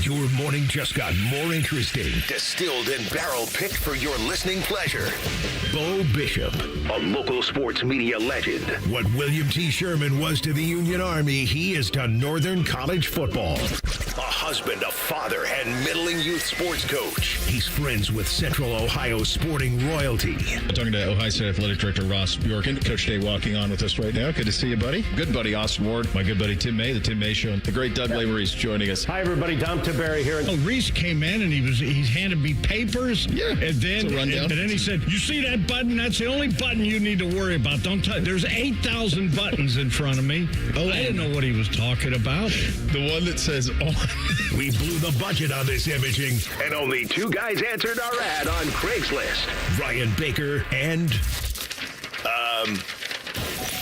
Your morning just got more interesting. Distilled and barrel-picked for your listening pleasure. Beau Bishop, a local sports media legend. What William T. Sherman was to the Union Army, he is to Northern College football. A husband, a father, and middling youth sports coach. He's friends with Central Ohio sporting royalty. Talking to Ohio State Athletic Director Ross Bjorken. Coach Day walking on with us right now. Good to see you, buddy. Good buddy Austin Ward. My good buddy Tim May, the Tim May Show. The great Doug Lavery's joining us. Hi, everybody. Dom Tiberi here. Oh, Reese came in and he handed me papers. Yeah, and then he said, "You see that button? That's the only button you need to worry about. Don't touch. There's 8,000 buttons in front of me." Oh, I didn't know what he was talking about. The one that says on. We blew the budget on this imaging, and only two guys answered our ad on Craigslist. Ryan Baker and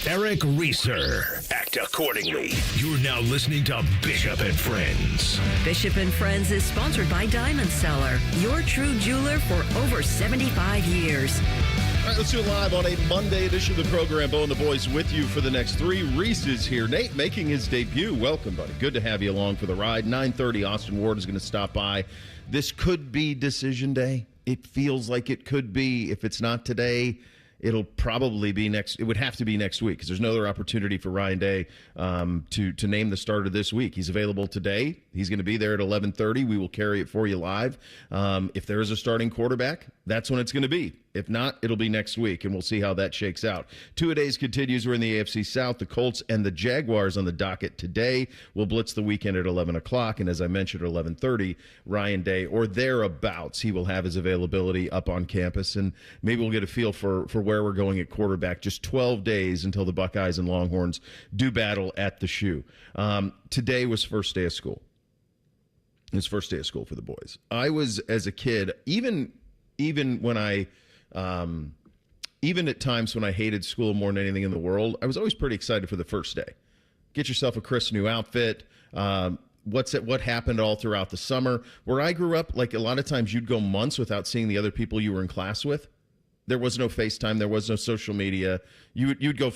Eric Reiser. Act accordingly. You're now listening to Bishop and Friends. Bishop and Friends is sponsored by Diamond Seller, your true jeweler for over 75 years. All right, let's do it live on a Monday edition of the program. Beau and the boys with you for the next three. Reese is here. Nate making his debut. Welcome, buddy. Good to have you along for the ride. 9:30, Austin Ward is going to stop by. This could be decision day. It feels like it could be. If it's not today, it'll probably be next. It would have to be next week because there's no other opportunity for Ryan Day to name the starter this week. He's available today. He's going to be there at 11:30. We will carry it for you live. If there is a starting quarterback, that's when it's going to be. If not, it'll be next week, and we'll see how that shakes out. Two-a-days continues. We're in the AFC South. The Colts and the Jaguars on the docket today. We'll blitz the weekend at 11 o'clock, and as I mentioned, at 11:30, Ryan Day, or thereabouts, he will have his availability up on campus, and maybe we'll get a feel for where we're going at quarterback. Just 12 days until the Buckeyes and Longhorns do battle at the Shoe. Today was first day of school. It was first day of school for the boys. I was, as a kid, even when I even at times when I hated school more than anything in the world, I was always pretty excited for the first day. Get yourself a crisp new outfit. What happened all throughout the summer. Where I grew up, like a lot of times you'd go months without seeing the other people you were in class with. There was no FaceTime. There was no social media. You'd go,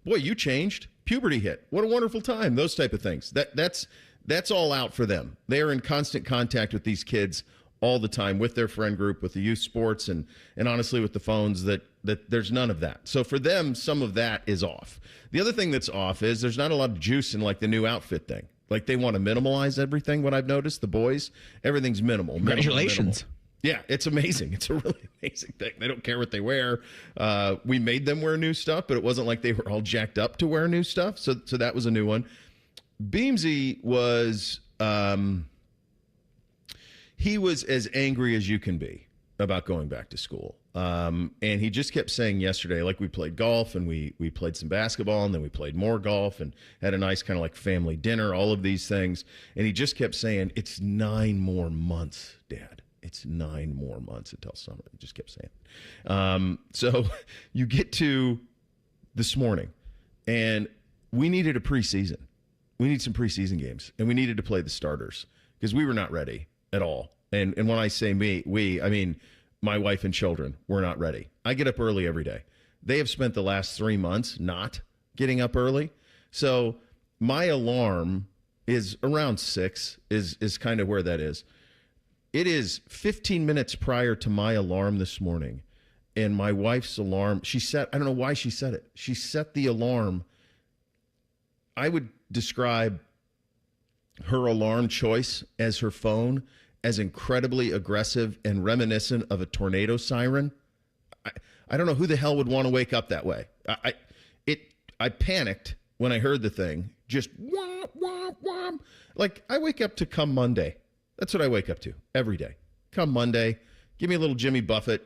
boy, you changed. Puberty hit. What a wonderful time. Those type of things. That's all out for them. They are in constant contact with these kids all the time, with their friend group, with the youth sports, and honestly with the phones, that there's none of that. So for them, some of that is off. The other thing that's off is there's not a lot of juice in like the new outfit thing. Like they want to minimalize everything. What I've noticed, the boys, everything's minimal. Congratulations. Yeah, it's amazing. It's a really amazing thing. They don't care what they wear. We made them wear new stuff, but it wasn't like they were all jacked up to wear new stuff. So that was a new one. Beamsy was... he was as angry as you can be about going back to school. And he just kept saying yesterday, like we played golf and we played some basketball and then we played more golf and had a nice kind of like family dinner, all of these things. And he just kept saying, it's 9 more months, Dad. It's 9 more months until summer. He just kept saying. So you get to this morning and we needed a preseason. We need some preseason games and we needed to play the starters because we were not ready at all. And when I say we, I mean my wife and children were not ready. I get up early every day. They have spent the last 3 months not getting up early. So my alarm is around 6 is kind of where that is. It is 15 minutes prior to my alarm this morning. And my wife's alarm, I don't know why she set it. She set the alarm. I would describe her alarm choice as her phone as incredibly aggressive and reminiscent of a tornado siren. I don't know who the hell would want to wake up that way. I panicked when I heard the thing. Just womp, womp, womp. Like I wake up to Come Monday. That's what I wake up to every day. Come Monday, give me a little Jimmy Buffett.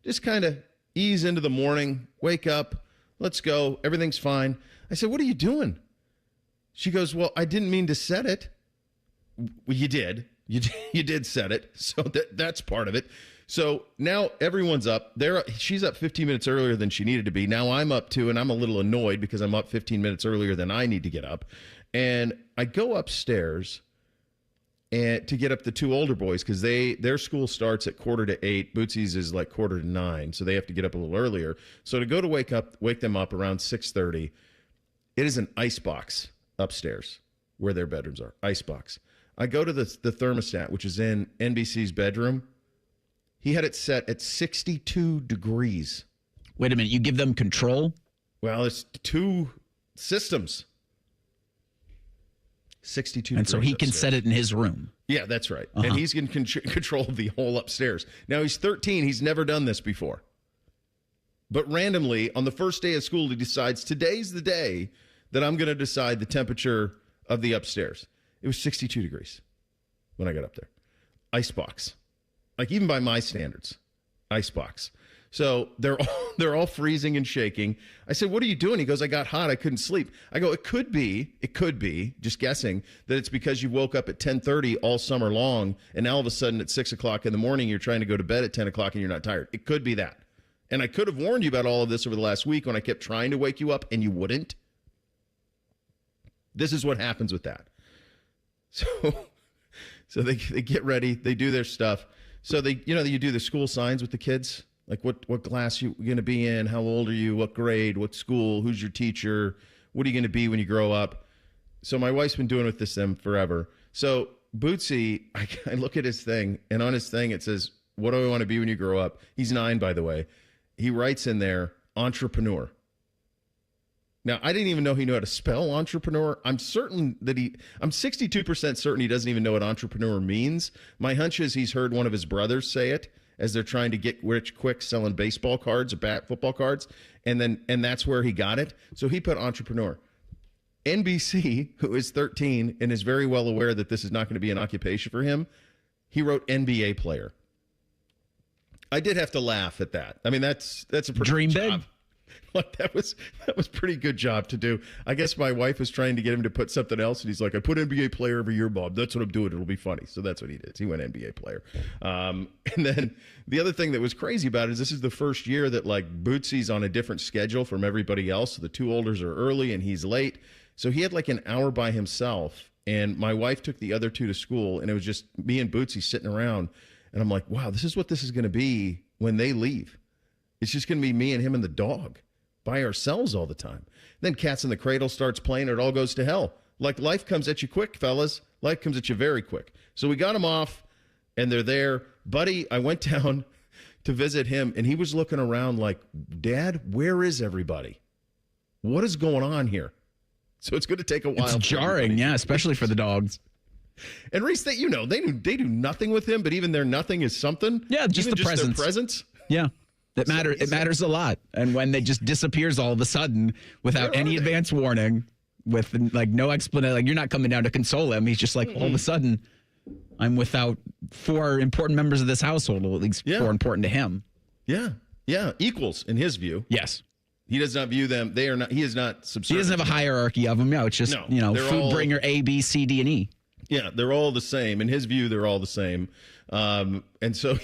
Just kind of ease into the morning, wake up, let's go, everything's fine. I said, what are you doing? She goes, well, I didn't mean to set it. Well, you did. You did set it, so that's part of it. So now everyone's up. She's up 15 minutes earlier than she needed to be. Now I'm up too, and I'm a little annoyed because I'm up 15 minutes earlier than I need to get up. And I go upstairs and to get up the two older boys because their school starts at 7:45. Bootsy's is like 8:45, so they have to get up a little earlier. So to go to wake them up around 6:30, it is an icebox upstairs where their bedrooms are. Icebox. I go to the thermostat, which is in NBC's bedroom. He had it set at 62 degrees. Wait a minute. You give them control? Well, it's 2 systems. 62 And so he can upstairs. set it in his room. Yeah, that's right. And he's in control of the whole upstairs. Now, he's 13. He's never done this before. But randomly, on the first day of school, he decides today's the day that I'm going to decide the temperature of the upstairs. It was 62 degrees when I got up there. Icebox. Like, even by my standards, icebox. So they're all freezing and shaking. I said, what are you doing? He goes, I got hot. I couldn't sleep. I go, it could be, just guessing, that it's because you woke up at 10:30 all summer long, and now all of a sudden at 6 o'clock in the morning, you're trying to go to bed at 10 o'clock and you're not tired. It could be that. And I could have warned you about all of this over the last week when I kept trying to wake you up and you wouldn't. This is what happens with that. So they get ready. They do their stuff. So you do the school signs with the kids. Like what class you going to be in? How old are you? What grade? What school? Who's your teacher? What are you going to be when you grow up? So my wife's been doing with them forever. So Bootsy, I look at his thing, and on his thing it says, what do I want to be when you grow up? He's 9, by the way. He writes in there, entrepreneur. Now, I didn't even know he knew how to spell entrepreneur. I'm 62% certain he doesn't even know what entrepreneur means. My hunch is he's heard one of his brothers say it as they're trying to get rich quick selling baseball cards or football cards, and that's where he got it. So he put entrepreneur. NBC, who is 13 and is very well aware that this is not going to be an occupation for him, he wrote NBA player. I did have to laugh at that. I mean, that's a pretty Dream good big. job. Like that was pretty good job to do. I guess my wife was trying to get him to put something else, and he's like, I put NBA player every year, Bob. That's what I'm doing. It'll be funny. So that's what he did. He went NBA player. And then the other thing that was crazy about it is this is the first year that like Bootsy's on a different schedule from everybody else. So the 2 olders are early and he's late. So he had like an hour by himself, and my wife took the other 2 to school, and it was just me and Bootsy sitting around. And I'm like, wow, this is what this is going to be when they leave. It's just going to be me and him and the dog by ourselves all the time. Then Cats in the Cradle starts playing. It all goes to hell. Like, life comes at you quick, fellas. Life comes at you very quick. So we got them off, and they're there. Buddy, I went down to visit him, and he was looking around like, Dad, where is everybody? What is going on here? So it's going to take a while. It's jarring, yeah, especially for the dogs. And Reese, they do nothing with him, but even their nothing is something. Yeah, just even the presence. Their presence. Yeah. It matters a lot. And when they just disappears all of a sudden without any advance warning, with like no explanation, like you're not coming down to console him. He's just like, all of a sudden, I'm without 4 important members of this household, or at least 4 important to him. Yeah. Yeah. Equals in his view. Yes. He does not view them. They are not. He is not subservient. He doesn't have a hierarchy of them. No, it's just, food bringer A, B, C, D, and E. Yeah, they're all the same. In his view, they're all the same. And so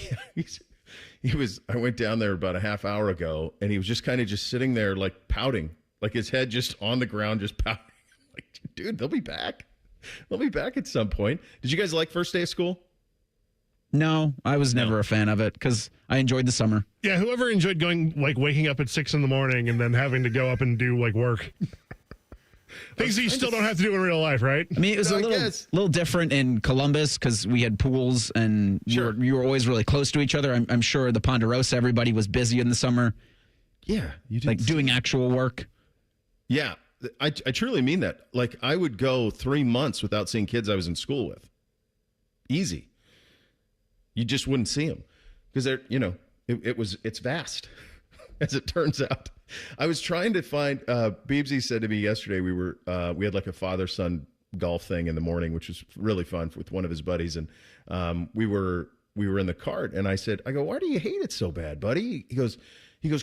I went down there about a half hour ago, and he was just kind of just sitting there like pouting, like his head just on the ground, just pouting. Like, dude, they'll be back. They'll be back at some point. Did you guys like first day of school? No, I was never a fan of it because I enjoyed the summer. Yeah, whoever enjoyed going, like waking up at 6 a.m. and then having to go up and do like work. Things that you still don't have to do in real life, right? I mean, it was a little different in Columbus because we had pools and you were always really close to each other. I'm sure the Ponderosa, everybody was busy in the summer. Yeah, you did, like doing actual work. Yeah, I truly mean that. Like, I would go 3 months without seeing kids I was in school with. Easy. You just wouldn't see them because they're, it's vast, as it turns out. I was trying to find. Beebsy said to me yesterday we had like a father-son golf thing in the morning, which was really fun with one of his buddies, and we were in the cart, and I go, why do you hate it so bad, buddy? He goes,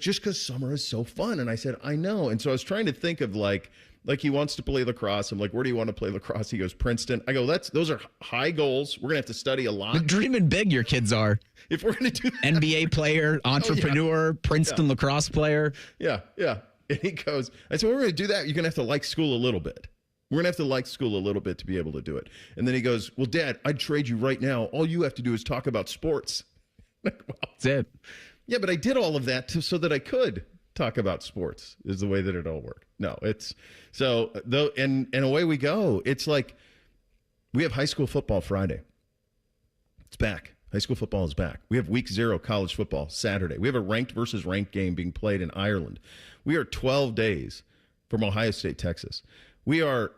just because summer is so fun. And I said, I know. And so I was trying to think of like he wants to play lacrosse. I'm like, where do you want to play lacrosse? He goes, Princeton. I go, those are high goals. We're gonna have to study a lot. You're dreaming big, your kids are. If we're gonna do that. NBA player, entrepreneur, Princeton lacrosse player. Yeah. And he goes, I said, we're gonna do that. You're gonna have to like school a little bit. We're gonna have to like school a little bit to be able to do it. And then he goes, well, Dad, I'd trade you right now. All you have to do is talk about sports. Like, well, that's it. Yeah, but I did all of that so that I could talk about sports is the way that it all worked. No, it's so though, and away we go. It's like We have high school football Friday. It's back. High school football is back. We have week 0 college football Saturday. We have a ranked versus ranked game being played in Ireland. We are 12 days from Ohio State, Texas. We are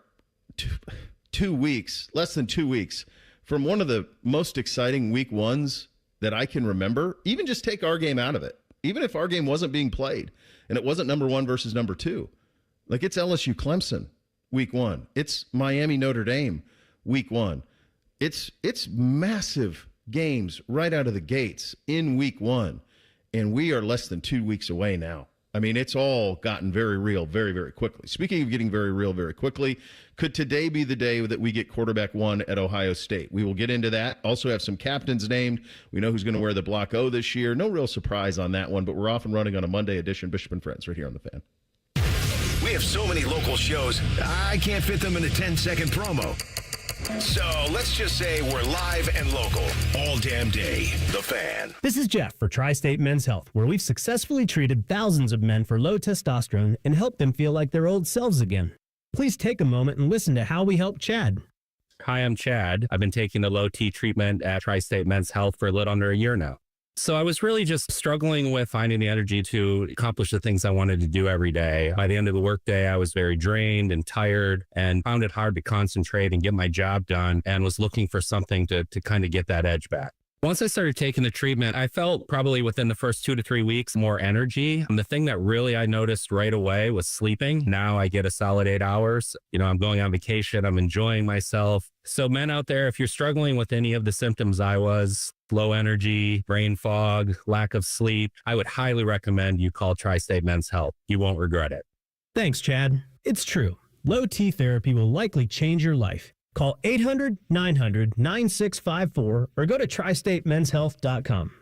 2 weeks, less than 2 weeks, from one of the most exciting week 1s that I can remember. Even just take our game out of it. Even if our game wasn't being played and it wasn't number 1 versus number 2. Like, it's LSU Clemson week 1. It's Miami Notre Dame week 1. It's massive games right out of the gates in week 1. And we are less than 2 weeks away now. I mean, it's all gotten very real very, very quickly. Speaking of getting very real very quickly, could today be the day that we get quarterback 1 at Ohio State? We will get into that. Also have some captains named. We know who's going to wear the Block O this year. No real surprise on that one, but we're off and running on a Monday edition. Bishop and Friends right here on The Fan. We have so many local shows, I can't fit them in a 10-second promo. So let's just say we're live and local all damn day. The Fan. This is Jeff for Tri-State Men's Health, where we've successfully treated thousands of men for low testosterone and helped them feel like their old selves again. Please take a moment and listen to how we help Chad. Hi, I'm Chad. I've been taking the low T treatment at Tri-State Men's Health for a little under a year now. So I was really just struggling with finding the energy to accomplish the things I wanted to do every day. By the end of the workday, I was very drained and tired and found it hard to concentrate and get my job done, and was looking for something to kind of get that edge back. Once I started taking the treatment, I felt probably within the first 2 to 3 weeks more energy. And the thing that really I noticed right away was sleeping. Now I get a solid 8 hours. I'm going on vacation. I'm enjoying myself. So men out there, if you're struggling with any of the symptoms I was, low energy, brain fog, lack of sleep, I would highly recommend you call Tri-State Men's Health. You won't regret it. Thanks, Chad. It's true. Low T therapy will likely change your life. Call 800-900-9654 or go to tristatemenshealth.com.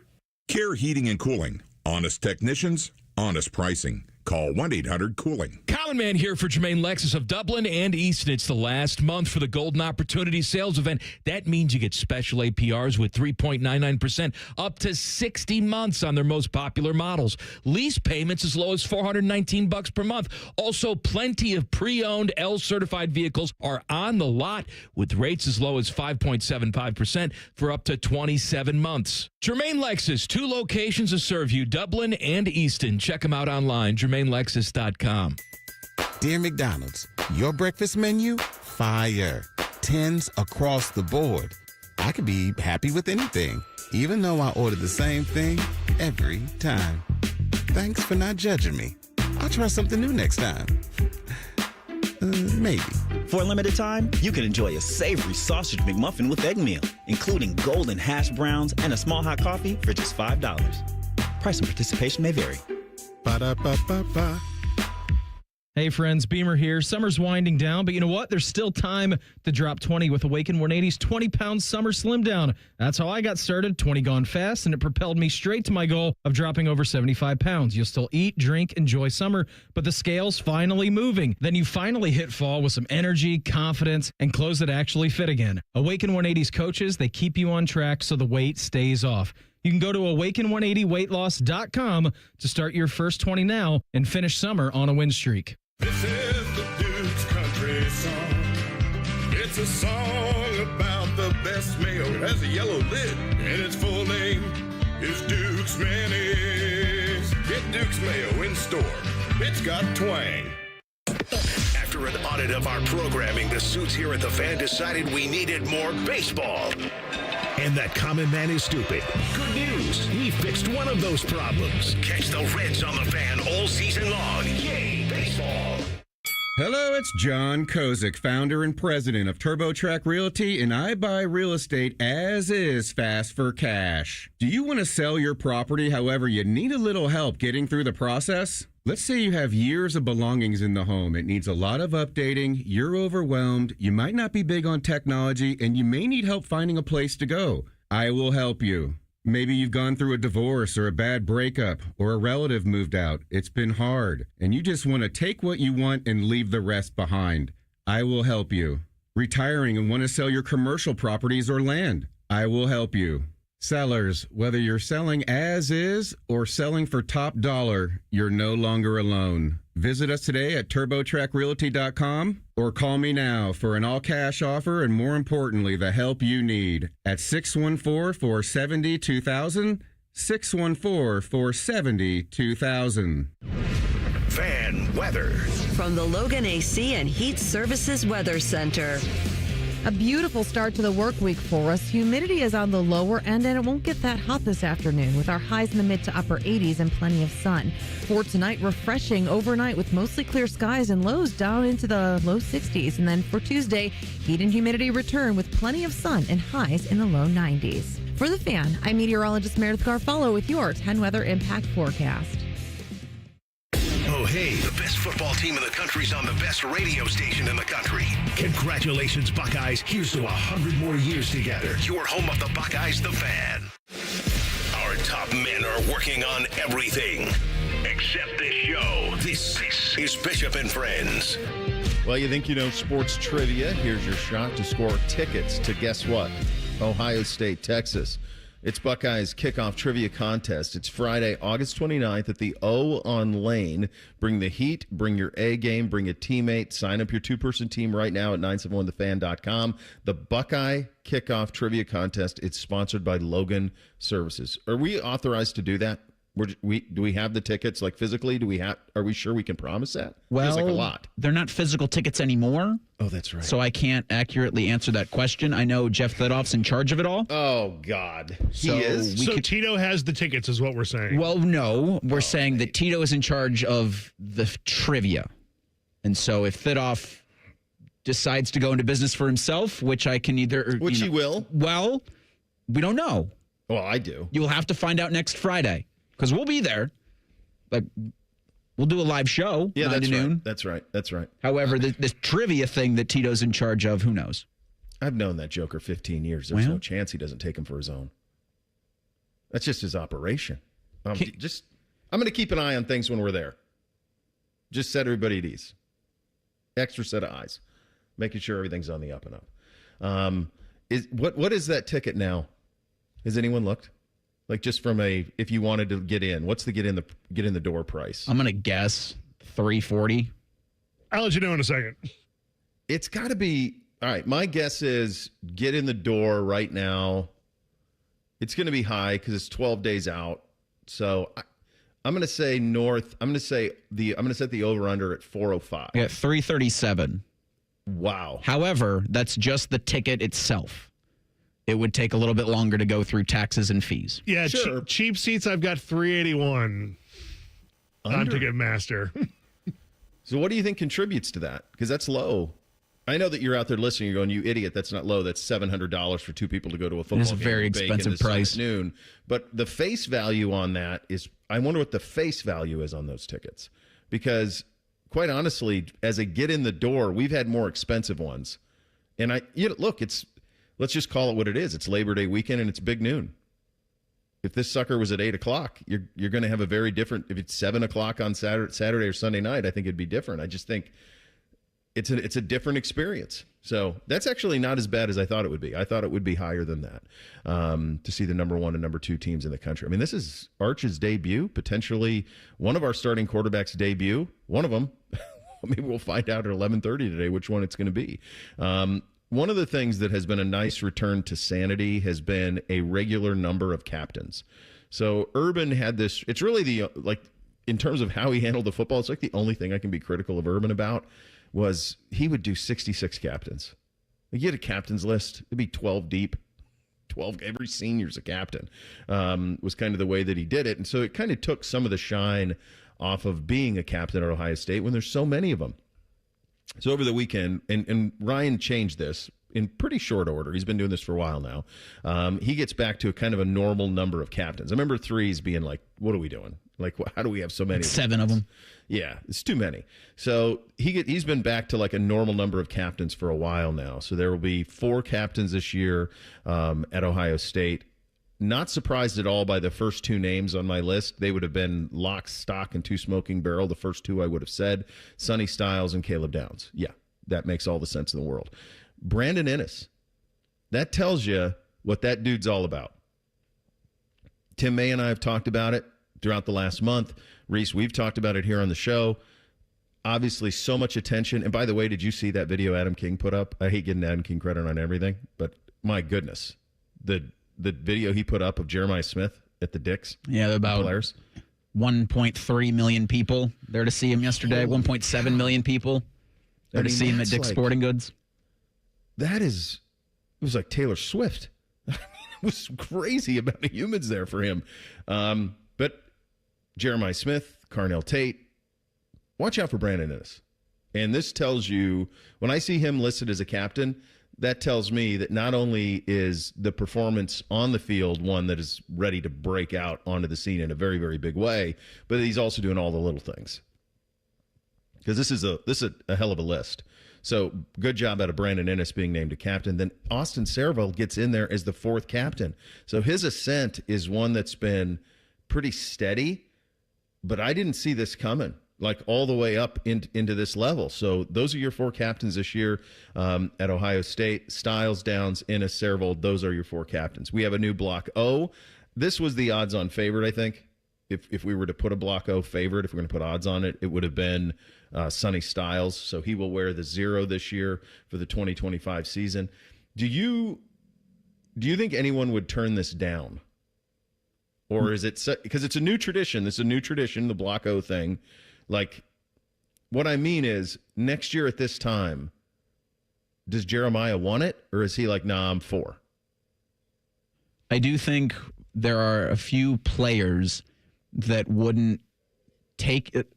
Care Heating and Cooling. Honest technicians, honest pricing. Call 1-800-COOLING. Common Man here for Jermaine Lexus of Dublin and Easton. It's the last month for the Golden Opportunity Sales Event. That means you get special APRs with 3.99% up to 60 months on their most popular models. Lease payments as low as $419 per month. Also, plenty of pre-owned L-certified vehicles are on the lot with rates as low as 5.75% for up to 27 months. Jermaine Lexus, 2 locations to serve you, Dublin and Easton. Check them out online, JermaineLexus.com. Dear McDonald's, your breakfast menu, fire. 10s across the board. I could be happy with anything, even though I order the same thing every time. Thanks for not judging me. I'll try something new next time. Maybe. For a limited time, you can enjoy a savory sausage McMuffin with egg meal, including golden hash browns and a small hot coffee for just $5. Price and participation may vary. Ba-da-ba-ba-ba. Hey friends, Beamer here. Summer's winding down, but you know what? There's still time to drop 20 with Awaken 180's 20-pound summer slim down. That's how I got started, 20 gone fast, and it propelled me straight to my goal of dropping over 75 pounds. You'll still eat, drink, enjoy summer, but the scale's finally moving. Then you finally hit fall with some energy, confidence, and clothes that actually fit again. Awaken 180's coaches, they keep you on track so the weight stays off. You can go to awaken180weightloss.com to start your first 20 now and finish summer on a win streak. This is the Duke's Country Song. It's a song about the best mayo. It has a yellow lid, and its full name is Duke's Mayonnaise. Get Duke's Mayo in store. It's got twang. After an audit of our programming, the suits here at The Fan decided we needed more baseball. And that Common Man is stupid. Good news. We fixed one of those problems. Catch the Reds on The Fan all season long. Yay, baseball. Hello, it's John Kozik, founder and president of TurboTrack Realty, and I buy real estate as is, fast for cash. Do you want to sell your property, however, you need a little help getting through the process? Let's say you have years of belongings in the home. It needs a lot of updating. You're overwhelmed. You might not be big on technology, and you may need help finding a place to go. I will help you. Maybe you've gone through a divorce or a bad breakup or a relative moved out. It's been hard, and you just want to take what you want and leave the rest behind. I will help you. Retiring and want to sell your commercial properties or land. I will help you. Sellers, whether you're selling as is or selling for top dollar, you're no longer alone. Visit us today at TurboTrackRealty.com or call me now for an all-cash offer and, more importantly, the help you need at 614-470-2000, 614-470-2000. Fan weather. From the Logan AC and Heat Services Weather Center. A beautiful start to the work week for us. Humidity is on the lower end, and it won't get that hot this afternoon with our highs in the mid to upper 80s and plenty of sun. For tonight, refreshing overnight with mostly clear skies and lows down into the low 60s. And then for Tuesday, heat and humidity return with plenty of sun and highs in the low 90s. For The Fan, I'm meteorologist Meredith Garfalo with your 10 Weather Impact Forecast. Oh, hey, the best football team in the country's on the best radio station in the country. Congratulations, Buckeyes. Here's to 100 more years together. Your home of the Buckeyes, The Fan. Our top men are working on everything except this show. This is Bishop and Friends. Well, you think you know sports trivia? Here's your shot to score tickets to, guess what? Ohio State, Texas. It's Buckeyes Kickoff Trivia Contest. It's Friday, August 29th at the O on Lane. Bring the heat, bring your A game, bring a teammate. Sign up your two-person team right now at 971thefan.com. The Buckeye Kickoff Trivia Contest. It's sponsored by Logan Services. Are we authorized to do that? Do we have the tickets, like physically? Are we sure we can promise that? Well, feels like a lot. They're not physical tickets anymore. Oh, that's right. So I can't accurately answer that question. I know Jeff Thedoff's in charge of it all. Oh, God. He is? So Tito has the tickets is what we're saying. Well, no. We're saying that Tito is in charge of the trivia. And so if Thedoff decides to go into business for himself, which I can either... Which he will. Well, we don't know. Well, I do. You'll have to find out next Friday. Because we'll be there. Like, we'll do a live show. Yeah, 9 to noon. Right. That's right. That's right. However, this trivia thing that Tito's in charge of, who knows? I've known that Joker 15 years. There's no chance he doesn't take him for his own. That's just his operation. I'm going to keep an eye on things when we're there. Just set everybody at ease. Extra set of eyes. Making sure everything's on the up and up. What is that ticket now? Has anyone looked? Like, just from if you wanted to get in, what's the get in the door price? I'm gonna guess $340. I'll let you know in a second. It's got to be all right. My guess is get in the door right now. It's going to be high because it's 12 days out. So I'm going to say north. I'm going to set the over under at 405. Yeah, 337. Wow. However, that's just the ticket itself. It would take a little bit longer to go through taxes and fees. Yeah, sure. Cheap seats, I've got 381 on Ticketmaster. So what do you think contributes to that? Because that's low. I know that you're out there listening. You're going, you idiot, that's not low. That's $700 for two people to go to a football game. It's a very expensive price. At noon. But the face value on that is, I wonder what the face value is on those tickets. Because quite honestly, as a get in the door, we've had more expensive ones. And let's just call it what it is. It's Labor Day weekend and it's big noon. If this sucker was at 8 o'clock, you're going to have a very different. If it's 7 o'clock on Saturday or Sunday night, I think it'd be different. I just think it's a different experience. So that's actually not as bad as I thought it would be. I thought it would be higher than that to see the number 1 and number 2 teams in the country. I mean, this is Arch's debut, potentially one of our starting quarterbacks' debut. One of them. Maybe we'll find out at 11:30 today which one it's going to be. One of the things that has been a nice return to sanity has been a regular number of captains. So Urban had this, it's really in terms of how he handled the football, it's like the only thing I can be critical of Urban about was he would do 66 captains. You get a captain's list, it'd be 12 deep. 12, every senior's a captain, was kind of the way that he did it. And so it kind of took some of the shine off of being a captain at Ohio State when there's so many of them. So over the weekend, and Ryan changed this in pretty short order. He's been doing this for a while now. He gets back to a kind of a normal number of captains. I remember threes being like, what are we doing? Like, how do we have so many? 7 of them. Yeah, it's too many. So he's been back to like a normal number of captains for a while now. So there will be 4 captains this year at Ohio State. Not surprised at all by the first 2 names on my list. They would have been lock, stock, and 2 smoking barrel. The first 2 I would have said, Sonny Styles and Caleb Downs. Yeah, that makes all the sense in the world. Brandon Ennis. That tells you what that dude's all about. Tim May and I have talked about it throughout the last month. Reese, we've talked about it here on the show. obviously so much attention. And by the way, did you see that video Adam King put up? I hate getting Adam King credit on everything, but my goodness, the video he put up of Jeremiah Smith at the Dicks. Yeah, about players. 1.3 million people there to see him yesterday. 1.7 million people there to see him at Dick's Sporting Goods. It was like Taylor Swift. It was crazy amount of humans there for him. But Jeremiah Smith, Carnell Tate, watch out for Brandon Inniss. And this tells you, when I see him listed as a captain, that tells me that not only is the performance on the field one that is ready to break out onto the scene in a very, very big way, but he's also doing all the little things. Because this is a hell of a list. So good job out of Brandon Inniss being named a captain. Then Austin Saraville gets in there as the fourth captain. So his ascent is one that's been pretty steady, but I didn't see this coming, like all the way up into this level. So those are your four captains this year at Ohio State. Styles, Downs, Inniss, Saraville, those are your four captains. We have a new Block O. This was the odds-on favorite, I think. If we were to put a Block O favorite, if we're going to put odds on it, it would have been Sonny Styles. So he will wear the 0 this year for the 2025 season. Do you think anyone would turn this down? Or is it because it's a new tradition? This is a new tradition, the Block O thing. Like, what I mean is, next year at this time, does Jeremiah want it? Or is he like, nah, I'm 4? I do think there are a few players that wouldn't take it.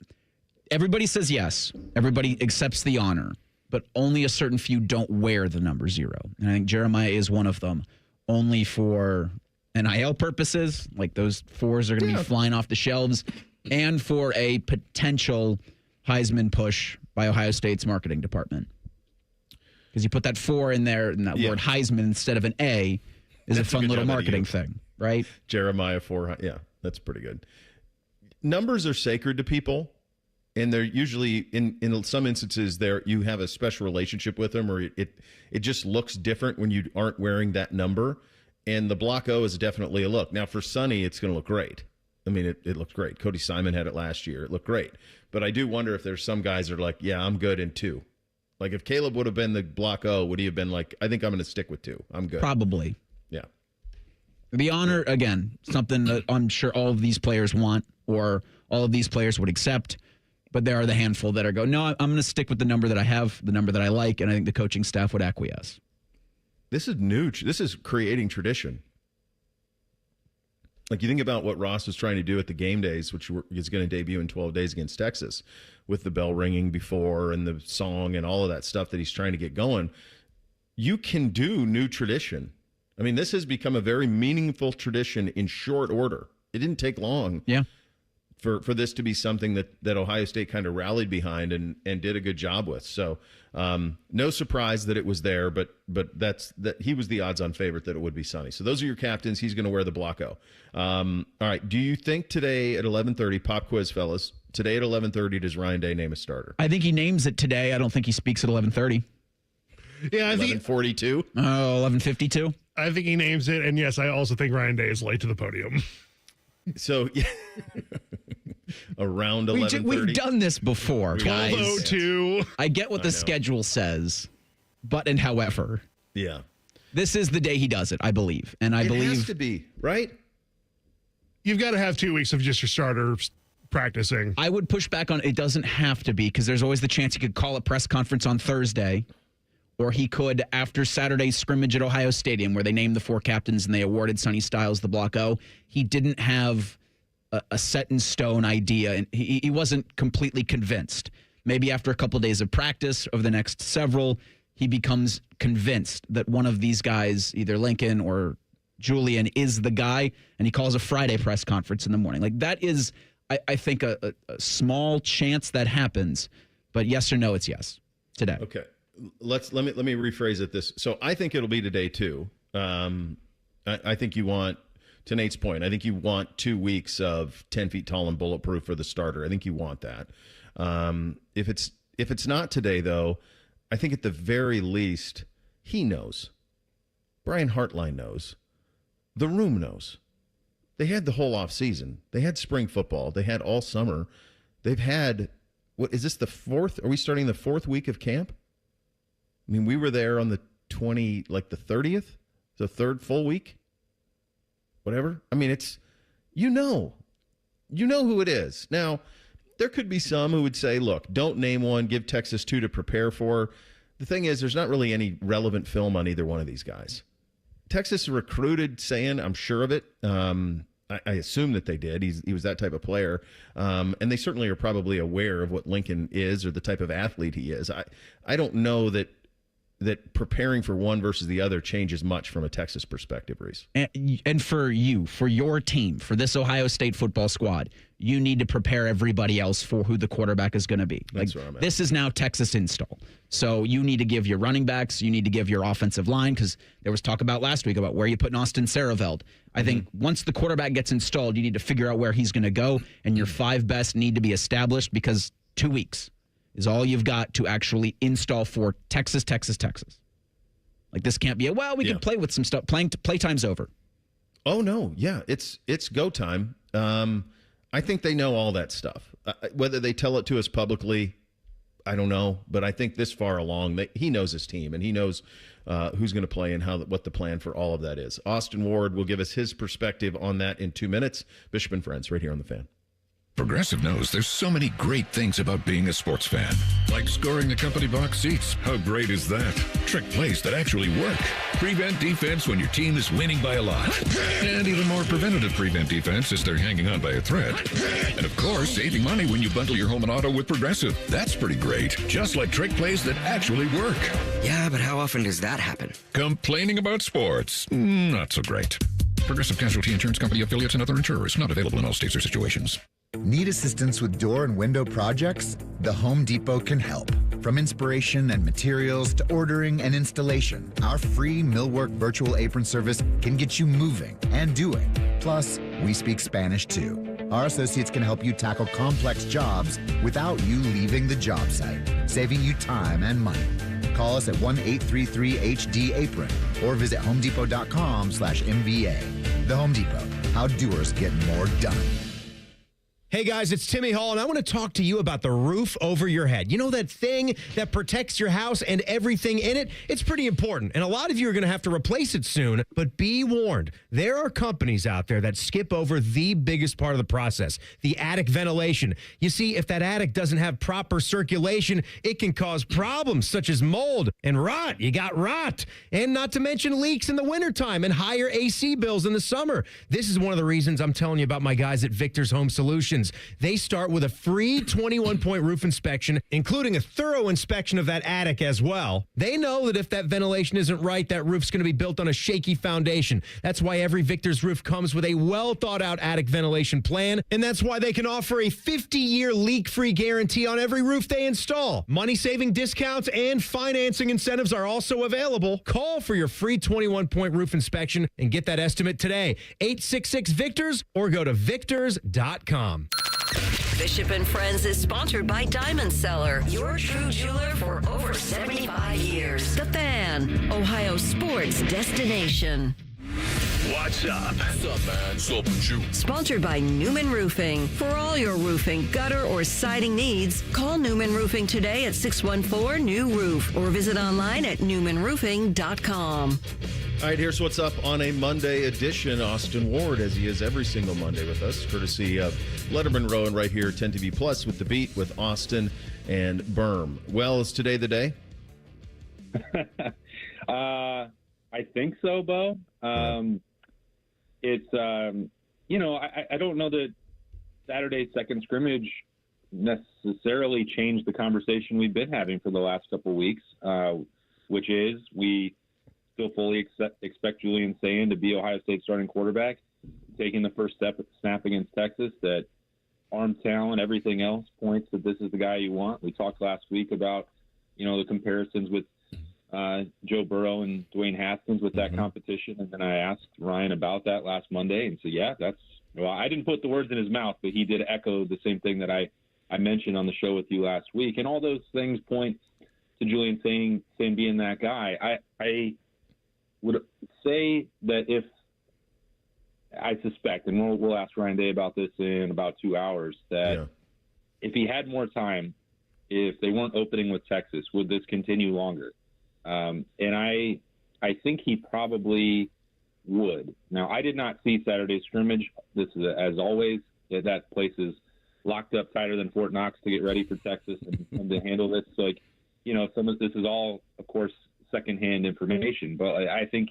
Everybody says yes. Everybody accepts the honor, but only a certain few don't wear the number 0. And I think Jeremiah is one of them, only for NIL purposes. Like, those 4s are going to be flying off the shelves, and for a potential Heisman push by Ohio State's marketing department. Because you put that 4 in there, and that word Heisman instead of an A is a fun little marketing thing, right? Jeremiah 4, yeah, that's pretty good. Numbers are sacred to people, and they're usually, in some instances, you have a special relationship with them, or it just looks different when you aren't wearing that number. And the Block O is definitely a look. Now, for Sonny, it's going to look great. I mean, it looked great. Cody Simon had it last year. It looked great. But I do wonder if there's some guys that are like, yeah, I'm good in 2. Like, if Caleb would have been the Block O, would he have been like, I think I'm going to stick with 2. I'm good. Probably. Yeah. The honor, again, something that I'm sure all of these players want, or all of these players would accept. But there are the handful that are no, I'm going to stick with the number that I have, the number that I like, and I think the coaching staff would acquiesce. This is new. This is creating tradition. Like, you think about what Ross was trying to do at the game days, which is going to debut in 12 days against Texas, with the bell ringing before and the song and all of that stuff that he's trying to get going. You can do new tradition. I mean, this has become a very meaningful tradition in short order. It didn't take long. Yeah. For this to be something that Ohio State kind of rallied behind and did a good job with. So no surprise that it was there, but that he was the odds-on favorite that it would be Sonny. So those are your captains. He's going to wear the Block O. All right. Do you think today at 11:30, pop quiz, fellas, today at 11:30, does Ryan Day name a starter? I think he names it today. I don't think he speaks at 11:30. Yeah, I think 11:42. Oh, 11:52. I think he names it, and yes, I also think Ryan Day is late to the podium. So, yeah. Around 11:30. We've done this before, guys. 12:02. I get what the schedule says, but and however. Yeah. This is the day he does it, I believe. And I believe it has to be, right? You've got to have 2 weeks of just your starters practicing. I would push back on it doesn't have to be, because there's always the chance he could call a press conference on Thursday, or he could after Saturday's scrimmage at Ohio Stadium where they named the 4 captains and they awarded Sonny Styles the Block O. He didn't have a set-in-stone idea, and he wasn't completely convinced. Maybe after a couple of days of practice over the next several, he becomes convinced that one of these guys, either Lincoln or Julian, is the guy, and he calls a Friday press conference in the morning. Like, that is, I think, a small chance that happens, but yes or no, it's yes today. Okay. Let me rephrase it this. So I think it'll be today too. I think you want, to Nate's point, I think you want 2 weeks of 10 feet tall and bulletproof for the starter. I think you want that. If it's not today though, I think at the very least he knows. Brian Hartline knows. The room knows. They had the whole off season. They had spring football. They had all summer. They've had what is this, the fourth? Are we starting the fourth week of camp? I mean, we were there on the 30th, the third full week, whatever. I mean, it's, you know who it is. Now, there could be some who would say, look, don't name one, give Texas 2 to prepare for. The thing is, there's not really any relevant film on either one of these guys. Texas recruited Sayin, I'm sure of it. I assume that they did. He was that type of player. And they certainly are probably aware of what Lincoln is or the type of athlete he is. I don't know that that preparing for one versus the other changes much from a Texas perspective, Reese. And for you, for your team, for this Ohio State football squad, you need to prepare everybody else for who the quarterback is going to be. That's where I'm at. This is now Texas install. So you need to give your running backs, you need to give your offensive line, because there was talk about last week about where you put Austin Sareveld. I think once the quarterback gets installed, you need to figure out where he's going to go, and your five best need to be established, because 2 weeks is all you've got to actually install for Texas. Like, this can't be we can play with some stuff. Playtime's over. Oh, no. Yeah, it's go time. I think they know all that stuff. Whether they tell it to us publicly, I don't know. But I think this far along, he knows his team, and he knows who's going to play and what the plan for all of that is. Austin Ward will give us his perspective on that in 2 minutes. Bishop and Friends, right here on The Fan. Progressive knows there's so many great things about being a sports fan. Like scoring the company box seats. How great is that? Trick plays that actually work. Prevent defense when your team is winning by a lot. And even more preventative prevent defense as they're hanging on by a thread. And of course, saving money when you bundle your home and auto with Progressive. That's pretty great. Just like trick plays that actually work. Yeah, but how often does that happen? Complaining about sports. Not so great. Progressive Casualty Insurance Company affiliates and other insurers. Not available in all states or situations. Need assistance with door and window projects? The Home Depot can help. From inspiration and materials to ordering and installation, our free millwork virtual apron service can get you moving and doing. Plus, we speak Spanish too. Our associates can help you tackle complex jobs without you leaving the job site, saving you time and money. Call us at 1-833-HD-APRON or visit homedepot.com/MVA. The Home Depot, how doers get more done. Hey guys, it's Timmy Hall, and I want to talk to you about the roof over your head. You know that thing that protects your house and everything in it? It's pretty important, and a lot of you are going to have to replace it soon, but be warned. There are companies out there that skip over the biggest part of the process, the attic ventilation. You see, if that attic doesn't have proper circulation, it can cause problems such as mold and rot. You got rot. And not to mention leaks in the wintertime and higher AC bills in the summer. This is one of the reasons I'm telling you about my guys at Victor's Home Solutions. They start with a free 21-point roof inspection, including a thorough inspection of that attic as well. They know that if that ventilation isn't right, that roof's going to be built on a shaky foundation. That's why every Victor's roof comes with a well-thought-out attic ventilation plan, and that's why they can offer a 50-year leak-free guarantee on every roof they install. Money-saving discounts and financing incentives are also available. Call for your free 21-point roof inspection and get that estimate today. 866-VICTORS or go to victors.com. Bishop and Friends is sponsored by Diamond Seller, your true jeweler for over 75 years. The Fan, Ohio sports destination. What's up? What's up, man? What's with you? Sponsored by Newman Roofing. For all your roofing, gutter, or siding needs, call Newman Roofing today at 614-NEW-ROOF or visit online at newmanroofing.com. All right, here's what's up on a Monday edition. Austin Ward, as he is every single Monday with us, courtesy of Letterman Rowan right here, 10 TV Plus with The Beat with Austin and Birm. Well, is today the day? I think so, Beau. It's, I don't know that Saturday's second scrimmage necessarily changed the conversation we've been having for the last couple of weeks, which is we still fully expect Julian Sayin to be Ohio State's starting quarterback, taking the first snap against Texas. That arm talent, everything else points that this is the guy you want. We talked last week about, the comparisons with Joe Burrow and Dwayne Haskins with that competition, and then I asked Ryan about that last Monday, and said, I didn't put the words in his mouth, but he did echo the same thing that I mentioned on the show with you last week, and all those things point to Julian Sayin being that guy. I would say that if I suspect, and we'll ask Ryan Day about this in about 2 hours, that if he had more time if they weren't opening with Texas, would this continue longer? And I think he probably would. Now, I did not see Saturday's scrimmage. This is, as always, that place is locked up tighter than Fort Knox to get ready for Texas and to handle this. So, like, you know, some of this is all, of course, secondhand information. But I think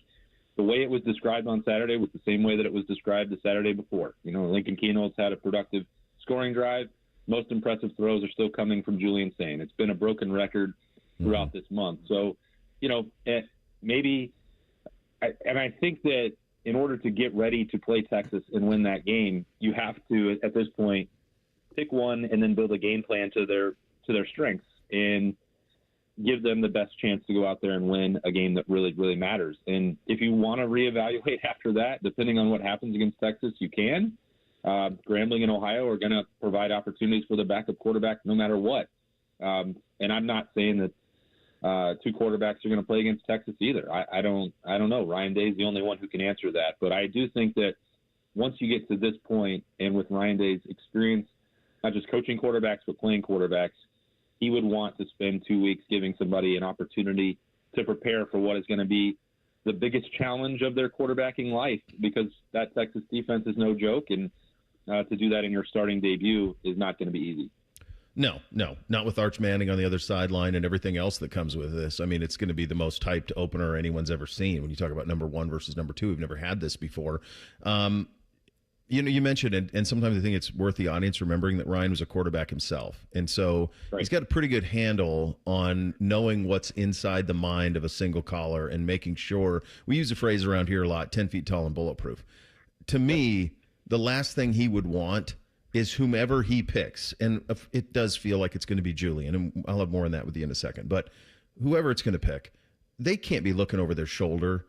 the way it was described on Saturday was the same way that it was described the Saturday before. You know, Lincoln Keno's had a productive scoring drive. Most impressive throws are still coming from Julian Sain. It's been a broken record throughout this month. So, you know, maybe I think that in order to get ready to play Texas and win that game, you have to, at this point, pick one and then build a game plan to their strengths and give them the best chance to go out there and win a game that really, really matters. And if you want to reevaluate after that, depending on what happens against Texas, you can. Grambling and Ohio are going to provide opportunities for the backup quarterback no matter what. And I'm not saying that two quarterbacks are going to play against Texas either. I don't know. Ryan Day's the only one who can answer that. But I do think that once you get to this point, and with Ryan Day's experience, not just coaching quarterbacks, but playing quarterbacks, he would want to spend 2 weeks giving somebody an opportunity to prepare for what is going to be the biggest challenge of their quarterbacking life, because that Texas defense is no joke, and to do that in your starting debut is not going to be easy. No, not with Arch Manning on the other sideline and everything else that comes with this. I mean, it's going to be the most hyped opener anyone's ever seen. When you talk about number one versus number two, we've never had this before. You know, you mentioned it, and sometimes I think it's worth the audience remembering that Ryan was a quarterback himself. And so he's got a pretty good handle on knowing what's inside the mind of a single caller and making sure, we use a phrase around here a lot, 10 feet tall and bulletproof. To me, the last thing he would want is whomever he picks, and it does feel like it's going to be Julian, and I'll have more on that with you in a second, but whoever it's going to pick, they can't be looking over their shoulder.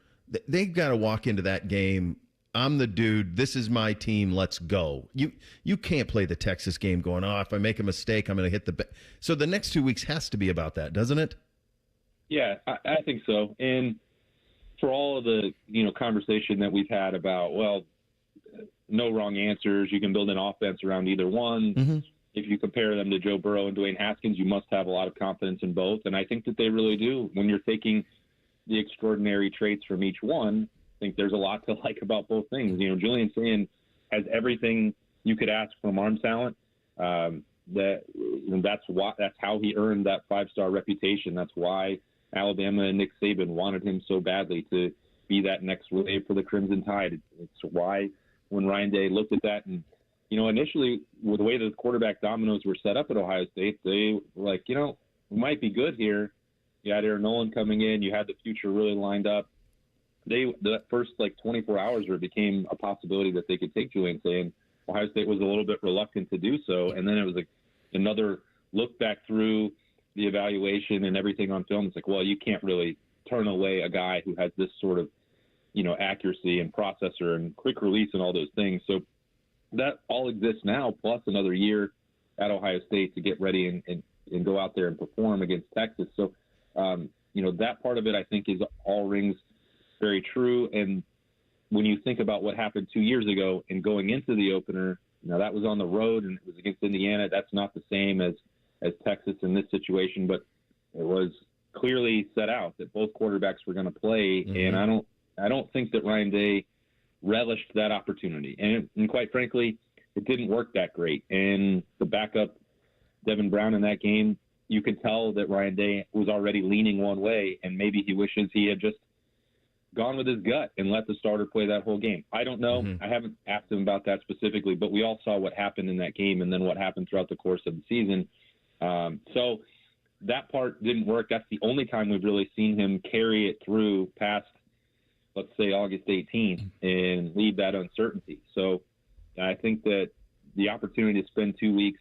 They've got to walk into that game, I'm the dude, this is my team, let's go. You can't play the Texas game going, if I make a mistake, I'm going to hit the So the next 2 weeks has to be about that, doesn't it? Yeah, I think so. And for all of the, conversation that we've had about, no wrong answers, you can build an offense around either one. Mm-hmm. If you compare them to Joe Burrow and Dwayne Haskins, you must have a lot of confidence in both. And I think that they really do. When you're taking the extraordinary traits from each one, I think there's a lot to like about both things. Julian Sain has everything you could ask from arm talent. That's how he earned that 5-star reputation. That's why Alabama and Nick Saban wanted him so badly to be that next wave for the Crimson Tide. It's why when Ryan Day looked at that and, initially with the way the quarterback dominoes were set up at Ohio State, they were like, we might be good here. You had Aaron Nolan coming in. You had the future really lined up. The first 24 hours where it became a possibility that they could take Julian Sain, Ohio State was a little bit reluctant to do so. And then it was another look back through the evaluation and everything on film. It's you can't really turn away a guy who has this sort of, accuracy and processor and quick release and all those things. So that all exists now, plus another year at Ohio State to get ready and go out there and perform against Texas. So, that part of it, I think, all rings very true. And when you think about what happened 2 years ago and going into the opener, that was on the road and it was against Indiana. That's not the same as Texas in this situation, but it was clearly set out that both quarterbacks were going to play. Mm-hmm. And I don't think that Ryan Day relished that opportunity. And quite frankly, it didn't work that great. And the backup, Devin Brown, in that game, you could tell that Ryan Day was already leaning one way, and maybe he wishes he had just gone with his gut and let the starter play that whole game. I don't know. Mm-hmm. I haven't asked him about that specifically, but we all saw what happened in that game and then what happened throughout the course of the season. So that part didn't work. That's the only time we've really seen him carry it through past, let's say, August 18th and leave that uncertainty. So I think that the opportunity to spend 2 weeks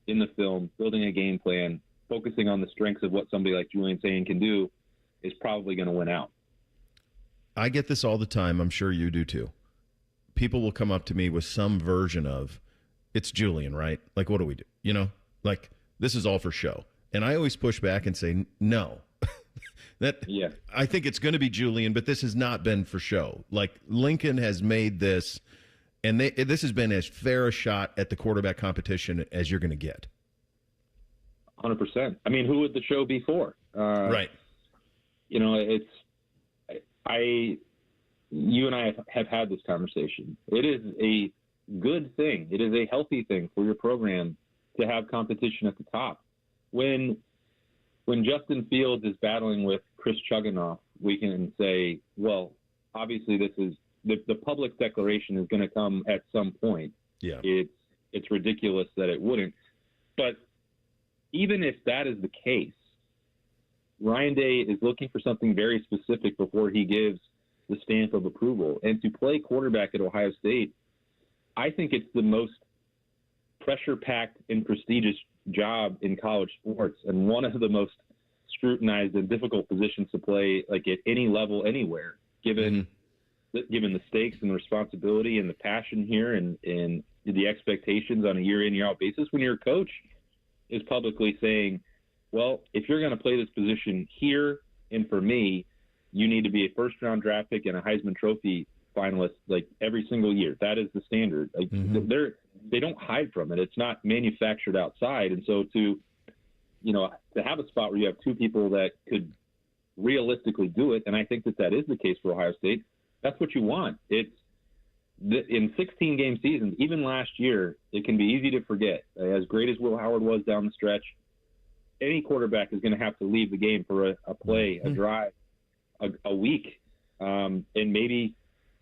in the film, building a game plan, focusing on the strengths of what somebody like Julian Sain can do is probably going to win out. I get this all the time. I'm sure you do too. People will come up to me with some version of, it's Julian, right? What do we do? This is all for show. And I always push back and say, no. I think it's going to be Julian, but this has not been for show. Lincoln has made this, and this has been as fair a shot at the quarterback competition as you're going to get. 100%. I mean, who would the show be for? Right. You know, you and I have had this conversation. It is a good thing. It is a healthy thing for your program to have competition at the top. When Justin Fields is battling with Chris Chugginoff, we can say, well, obviously this is the public declaration is going to come at some point. Yeah. It's ridiculous that it wouldn't. But even if that is the case, Ryan Day is looking for something very specific before he gives the stamp of approval. And to play quarterback at Ohio State, I think it's the most pressure-packed and prestigious job in college sports, and one of the most scrutinized and difficult positions to play, like at any level, anywhere, given the stakes and the responsibility and the passion here and the expectations on a year-in, year-out basis. When your coach is publicly saying, well, if you're going to play this position here and for me, you need to be a first-round draft pick and a Heisman Trophy finalist like every single year. That is the standard. Like, they don't hide from it. It's not manufactured outside. And so to have a spot where you have two people that could realistically do it, and I think that is the case for Ohio State, that's what you want. It's in 16-game seasons, even last year, it can be easy to forget. As great as Will Howard was down the stretch, any quarterback is going to have to leave the game for a play, a drive, a week. And maybe,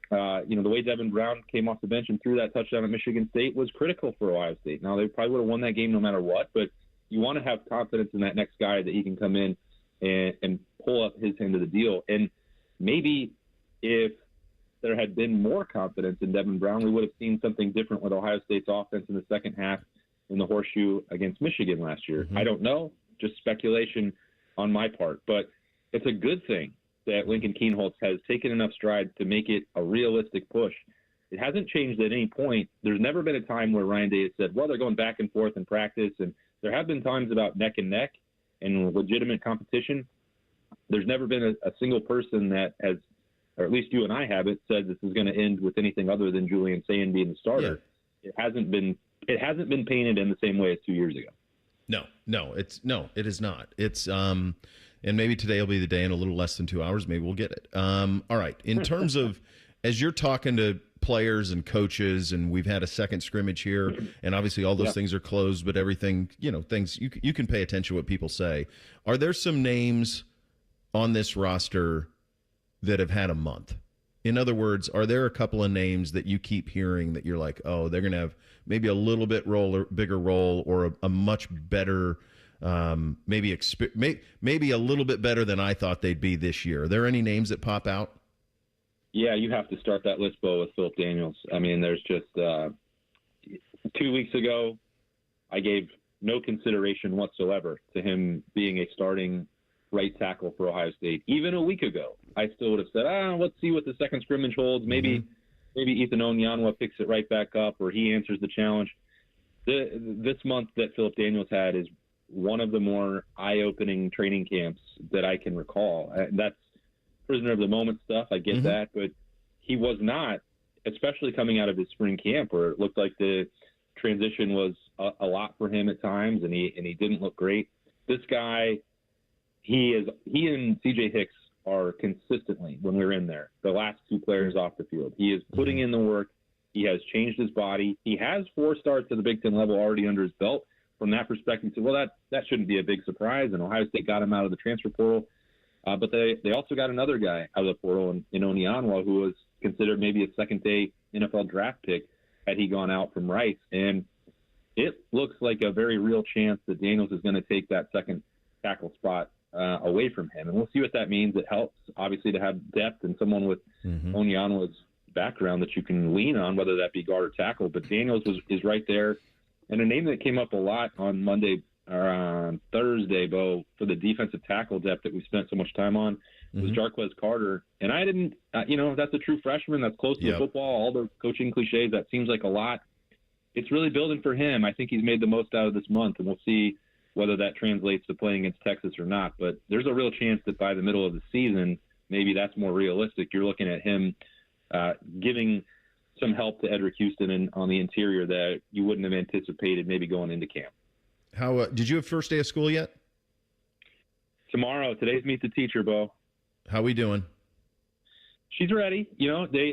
the way Devin Brown came off the bench and threw that touchdown at Michigan State was critical for Ohio State. Now, they probably would have won that game no matter what, but you want to have confidence in that next guy that he can come in and pull up his end of the deal. And maybe if there had been more confidence in Devin Brown, we would have seen something different with Ohio State's offense in the second half in the horseshoe against Michigan last year. I don't know, just speculation on my part, but it's a good thing that Lincoln Kienholz has taken enough strides to make it a realistic push. It hasn't changed at any point. There's never been a time where Ryan Day has said, well, they're going back and forth in practice, and there have been times about neck and neck and legitimate competition. There's never been a single person that has, or at least you and I have it, said this is going to end with anything other than Julian Sayin being the starter. Yeah. It hasn't been painted in the same way as 2 years ago. It is not. It's and maybe today will be the day in a little less than 2 hours. Maybe we'll get it. All right. In terms of, as you're talking to players and coaches, and we've had a second scrimmage here, and obviously all those things are closed, but everything, things you can pay attention to what people say. Are there some names on this roster that have had a month? In other words, are there a couple of names that you keep hearing that you're like, oh, they're going to have maybe a little bit bigger role or a much better, maybe a little bit better than I thought they'd be this year? Are there any names that pop out? Yeah, you have to start that list, Beau, with Philip Daniels. I mean, there's just 2 weeks ago, I gave no consideration whatsoever to him being a starting right tackle for Ohio State. Even a week ago, I still would have said, let's see what the second scrimmage holds. Maybe Ethan Onyanwa picks it right back up, or he answers the challenge. This month that Philip Daniels had is one of the more eye-opening training camps that I can recall. That's prisoner of the moment stuff. I get that, but he was not, especially coming out of his spring camp, where it looked like the transition was a lot for him at times, and he didn't look great. This guy, he and C.J. Hicks are consistently, when we're in there, the last two players off the field. He is putting in the work. He has changed his body. He has 4 starts at the Big Ten level already under his belt. From that perspective, well, that shouldn't be a big surprise, and Ohio State got him out of the transfer portal. But they also got another guy out of the portal in Onyanwa, who was considered maybe a second-day NFL draft pick had he gone out from Rice. And it looks like a very real chance that Daniels is going to take that second tackle spot away from him. And we'll see what that means. It helps, obviously, to have depth and someone with Onyanwa's background that you can lean on, whether that be guard or tackle. But Daniels is right there. And a name that came up a lot on Monday or on Thursday, Beau, for the defensive tackle depth that we spent so much time on was Jarquez Carter. And I didn't, that's a true freshman that's close to the football, all the coaching cliches, that seems like a lot. It's really building for him. I think he's made the most out of this month, and we'll see whether that translates to playing against Texas or not. But there's a real chance that by the middle of the season, maybe that's more realistic. You're looking at him giving some help to Edric Houston on the interior that you wouldn't have anticipated maybe going into camp. How did you have first day of school yet? Tomorrow. Today's meet the teacher, Beau. How we doing? She's ready.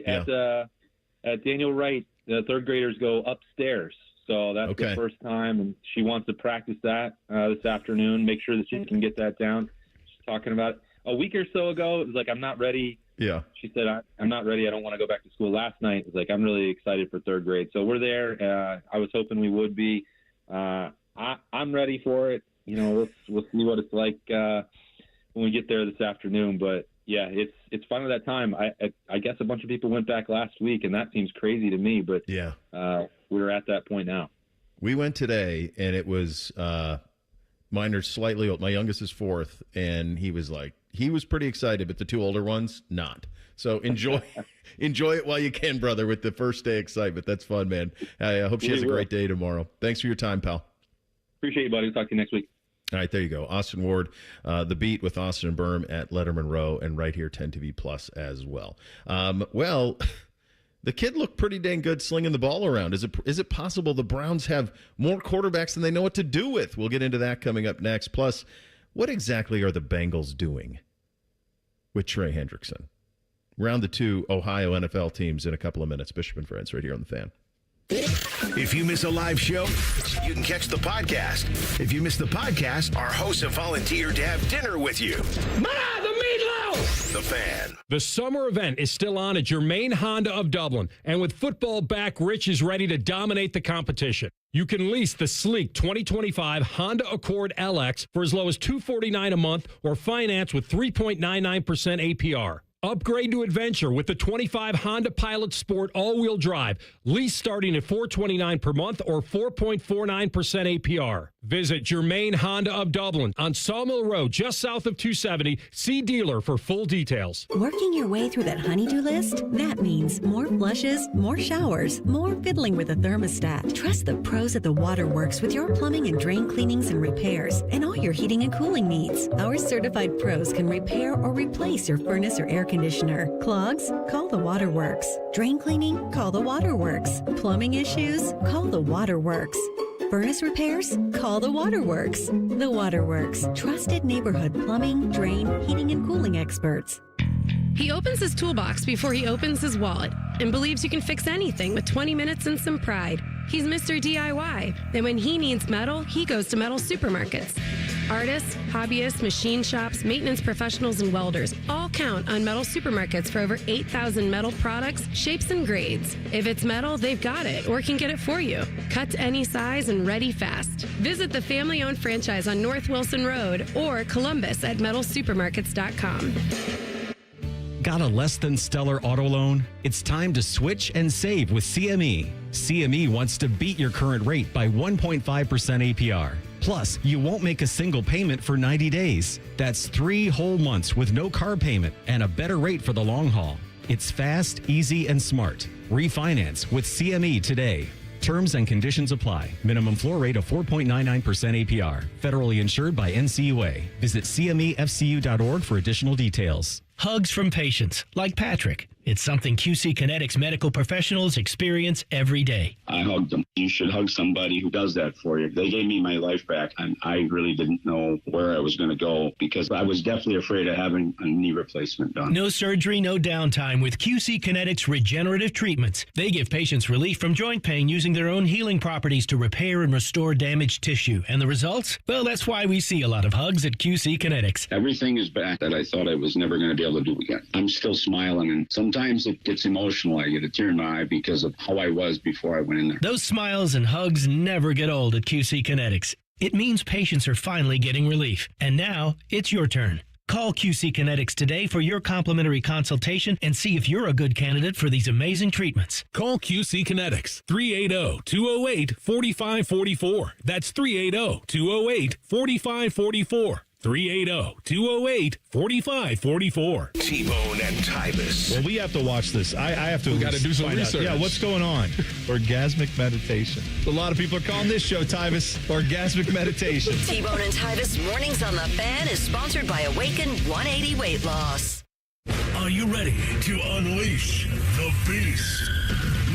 At Daniel Wright, the third graders go upstairs. So that's the first time, and she wants to practice that this afternoon, make sure that she can get that down. She's talking about it. A week or so ago, it was like, I'm not ready. Yeah. She said, I'm not ready. I don't want to go back to school. Last night, it was like, I'm really excited for third grade. So we're there. I was hoping we would be. I'm ready for it. We'll see what it's like when we get there this afternoon. But, yeah, it's finally that time. I guess a bunch of people went back last week, and that seems crazy to me. But yeah, we're at that point now. We went today, and it was mine are slightly old. My youngest is 4th, and he was pretty excited, but the 2 older ones, not. So enjoy it while you can, brother, with the first day excitement. That's fun, man. I hope she has a great day tomorrow. Thanks for your time, pal. Appreciate you, buddy. We'll talk to you next week. All right, there you go. Austin Ward, The Beat with Austin and Birm at Letterman Row, and right here, 10TV Plus as well. The kid looked pretty dang good slinging the ball around. Is it possible the Browns have more quarterbacks than they know what to do with? We'll get into that coming up next. Plus, what exactly are the Bengals doing with Trey Hendrickson? Round the 2 Ohio NFL teams in a couple of minutes. Bishop and Friends right here on The Fan. If you miss a live show, you can catch the podcast. If you miss the podcast, our hosts have volunteered to have dinner with you. The meatloaf! The Fan. The summer event is still on at Germain Honda of Dublin, and with football back, Rich is ready to dominate the competition. You can lease the sleek 2025 Honda Accord LX for as low as $249 a month or finance with 3.99% APR. Upgrade to adventure with the 25 Honda Pilot Sport all-wheel drive. Lease starting at $429 per month or 4.49% APR. Visit Germain Honda of Dublin on Sawmill Road, just south of 270. See dealer for full details. Working your way through that honey-do list? That means more flushes, more showers, more fiddling with a thermostat. Trust the pros at the Waterworks with your plumbing and drain cleanings and repairs and all your heating and cooling needs. Our certified pros can repair or replace your furnace or air conditioner. Clogs? Call the Waterworks. Drain cleaning? Call the Waterworks. Plumbing issues? Call the Waterworks. Furnace repairs? Call the Waterworks. The Waterworks. Trusted neighborhood plumbing, drain, heating, and cooling experts. He opens his toolbox before he opens his wallet and believes you can fix anything with 20 minutes and some pride. He's Mr. DIY. And when he needs metal, he goes to metal supermarkets. Artists, hobbyists, machine shops, maintenance professionals, and welders all count on metal supermarkets for over 8,000 metal products, shapes, and grades. If it's metal, they've got it or can get it for you. Cut to any size and ready fast. Visit the family-owned franchise on North Wilson Road or Columbus at metalsupermarkets.com. Got a less than stellar auto loan? It's time to switch and save with CME. CME wants to beat your current rate by 1.5% APR. Plus, you won't make a single payment for 90 days. That's 3 whole months with no car payment and a better rate for the long haul. It's fast, easy, and smart. Refinance with CME today. Terms and conditions apply. Minimum floor rate of 4.99% APR. Federally insured by NCUA. Visit CMEFCU.org for additional details. Hugs from patients, like Patrick. It's something QC Kinetics medical professionals experience every day. I hugged them. You should hug somebody who does that for you. They gave me my life back, and I really didn't know where I was going to go because I was definitely afraid of having a knee replacement done. No surgery, no downtime with QC Kinetics regenerative treatments. They give patients relief from joint pain using their own healing properties to repair and restore damaged tissue. And the results? Well, that's why we see a lot of hugs at QC Kinetics. Everything is back that I thought I was never going to be able to do again. I'm still smiling, and sometimes it gets emotional. I get a tear in my eye because of how I was before I went in there. Those smiles and hugs never get old at QC Kinetics. It means patients are finally getting relief. And now, it's your turn. Call QC Kinetics today for your complimentary consultation and see if you're a good candidate for these amazing treatments. Call QC Kinetics, 380-208-4544. That's 380-208-4544. 380-208-4544. T-Bone and Tyvis. Well, we have to watch this. I have to. We got to do some research. Yeah, what's going on? Orgasmic meditation. A lot of people are calling this show, Tyvis, orgasmic meditation. T-Bone and Tyvis Mornings on the Fan is sponsored by Awaken 180 Weight Loss. Are you ready to unleash the beast?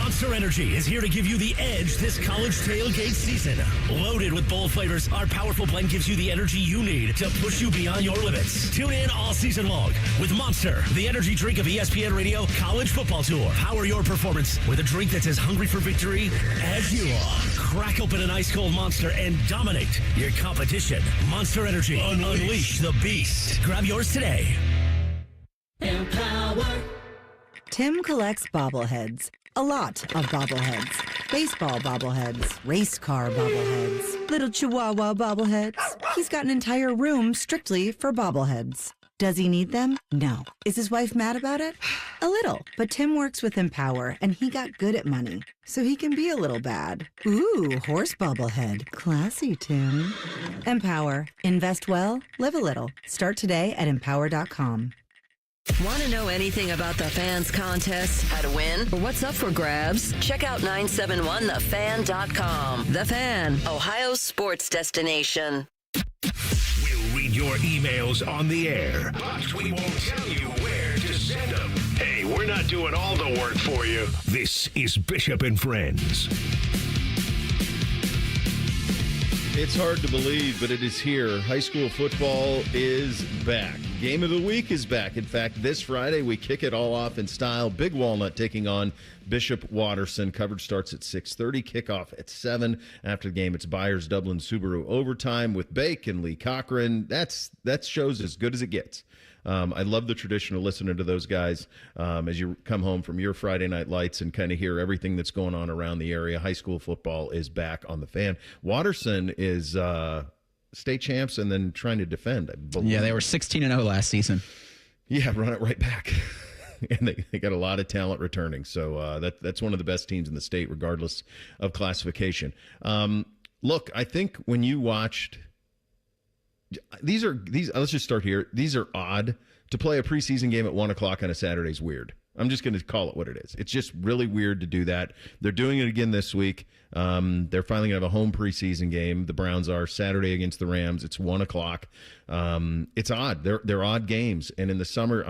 Monster Energy is here to give you the edge this college tailgate season. Loaded with bold flavors, our powerful blend gives you the energy you need to push you beyond your limits. Tune in all season long with Monster, the energy drink of ESPN Radio College Football Tour. Power your performance with a drink that's as hungry for victory as you are. Crack open an ice-cold Monster and dominate your competition. Monster Energy. Unleash the beast. Grab yours today. Empower. Tim collects bobbleheads. A lot of bobbleheads. Baseball bobbleheads. Race car bobbleheads. Little chihuahua bobbleheads. He's got an entire room strictly for bobbleheads. Does he need them? No. Is his wife mad about it? A little. But Tim works with Empower, and he got good at money, so he can be a little bad. Ooh, horse bobblehead. Classy, Tim. Empower. Invest well, live a little. Start today at empower.com. Want to know anything about the Fans contest, how to win, or what's up for grabs? Check out 971thefan.com. The Fan, Ohio's sports destination. We'll read your emails on the air, but we won't tell you where to send them. Hey, we're not doing all the work for you. This is Bishop and Friends. It's hard to believe, but it is here. High school football is back. Game of the week is back. In fact, this Friday, we kick it all off in style. Big Walnut taking on Bishop Watterson. Coverage starts at 6:30. Kickoff at 7. After the game, it's Byers Dublin Subaru overtime with Bake and Lee Cochran. That show's as good as it gets. I love the tradition of listening to those guys as you come home from your Friday night lights and kind of hear everything that's going on around the area. High school football is back on the Fan. Watterson is state champs and then trying to defend, I believe. Yeah, they were 16-0 last season. Yeah, run it right back. And they got a lot of talent returning. So that's one of the best teams in the state, regardless of classification. Look, I think when you watched... These let's just start here. These are odd. To play a preseason game at 1 o'clock on a Saturday is weird. I'm just going to call it what it is. It's just really weird to do that. They're doing it again this week. They're finally going to have a home preseason game. The Browns are Saturday against the Rams. It's 1 o'clock. It's odd. They're odd games. And in the summer, I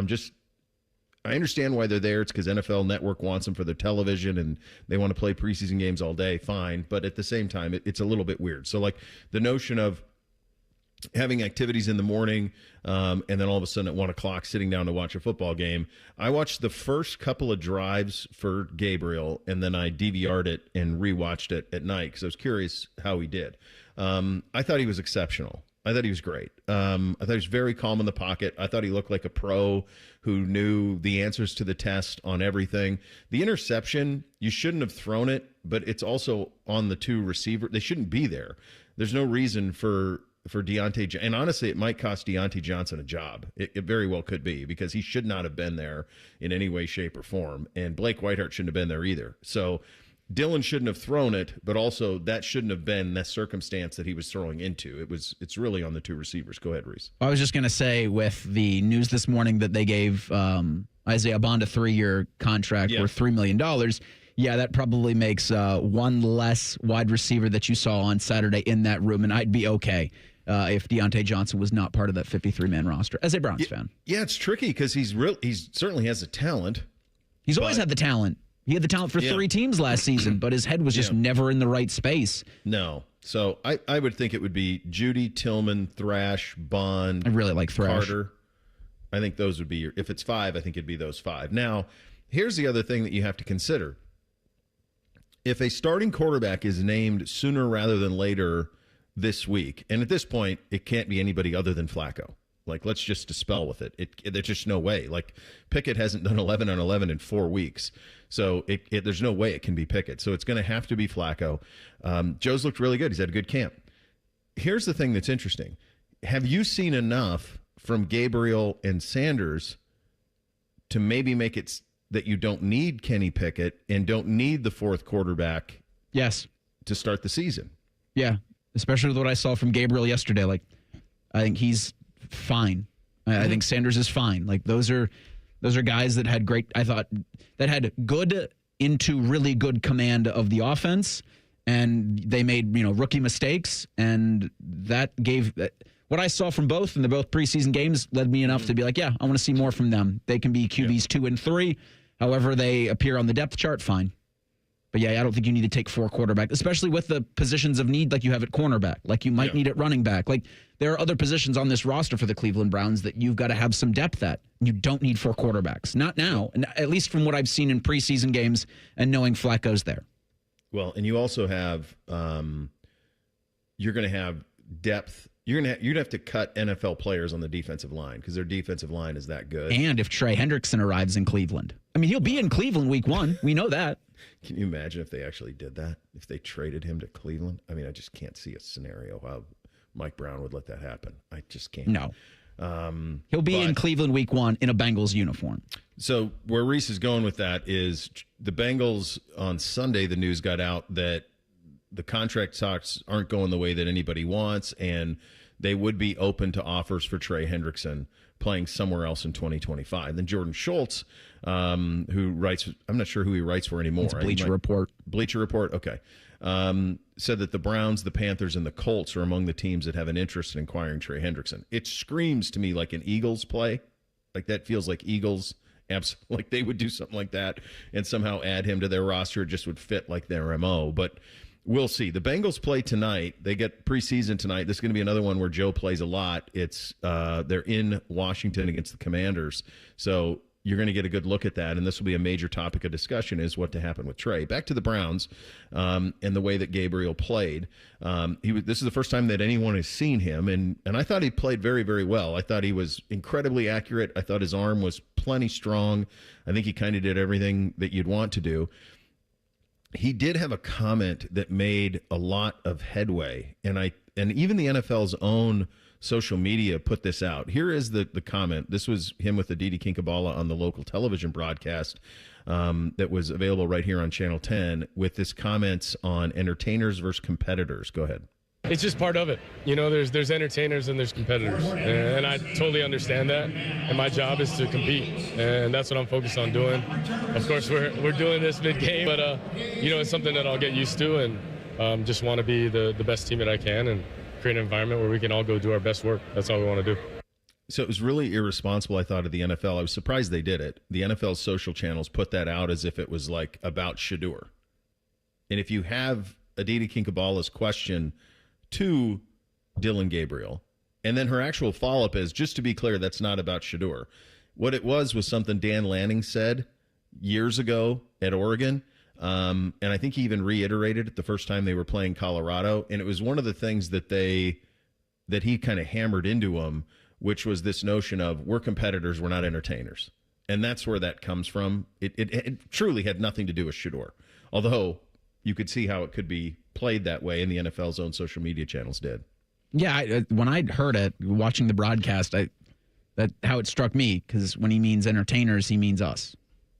understand why they're there. It's because NFL Network wants them for their television and they want to play preseason games all day. Fine. But at the same time, it's a little bit weird. So like the notion of having activities in the morning and then all of a sudden at 1 o'clock sitting down to watch a football game. I watched the first couple of drives for Gabriel and then I DVR'd it and rewatched it at night because I was curious how he did. I thought he was exceptional. I thought he was great. I thought he was very calm in the pocket. I thought he looked like a pro who knew the answers to the test on everything. The interception, you shouldn't have thrown it, but it's also on the two receiver. They shouldn't be there. There's no reason for Deontay, and honestly, it might cost Deontay Johnson a job. It very well could be because he should not have been there in any way, shape, or form. And Blake Whiteheart shouldn't have been there either. So Dylan shouldn't have thrown it, but also that shouldn't have been the circumstance that he was throwing into. It's really on the two receivers. Go ahead, Reese. I was just going to say with the news this morning that they gave Isaiah Bond a 3-year contract worth $3 million. Yeah, that probably makes one less wide receiver that you saw on Saturday in that room, and I'd be okay if Deontay Johnson was not part of that 53-man roster as a Browns fan. Yeah, it's tricky because he certainly has the talent. He's always had the talent. He had the talent for 3 teams last season, but his head was just never in the right space. No. So I would think it would be Judy, Tillman, Thrash, Bond. I really like Thrash. Carter. I think those would be if it's 5, I think it'd be those 5. Now, here's the other thing that you have to consider. If a starting quarterback is named sooner rather than later this week, and at this point, it can't be anybody other than Flacco. Like, let's just dispel with it. There's just no way. Like, Pickett hasn't done 11 on 11 in 4 weeks. So there's no way it can be Pickett. So it's going to have to be Flacco. Joe's looked really good. He's had a good camp. Here's the thing that's interesting. Have you seen enough from Gabriel and Sanders to maybe make it that you don't need Kenny Pickett and don't need the 4th quarterback to start the season? Yeah, especially with what I saw from Gabriel yesterday. Like, I think he's fine. I think Sanders is fine. Like, those are guys that had that had good into really good command of the offense, and they made rookie mistakes, and that gave what I saw from both in the both preseason games led me enough to be like, yeah, I want to see more from them. They can be QBs 2 and 3, however they appear on the depth chart. Fine. But yeah, I don't think you need to take 4 quarterbacks, especially with the positions of need like you have at cornerback, like you might need at running back. Like there are other positions on this roster for the Cleveland Browns that you've got to have some depth at. You don't need 4 quarterbacks. Not now, and at least from what I've seen in preseason games and knowing Flacco's there. Well, and you also have you're going to have depth. You'd have to cut NFL players on the defensive line because their defensive line is that good. And if Trey Hendrickson arrives in Cleveland, I mean, he'll be in Cleveland week 1. We know that. Can you imagine if they actually did that? If they traded him to Cleveland? I mean, I just can't see a scenario how Mike Brown would let that happen. I just can't. No. He'll be in Cleveland week 1 in a Bengals uniform. So where Reese is going with that is the Bengals on Sunday, the news got out that the contract talks aren't going the way that anybody wants, and they would be open to offers for Trey Hendrickson playing somewhere else in 2025. Then Jordan Schultz, who writes, I'm not sure who he writes for anymore. It's Bleacher Report. Bleacher Report, okay. Said that the Browns, the Panthers, and the Colts are among the teams that have an interest in acquiring Trey Hendrickson. It screams to me like an Eagles play. Like that feels like Eagles, like they would do something like that and somehow add him to their roster. It just would fit like their MO. But we'll see. The Bengals play tonight. They get preseason tonight. This is going to be another one where Joe plays a lot. It's they're in Washington against the Commanders. So you're going to get a good look at that, and this will be a major topic of discussion is what to happen with Trey. Back to the Browns and the way that Gabriel played. This is the first time that anyone has seen him, and I thought he played very, very well. I thought he was incredibly accurate. I thought his arm was plenty strong. I think he kind of did everything that you'd want to do. He did have a comment that made a lot of headway, and even the NFL's own social media put this out. Here is the comment. This was him with Aditi Kinkhabwala on the local television broadcast that was available right here on Channel 10 with this comments on entertainers versus competitors. Go ahead. It's just part of it. You know, there's entertainers and there's competitors. And I totally understand that. And my job is to compete. And that's what I'm focused on doing. Of course, we're doing this mid-game, but, you know, it's something that I'll get used to and just want to be the best team that I can and create an environment where we can all go do our best work. That's all we want to do. So it was really irresponsible, I thought, of the NFL. I was surprised they did it. The NFL's social channels put that out as if it was like about Shedeur. And if you have Aditi Kinkhabwala's question to Dillon Gabriel, and then her actual follow-up is, just to be clear, that's not about Shedeur. What it was something Dan Lanning said years ago at Oregon, and I think he even reiterated it the first time they were playing Colorado, and it was one of the things that he kind of hammered into them, which was this notion of we're competitors, we're not entertainers. And that's where that comes from. It truly had nothing to do with Shedeur, although you could see how it could be played that way, and the NFL's own social media channels did. Yeah, when I heard it, watching the broadcast, how it struck me, because when he means entertainers, he means us.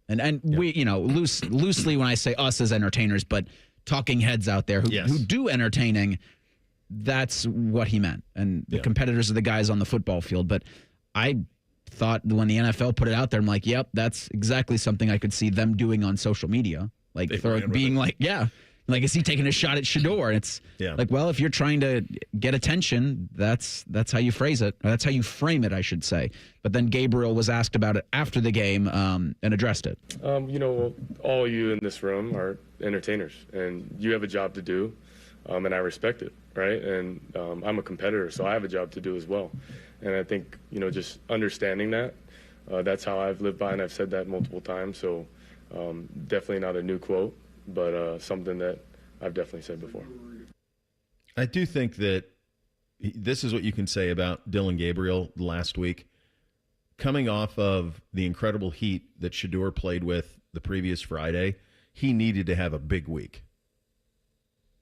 And we, you know, loosely when I say us as entertainers, but talking heads out there who do entertaining, that's what he meant. And the competitors are the guys on the football field. But I thought when the NFL put it out there, I'm like, yep, that's exactly something I could see them doing on social media. Like being like, like, is he taking a shot at Shedeur? And it's like, well, if you're trying to get attention, that's how you phrase it. Or that's how you frame it, I should say. But then Gabriel was asked about it after the game and addressed it. You know, all you in this room are entertainers, and you have a job to do, and I respect it, right? And I'm a competitor, so I have a job to do as well. And I think, you know, just understanding that, that's how I've lived by, and I've said that multiple times. So definitely not a new quote, but something that I've definitely said before. I do think that this is what you can say about Dillon Gabriel last week. Coming off of the incredible heat that Shedeur played with the previous Friday, he needed to have a big week.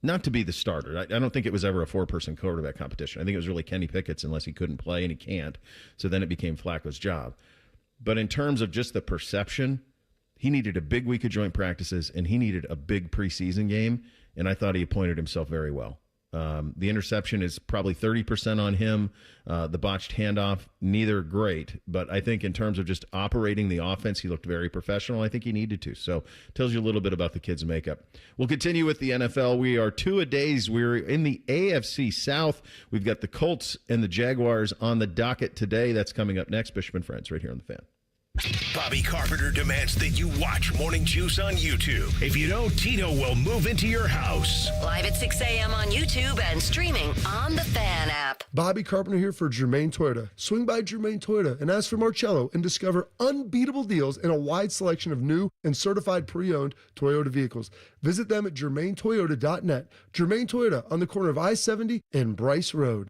Not to be the starter. I don't think it was ever a 4-person quarterback competition. I think it was really Kenny Pickett's unless he couldn't play, and he can't. So then it became Flacco's job. But in terms of just the perception, he needed a big week of joint practices, and he needed a big preseason game, and I thought he appointed himself very well. The interception is probably 30% on him. The botched handoff, neither great. But I think in terms of just operating the offense, he looked very professional. I think he needed to. So tells you a little bit about the kid's makeup. We'll continue with the NFL. We are 2-a-days. We're in the AFC South. We've got the Colts and the Jaguars on the docket today. That's coming up next. Bishop and Friends right here on The Fan. Bobby Carpenter demands that you watch Morning Juice on YouTube. If you don't, Tito will move into your house. Live at 6 a.m. on YouTube and streaming on the Fan app. Bobby Carpenter here for Germain Toyota. Swing by Germain Toyota and ask for Marcello and discover unbeatable deals and a wide selection of new and certified pre-owned Toyota vehicles. Visit them at germaintoyota.net. Germain Toyota on the corner of I-70 and Bryce Road.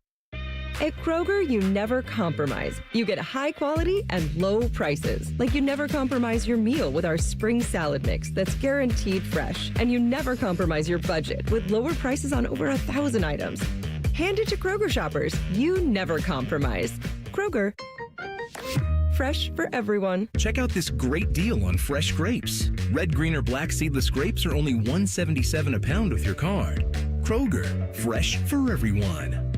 At Kroger, you never compromise. You get high quality and low prices. Like you never compromise your meal with our spring salad mix that's guaranteed fresh. And you never compromise your budget with lower prices on over 1,000 items. Hand it to Kroger shoppers. You never compromise. Kroger. Fresh for everyone. Check out this great deal on fresh grapes. Red, green, or black seedless grapes are only $1.77 a pound with your card. Kroger, fresh for everyone.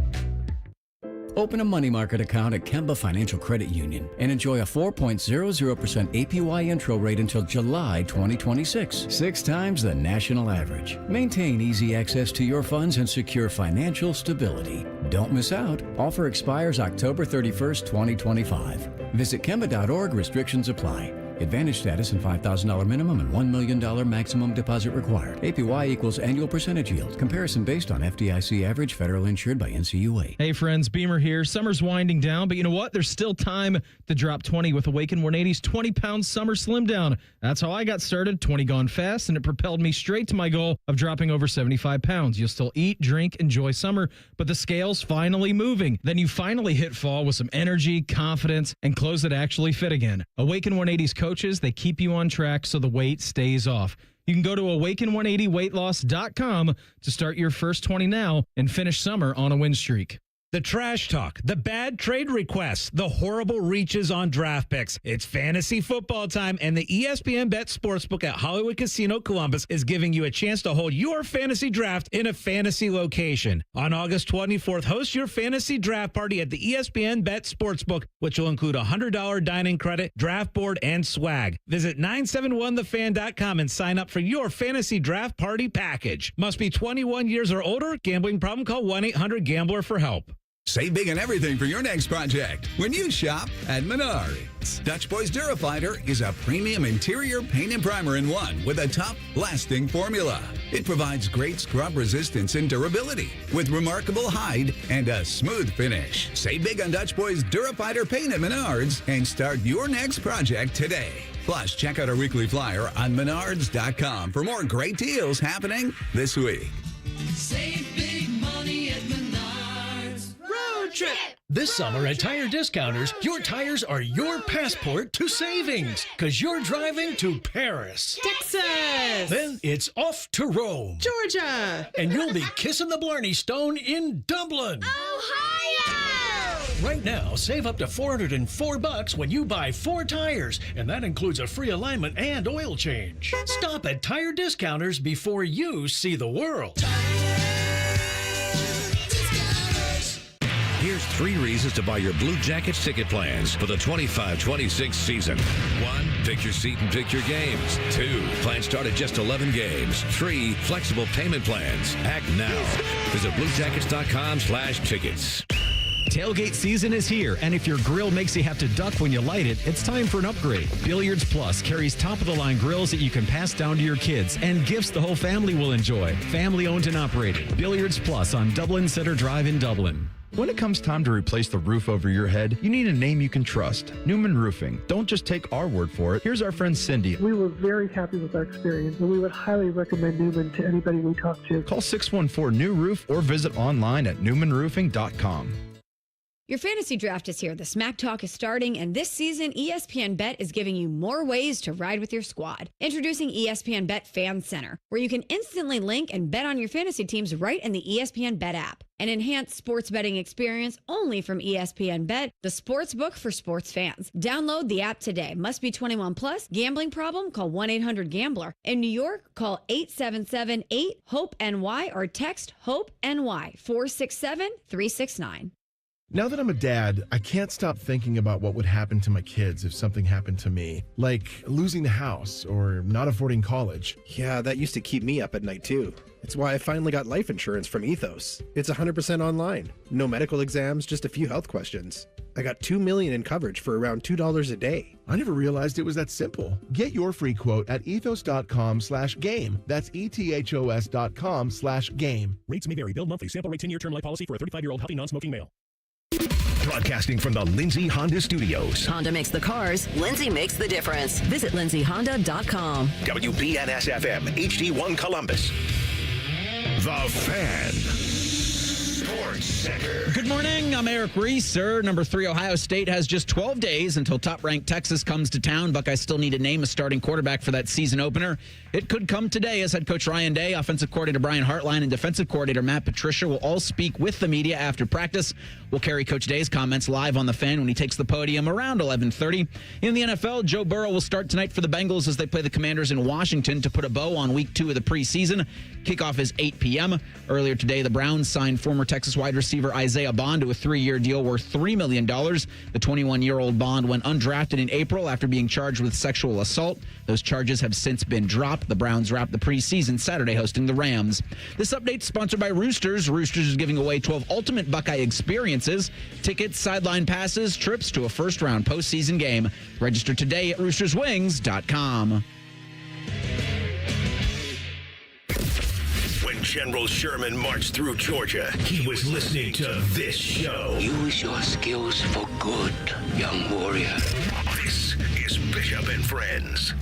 Open a money market account at Kemba Financial Credit Union and enjoy a 4.00% APY intro rate until July 2026, 6 times the national average. Maintain easy access to your funds and secure financial stability. Don't miss out. Offer expires October 31st, 2025. Visit Kemba.org. Restrictions apply. Advantage status and $5,000 minimum and $1 million maximum deposit required. APY equals annual percentage yield. Comparison based on FDIC average, federal insured by NCUA. Hey friends, Beamer here. Summer's winding down, but you know what? There's still time to drop 20 with Awaken 180's 20-pound summer slim down. That's how I got started. 20 gone fast, and it propelled me straight to my goal of dropping over 75 pounds. You'll still eat, drink, enjoy summer, but the scale's finally moving. Then you finally hit fall with some energy, confidence, and clothes that actually fit again. Awaken 180's coaches, they keep you on track so the weight stays off. You can go to awaken180weightloss.com to start your first 20 now and finish summer on a win streak. The trash talk, the bad trade requests, the horrible reaches on draft picks. It's fantasy football time, and the ESPN Bet Sportsbook at Hollywood Casino Columbus is giving you a chance to hold your fantasy draft in a fantasy location. On August 24th, host your fantasy draft party at the ESPN Bet Sportsbook, which will include a $100 dining credit, draft board, and swag. Visit 971thefan.com and sign up for your fantasy draft party package. Must be 21 years or older. Gambling problem? Call 1-800-GAMBLER for help. Save big on everything for your next project when you shop at Menards. Dutch Boys Durafighter is a premium interior paint and primer in one with a tough, lasting formula. It provides great scrub resistance and durability with remarkable hide and a smooth finish. Save big on Dutch Boys Durafighter paint at Menards and start your next project today. Plus, check out our weekly flyer on Menards.com for more great deals happening this week. Save big money at Menards. Road trip. This summer at Tire Discounters, your tires are your passport to savings because you're driving to Paris, Texas, then it's off to Rome, Georgia, and you'll be kissing the Blarney Stone in Dublin, Ohio. Right now, save up to $404 when you buy 4 tires, and that includes a free alignment and oil change. Stop at Tire Discounters before you see the world. Here's 3 reasons to buy your Blue Jackets ticket plans for the 25-26 season. 1, pick your seat and pick your games. 2, plans start at just 11 games. 3, flexible payment plans. Act now. Visit bluejackets.com/tickets. Tailgate season is here, and if your grill makes you have to duck when you light it, it's time for an upgrade. Billiards Plus carries top-of-the-line grills that you can pass down to your kids and gifts the whole family will enjoy. Family-owned and operated. Billiards Plus on Dublin Center Drive in Dublin. When it comes time to replace the roof over your head, you need a name you can trust. Newman Roofing. Don't just take our word for it. Here's our friend Cindy. We were very happy with our experience, and we would highly recommend Newman to anybody we talk to. Call 614-NEW-ROOF or visit online at newmanroofing.com. Your fantasy draft is here. The Smack Talk is starting, and this season, ESPN Bet is giving you more ways to ride with your squad. Introducing ESPN Bet Fan Center, where you can instantly link and bet on your fantasy teams right in the ESPN Bet app. An enhanced sports betting experience only from ESPN Bet, the sports book for sports fans. Download the app today. Must be 21 plus. Gambling problem? Call 1-800-GAMBLER. In New York, call 877-8-HOPE-NY or text HOPE-NY 467-369. Now that I'm a dad, I can't stop thinking about what would happen to my kids if something happened to me, like losing the house or not affording college. Yeah, that used to keep me up at night too. It's why I finally got life insurance from Ethos. It's 100% online. No medical exams, just a few health questions. I got $2 million in coverage for around $2 a day. I never realized it was that simple. Get your free quote at ethos.com/game. That's ethos.com/game. Rates may vary. Bill monthly. Sample rate 10-year term life policy for a 35-year-old healthy non-smoking male. Broadcasting from the Lindsay Honda Studios. Honda makes the cars. Lindsay makes the difference. Visit lindsayhonda.com. WBNS-FM, HD1 Columbus. The Fan. Sports Center. Good morning. I'm Eric Reiser. Number 3, Ohio State has just 12 days until top-ranked Texas comes to town. Buckeyes still need to name a starting quarterback for that season opener. It could come today as head coach Ryan Day, offensive coordinator Brian Hartline, and defensive coordinator Matt Patricia will all speak with the media after practice. We'll carry Coach Day's comments live on the Fan when he takes the podium around 11:30. In the NFL, Joe Burrow will start tonight for the Bengals as they play the Commanders in Washington to put a bow on week 2 of the preseason. Kickoff is 8 p.m. Earlier today, the Browns signed former Texas wide receiver Isaiah Bond to a 3-year deal worth $3 million. The 21-year-old Bond went undrafted in April after being charged with sexual assault. Those charges have since been dropped. The Browns wrap the preseason Saturday hosting the Rams. This update is sponsored by Roosters. Roosters is giving away 12 ultimate Buckeye experiences, tickets, sideline passes, trips to a first-round postseason game. Register today at roosterswings.com. When General Sherman marched through Georgia, he was listening to this show. Use your skills for good, young warrior. This is Bishop and Friends.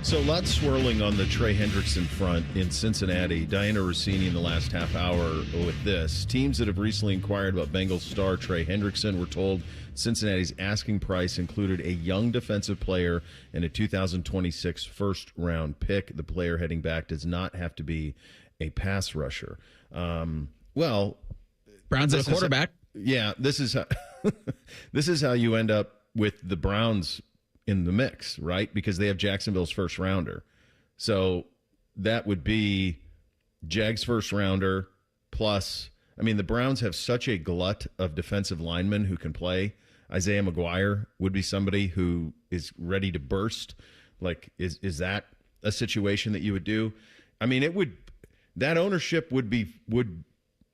So lots swirling on the Trey Hendrickson front in Cincinnati. Diana Rossini in the last half hour with this. Teams that have recently inquired about Bengals star Trey Hendrickson were told Cincinnati's asking price included a young defensive player and a 2026 first-round pick. The player heading back does not have to be a pass rusher. Well, Browns at a quarterback. This is how, this is how you end up with the Browns in the mix, right? Because they have Jacksonville's first rounder. So that would be Jags first rounder plus, I mean, the Browns have such a glut of defensive linemen who can play. Isaiah McGuire would be somebody who is ready to burst. Like, is that a situation that you would do? I mean, that ownership would,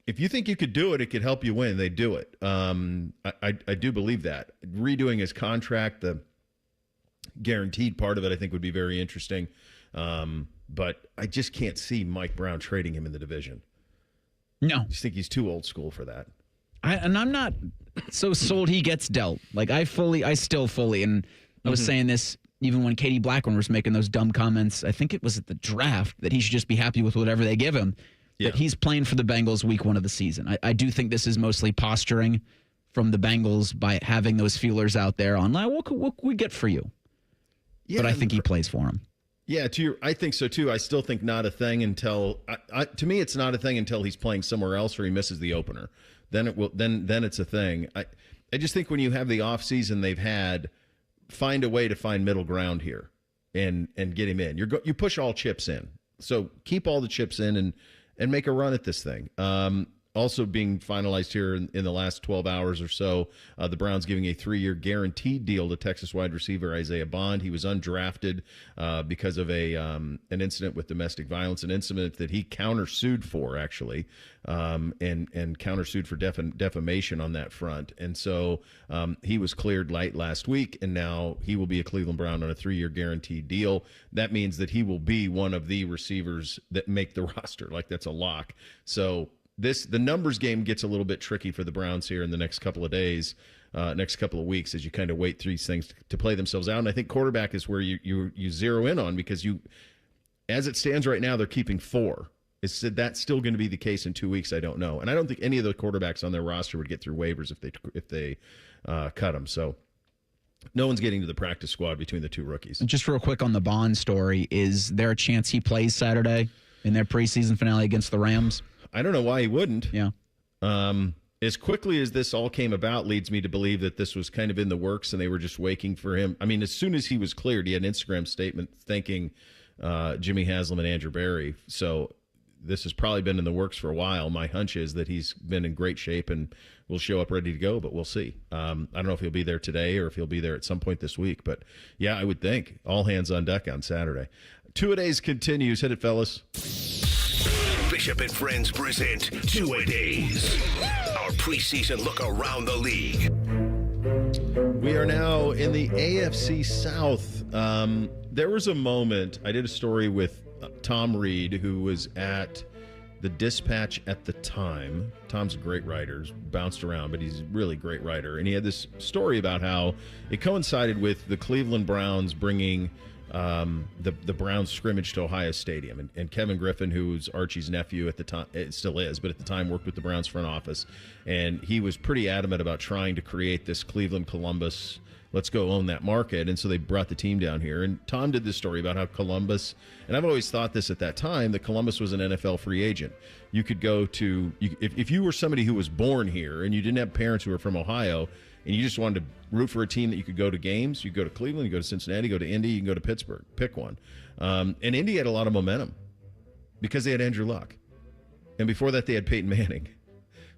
if you think you could do it, it could help you win. They do it. I do believe that. Redoing his contract, the guaranteed part of it, I think would be very interesting. But I just can't see Mike Brown trading him in the division. No. I just think he's too old school for that. I'm not so sold he gets dealt. Like, I still fully, and I was saying this even when Katie Blackburn was making those dumb comments, I think it was at the draft, that he should just be happy with whatever they give him. Yeah. That he's playing for the Bengals week 1 of the season. I do think this is mostly posturing from the Bengals by having those feelers out there on, what can we get for you? Yeah, but I think he plays for him. Yeah, I think so too. I still think not a thing until to me it's not a thing until he's playing somewhere else or he misses the opener. Then it will. Then it's a thing. I just think when you have the offseason they've had, find a way to find middle ground here and get him in. You push all chips in. So keep all the chips in and make a run at this thing. Also being finalized here in the last 12 hours or so, the Browns giving a 3-year guaranteed deal to Texas wide receiver Isaiah Bond. He was undrafted because of an incident with domestic violence, an incident that he countersued for, actually, and countersued for defamation on that front. And so he was cleared last week, and now he will be a Cleveland Brown on a 3-year guaranteed deal. That means that he will be one of the receivers that make the roster. Like, that's a lock. So the numbers game gets a little bit tricky for the Browns here in the next couple of days, next couple of weeks, as you kind of wait through these things to play themselves out. And I think quarterback is where you zero in on, because as it stands right now, they're keeping 4. Is that still going to be the case in 2 weeks? I don't know. And I don't think any of the quarterbacks on their roster would get through waivers if they cut them. So no one's getting to the practice squad between the 2 rookies. Just real quick on the Bond story, is there a chance he plays Saturday in their preseason finale against the Rams? I don't know why he wouldn't. Yeah. As quickly as this all came about leads me to believe that this was kind of in the works and they were just waiting for him. I mean, as soon as he was cleared, he had an Instagram statement thanking Jimmy Haslam and Andrew Berry. So this has probably been in the works for a while. My hunch is that he's been in great shape and will show up ready to go, but we'll see. I don't know if he'll be there today or if he'll be there at some point this week, but yeah, I would think all hands on deck on Saturday. Two-a-days continues. Hit it, fellas. Bishop and Friends present Two-a-days, our preseason look around the league. We are now in the AFC South. There was a moment, I did a story with Tom Reed, who was at the Dispatch at the time. Tom's a great writer, he's bounced around, but he's a really great writer. And he had this story about how it coincided with the Cleveland Browns bringing the Browns scrimmage to Ohio Stadium. And Kevin Griffin, who's Archie's nephew at the time, it still is, but at the time worked with the Browns front office. And he was pretty adamant about trying to create this Cleveland-Columbus, let's go own that market. And so they brought the team down here. And Tom did this story about how Columbus, and I've always thought this at that time, that Columbus was an NFL free agent. You could go to, if you were somebody who was born here and you didn't have parents who were from Ohio, and you just wanted to root for a team that you could go to games, you go to Cleveland, you go to Cincinnati, go to Indy, you can go to Pittsburgh. Pick one. And Indy had a lot of momentum because they had Andrew Luck. And before that, they had Peyton Manning.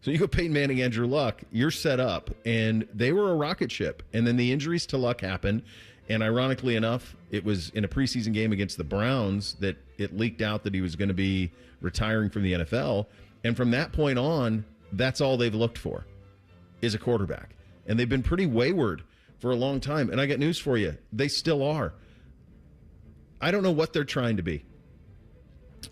So you go Peyton Manning, Andrew Luck, you're set up. And they were a rocket ship. And then the injuries to Luck happened. And ironically enough, it was in a preseason game against the Browns that it leaked out that he was going to be retiring from the NFL. And from that point on, that's all they've looked for is a quarterback. And they've been pretty wayward for a long time. And I got news for you. They still are. I don't know what they're trying to be.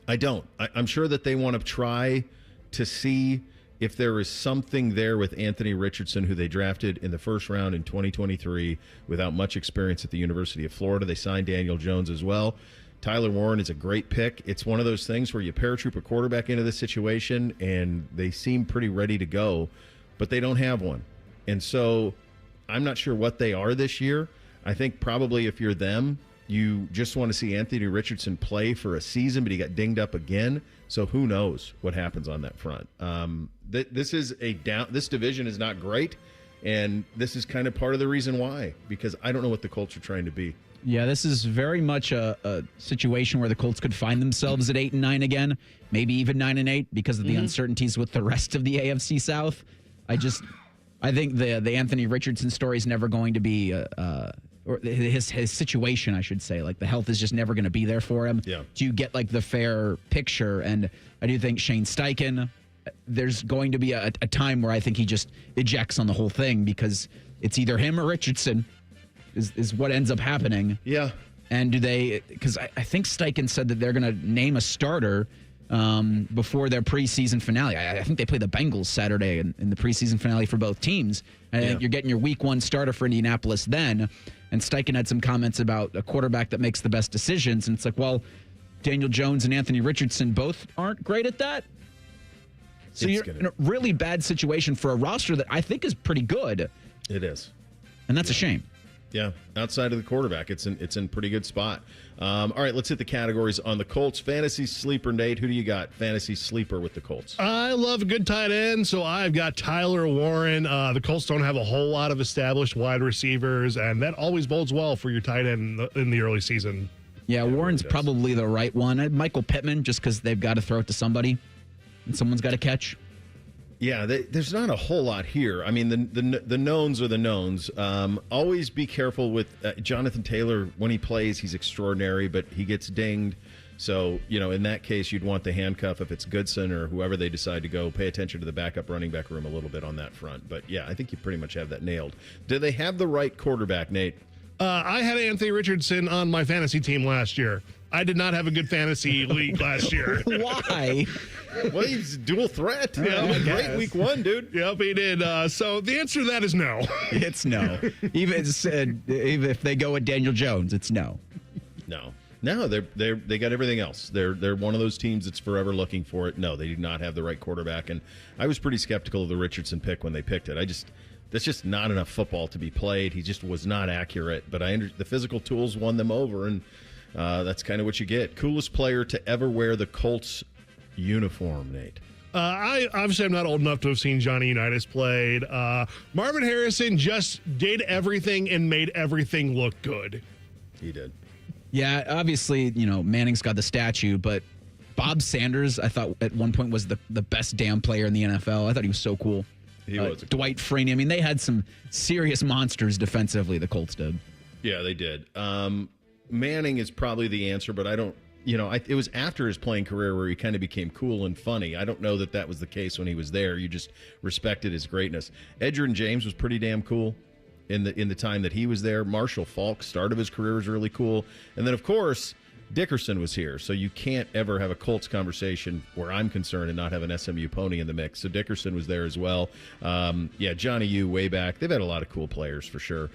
I don't. I'm sure that they want to try to see if there is something there with Anthony Richardson, who they drafted in the first round in 2023 without much experience at the University of Florida. They signed Daniel Jones as well. Tyler Warren is a great pick. It's one of those things where you paratroop a quarterback into this situation, and they seem pretty ready to go, but they don't have one. And so I'm not sure what they are this year. I think probably if you're them, you just want to see Anthony Richardson play for a season, but he got dinged up again. So who knows what happens on that front. This is this division is not great, and this is kind of part of the reason why, because I don't know what the Colts are trying to be. Yeah, this is very much a situation where the Colts could find themselves at 8-9 again, maybe even 9-8 because of the uncertainties with the rest of the AFC South. I think the Anthony Richardson story is never going to be, or his situation, I should say. Like, the health is just never going to be there for him. Yeah. Do you get, like, the fair picture? And I do think Shane Steichen, there's going to be a time where I think he just ejects on the whole thing because it's either him or Richardson is what ends up happening. Yeah. And do they, because I think Steichen said that they're going to name a starter before their preseason finale. I think they play the Bengals Saturday in the preseason finale for both teams. And I think you're getting your week one starter for Indianapolis then. And Steichen had some comments about a quarterback that makes the best decisions. And it's like, well, Daniel Jones and Anthony Richardson both aren't great at that. So you're in a really bad situation for a roster that I think is pretty good. It is. And that's a shame. Yeah, outside of the quarterback, it's in pretty good spot. All right, let's hit the categories on the Colts. Fantasy sleeper, Nate. Who do you got? Fantasy sleeper with the Colts. I love a good tight end, so I've got Tyler Warren. The Colts don't have a whole lot of established wide receivers, and that always bodes well for your tight end in the early season. Yeah, Warren's probably the right one. Michael Pittman, just because they've got to throw it to somebody, and someone's got to catch. Yeah, there's not a whole lot here. I mean, the knowns are the knowns. Always be careful with Jonathan Taylor. When he plays, he's extraordinary, but he gets dinged. So, in that case, you'd want the handcuff if it's Goodson or whoever they decide to go. Pay attention to the backup running back room a little bit on that front. But, yeah, I think you pretty much have that nailed. Do they have the right quarterback, Nate? I had Anthony Richardson on my fantasy team last year. I did not have a good fantasy league last year. Why? Well, he's dual threat. Yeah, great week one, dude. Yep, he did. So the answer to that is no. It's no. Even if they go with Daniel Jones, it's no. No, they got everything else. They're one of those teams that's forever looking for it. No, they do not have the right quarterback, and I was pretty skeptical of the Richardson pick when they picked it. That's just not enough football to be played. He just was not accurate. But the physical tools won them over, and that's kind of what you get. Coolest player to ever wear the Colts uniform, Nate. I'm not old enough to have seen Johnny Unitas played. Marvin Harrison just did everything and made everything look good. He did. Yeah, obviously, Manning's got the statue, but Bob Sanders, I thought at one point was the best damn player in the NFL. I thought he was so cool. He was. Dwight Freeney. I mean, they had some serious monsters defensively, the Colts did. Yeah, they did. Manning is probably the answer, but I don't, it was after his playing career where he kind of became cool and funny. I don't know that was the case when he was there. You just respected his greatness. Edgerrin James was pretty damn cool in the time that he was there. Marshall Faulk, start of his career, was really cool. And then, of course, Dickerson was here, so you can't ever have a Colts conversation where I'm concerned and not have an SMU pony in the mix. So Dickerson was there as well. Johnny U way back. They've had a lot of cool players for sure.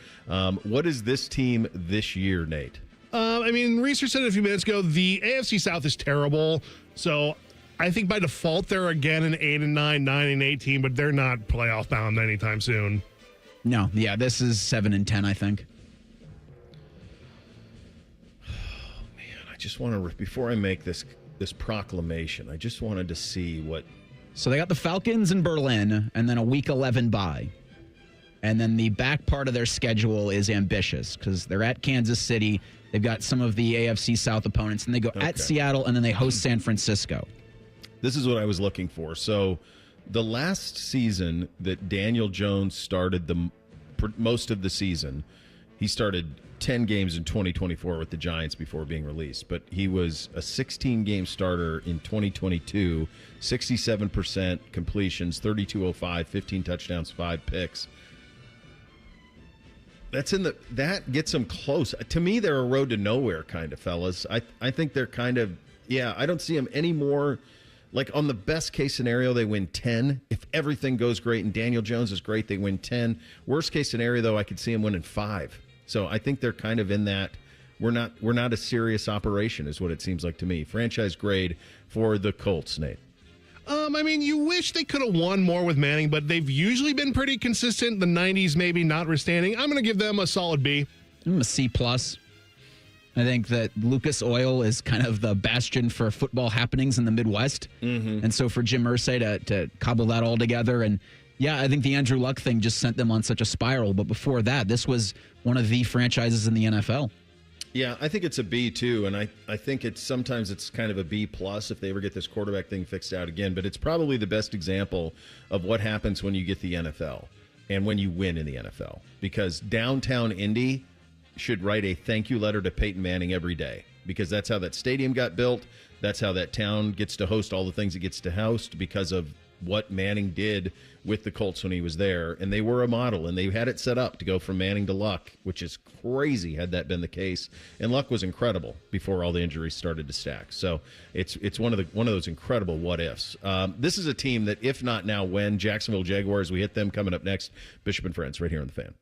What is this team this year, Nate? Reiser said it a few minutes ago, the AFC South is terrible. So I think by default they're again an 8-9, 9-8 team, but they're not playoff bound anytime soon. No, yeah, this is 7-10, I think. I just want to, before I make this proclamation, I just wanted to see what. So they got the Falcons in Berlin, and then a Week 11 bye. And then the back part of their schedule is ambitious because they're at Kansas City. They've got some of the AFC South opponents, and they go at Seattle, and then they host San Francisco. This is what I was looking for. So the last season that Daniel Jones started most of the season, he started 10 games in 2024 with the Giants before being released, but he was a 16-game starter in 2022, 67% completions, 32.05, 15 touchdowns, 5 picks. That gets them close. To me, they're a road to nowhere kind of fellas. I think they're kind of, I don't see them anymore. Like on the best case scenario, they win 10. If everything goes great and Daniel Jones is great, they win 10. Worst case scenario, though, I could see them winning 5. So I think they're kind of in that we're not a serious operation is what it seems like to me. Franchise grade for the Colts, Nate. You wish they could have won more with Manning, but they've usually been pretty consistent. The 90s maybe notwithstanding. I'm going to give them a solid B. I'm a C+. I think that Lucas Oil is kind of the bastion for football happenings in the Midwest. Mm-hmm. And so for Jim Irsay to cobble that all together and I think the Andrew Luck thing just sent them on such a spiral. But before that, this was one of the franchises in the NFL. Yeah, I think it's a B too, and I think sometimes it's kind of a B plus if they ever get this quarterback thing fixed out again. But it's probably the best example of what happens when you get the NFL and when you win in the NFL. Because downtown Indy should write a thank you letter to Peyton Manning every day, because that's how that stadium got built. That's how that town gets to host all the things it gets to host because of what Manning did with the Colts when he was there. And they were a model, and they had it set up to go from Manning to Luck, which is crazy had that been the case. And Luck was incredible before all the injuries started to stack. So it's one of those incredible what ifs. This is a team that, if not now, when Jacksonville Jaguars, we hit them coming up next. Bishop and Friends right here on The Fan.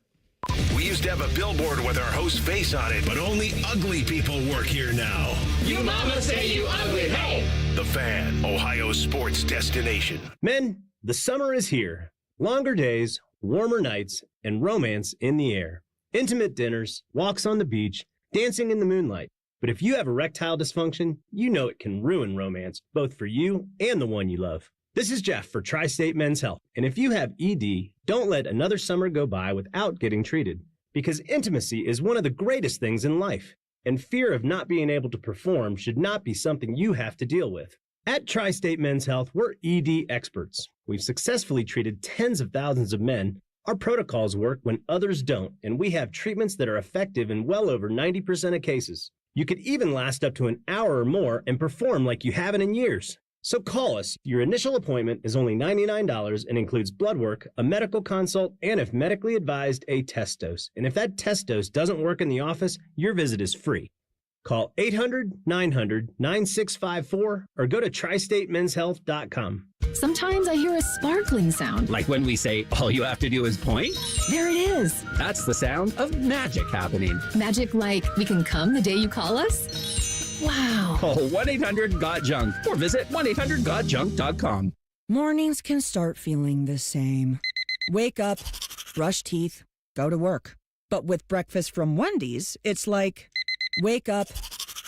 We used to have a billboard with our host's face on it, but only ugly people work here now. You mama say you ugly, hey! The Fan, Ohio's sports destination. Men, the summer is here. Longer days, warmer nights, and romance in the air. Intimate dinners, walks on the beach, dancing in the moonlight. But if you have erectile dysfunction, you know it can ruin romance, both for you and the one you love. This is Jeff for Tri-State Men's Health, and if you have ED, don't let another summer go by without getting treated, because intimacy is one of the greatest things in life, and fear of not being able to perform should not be something you have to deal with. At Tri-State Men's Health, we're ED experts. We've successfully treated tens of thousands of men. Our protocols work when others don't, and we have treatments that are effective in well over 90% of cases. You could even last up to an hour or more and perform like you haven't in years. So call us. Your initial appointment is only $99 and includes blood work, a medical consult, and if medically advised, a test dose. And if that test dose doesn't work in the office, your visit is free. Call 800-900-9654 or go to tristatemenshealth.com. Sometimes I hear a sparkling sound. Like when we say, all you have to do is point? There it is. That's the sound of magic happening. Magic like we can come the day you call us? Wow. Call 1-800-GOT-JUNK or visit 1-800-GOT-JUNK.com. Mornings can start feeling the same. Wake up, brush teeth, go to work. But with breakfast from Wendy's, it's like, wake up,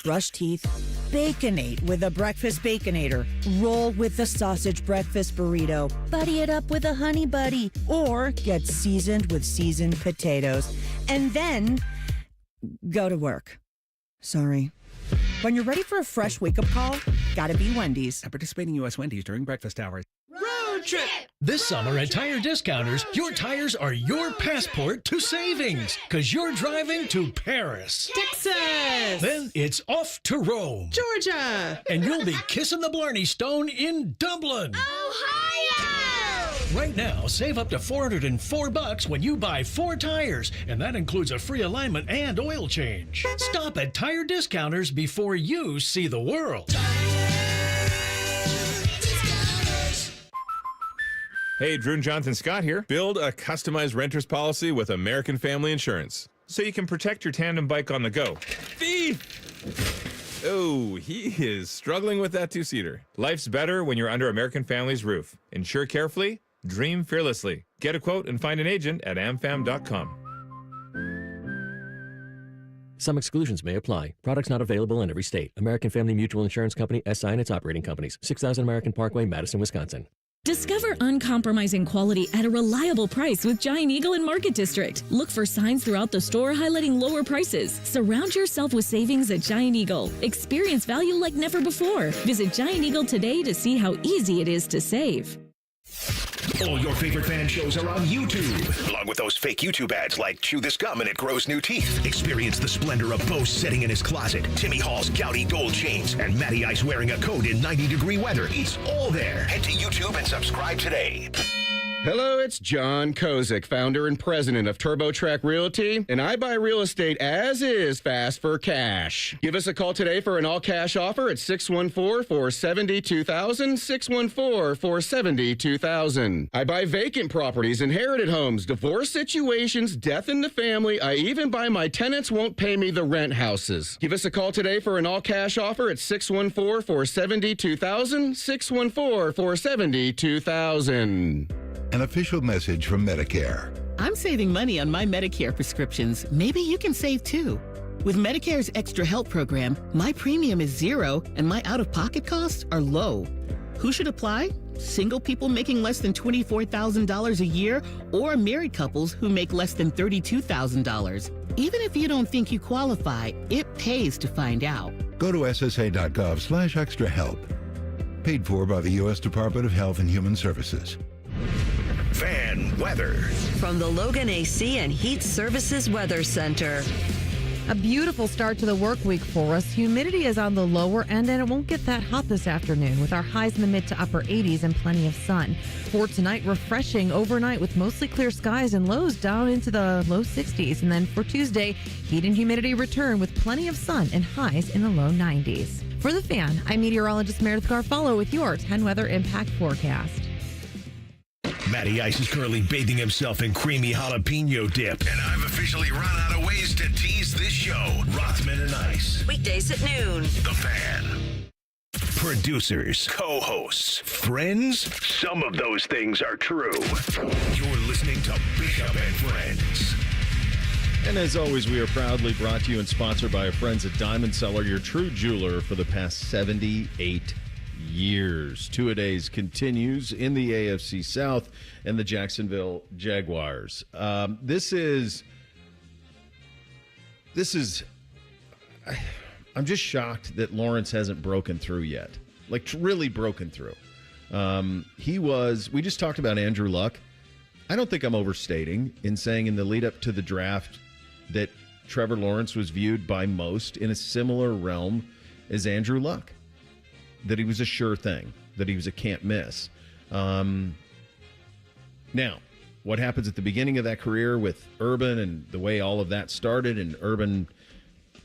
brush teeth, Baconate with a breakfast Baconator. Roll with the sausage breakfast burrito. Buddy it up with a honey buddy. Or get seasoned with seasoned potatoes. And then go to work. Sorry. When you're ready for a fresh wake-up call, gotta be Wendy's. At participating U.S. Wendy's during breakfast hours. Road trip! This summer at Tire Discounters, your tires are your passport to savings because you're driving to Paris, Texas, then it's off to Rome, Georgia, and you'll be kissing the Blarney Stone in Dublin, Ohio! Right now, save up to $404 when you buy 4 tires, and that includes a free alignment and oil change. Stop at Tire Discounters before you see the world. Hey, Drew and Jonathan Scott here. Build a customized renter's policy with American Family Insurance so you can protect your tandem bike on the go. Thief! Oh, he is struggling with that 2-seater. Life's better when you're under American Family's roof. Insure carefully, dream fearlessly. Get a quote and find an agent at amfam.com. Some exclusions may apply. Products not available in every state. American Family Mutual Insurance Company, SI and its operating companies. 6000 American Parkway, Madison, Wisconsin. Discover uncompromising quality at a reliable price with Giant Eagle and Market District. Look for signs throughout the store highlighting lower prices. Surround yourself with savings at Giant Eagle. Experience value like never before. Visit Giant Eagle today to see how easy it is to save. All your favorite fan shows are on YouTube, along with those fake YouTube ads like Chew This Gum and It Grows New Teeth. Experience the splendor of Bo sitting in his closet, Timmy Hall's gouty gold chains, and Matty Ice wearing a coat in 90-degree weather. It's all there. Head to YouTube and subscribe today. Hello, it's John Kozik, founder and president of TurboTrack Realty, and I buy real estate as is fast for cash. Give us a call today for an all-cash offer at 614-470-2000, 614-470-2000. I buy vacant properties, inherited homes, divorce situations, death in the family. I even buy my tenants won't pay me the rent houses. Give us a call today for an all-cash offer at 614-470-2000, 614-470-2000. An official message from Medicare. I'm saving money on my Medicare prescriptions. Maybe you can save too. With Medicare's Extra Help program, my premium is $0 and my out-of-pocket costs are low. Who should apply? Single people making less than $24,000 a year or married couples who make less than $32,000. Even if you don't think you qualify, it pays to find out. Go to ssa.gov/extrahelp. Paid for by the U.S. Department of Health and Human Services. Fan weather. From the Logan AC and Heat Services Weather Center. A beautiful start to the work week for us. Humidity is on the lower end and it won't get that hot this afternoon with our highs in the mid to upper 80s and plenty of sun. For tonight, refreshing overnight with mostly clear skies and lows down into the low 60s. And then for Tuesday, heat and humidity return with plenty of sun and highs in the low 90s. For The Fan, I'm meteorologist Meredith Garfalo with your 10 weather impact forecast. Matty Ice is currently bathing himself in creamy jalapeno dip. And I've officially run out of ways to tease this show. Rothman and Ice. Weekdays at noon. The Fan. Producers, co-hosts, friends. Some of those things are true. You're listening to Bishop and Friends. And as always, we are proudly brought to you and sponsored by our friends at Diamond Cellar, your true jeweler for the past 78 years. Two-a-days continues in the AFC South and the Jacksonville Jaguars. This is I'm just shocked that Lawrence hasn't broken through yet. Like, really broken through. We just talked about Andrew Luck. I don't think I'm overstating in saying in the lead up to the draft that Trevor Lawrence was viewed by most in a similar realm as Andrew Luck. That he was a sure thing, that he was a can't miss. Now, what happens at the beginning of that career with Urban and the way all of that started and Urban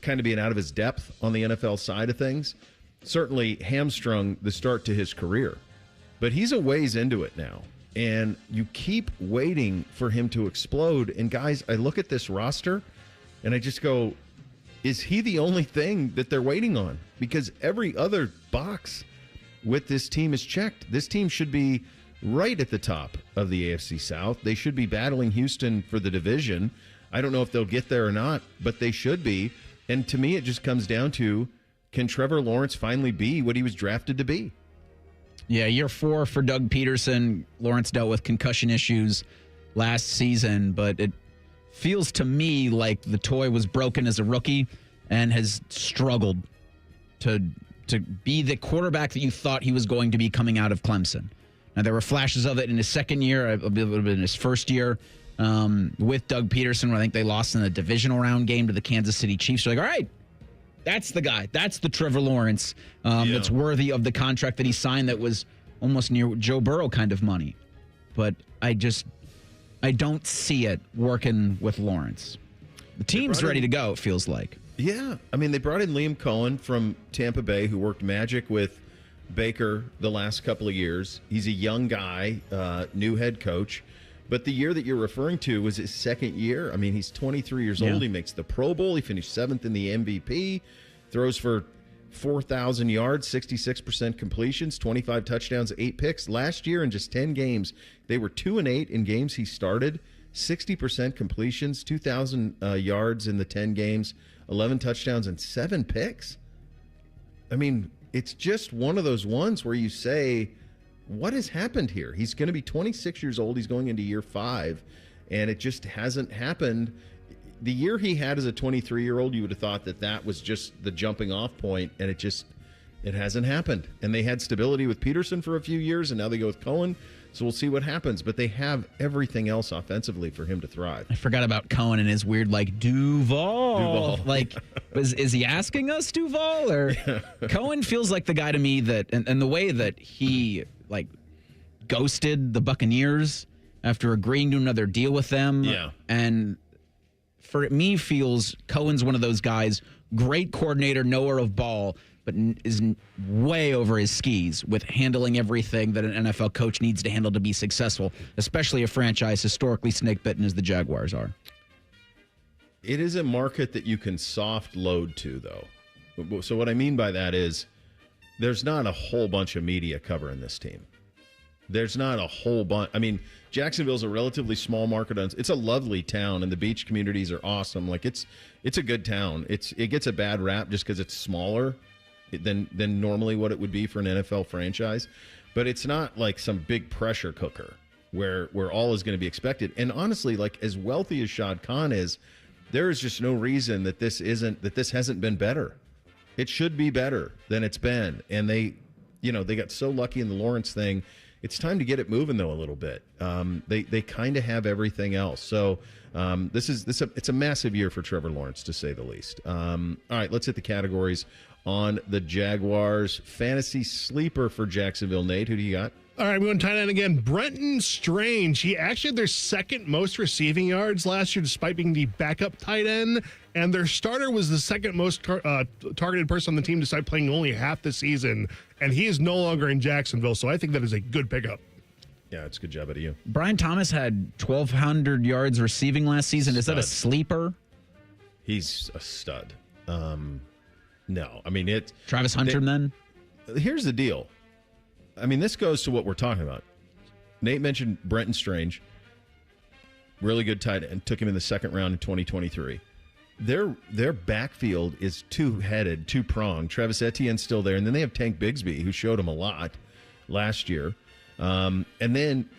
kind of being out of his depth on the NFL side of things, certainly hamstrung the start to his career. But he's a ways into it now, and you keep waiting for him to explode. And guys, I look at this roster, and I just go, is he the only thing that they're waiting on? Because every other box with this team is checked. This team should be right at the top of the AFC South. They should be battling Houston for the division. I don't know if they'll get there or not, but they should be. And to me, it just comes down to, can Trevor Lawrence finally be what he was drafted to be? Yeah, year 4 for Doug Peterson. Lawrence dealt with concussion issues last season, but it feels to me like the toy was broken as a rookie and has struggled to be the quarterback that you thought he was going to be coming out of Clemson. Now, there were flashes of it in his second year, a little bit in his first year with Doug Peterson, where I think they lost in the divisional round game to the Kansas City Chiefs. You're like, all right, that's the guy. That's the Trevor Lawrence that's worthy of the contract that he signed that was almost near Joe Burrow kind of money. But I don't see it working with Lawrence. The team's ready to go, it feels like. Yeah. I mean, they brought in Liam Cohen from Tampa Bay, who worked magic with Baker the last couple of years. He's a young guy, new head coach. But the year that you're referring to was his second year. I mean, he's 23 years old. He makes the Pro Bowl. He finished 7th in the MVP. Throws for 4,000 yards, 66% completions, 25 touchdowns, 8 picks. Last year in just 10 games, they were 2-8 in games he started. 60% completions, 2,000 yards in the 10 games, 11 touchdowns, and 7 picks. I mean, it's just one of those ones where you say, what has happened here? He's going to be 26 years old. He's going into year 5, and it just hasn't happened. The year he had as a 23-year-old, you would have thought that was just the jumping off point, and it hasn't happened. And they had stability with Peterson for a few years, and now they go with Cohen. So we'll see what happens. But they have everything else offensively for him to thrive. I forgot about Cohen and his weird, Duval. Like, is he asking us, Duval? Or Cohen feels like the guy to me that, and the way that he, ghosted the Buccaneers after agreeing to another deal with them. Yeah. And for me, feels Cohen's one of those guys, great coordinator, knower of ball, but is way over his skis with handling everything that an NFL coach needs to handle to be successful, especially a franchise historically snake-bitten as the Jaguars are. It is a market that you can soft load to, though. So what I mean by that is there's not a whole bunch of media covering this team. There's not a whole bunch. I mean, Jacksonville's a relatively small market. It's a lovely town, and the beach communities are awesome. It's a good town. It gets a bad rap just because it's smaller than normally what it would be for an NFL franchise. But it's not like some big pressure cooker where all is going to be expected. And honestly, as wealthy as Shad Khan is, there is just no reason that this hasn't been better. It should be better than it's been. And they got so lucky in the Lawrence thing. It's time to get it moving, though, a little bit. They kind of have everything else. So it's a massive year for Trevor Lawrence, to say the least. All right, let's hit the categories on the Jaguars. Fantasy sleeper for Jacksonville, Nate. Who do you got? All right, we went tight end again. Brenton Strange. He actually had their second most receiving yards last year, despite being the backup tight end. And their starter was the second most targeted person on the team, despite playing only half the season. And he is no longer in Jacksonville, so I think that is a good pickup. Yeah, it's a good job out of you. Brian Thomas had 1,200 yards receiving last season. Is that a sleeper? He's a stud. No, I mean it. Travis Hunter, then? Here's the deal. I mean, this goes to what we're talking about. Nate mentioned Brenton Strange. Really good tight end. Took him in the second round in 2023. Their backfield is two-headed, two-pronged. Travis Etienne's still there. And then they have Tank Bigsby, who showed him a lot last year. And then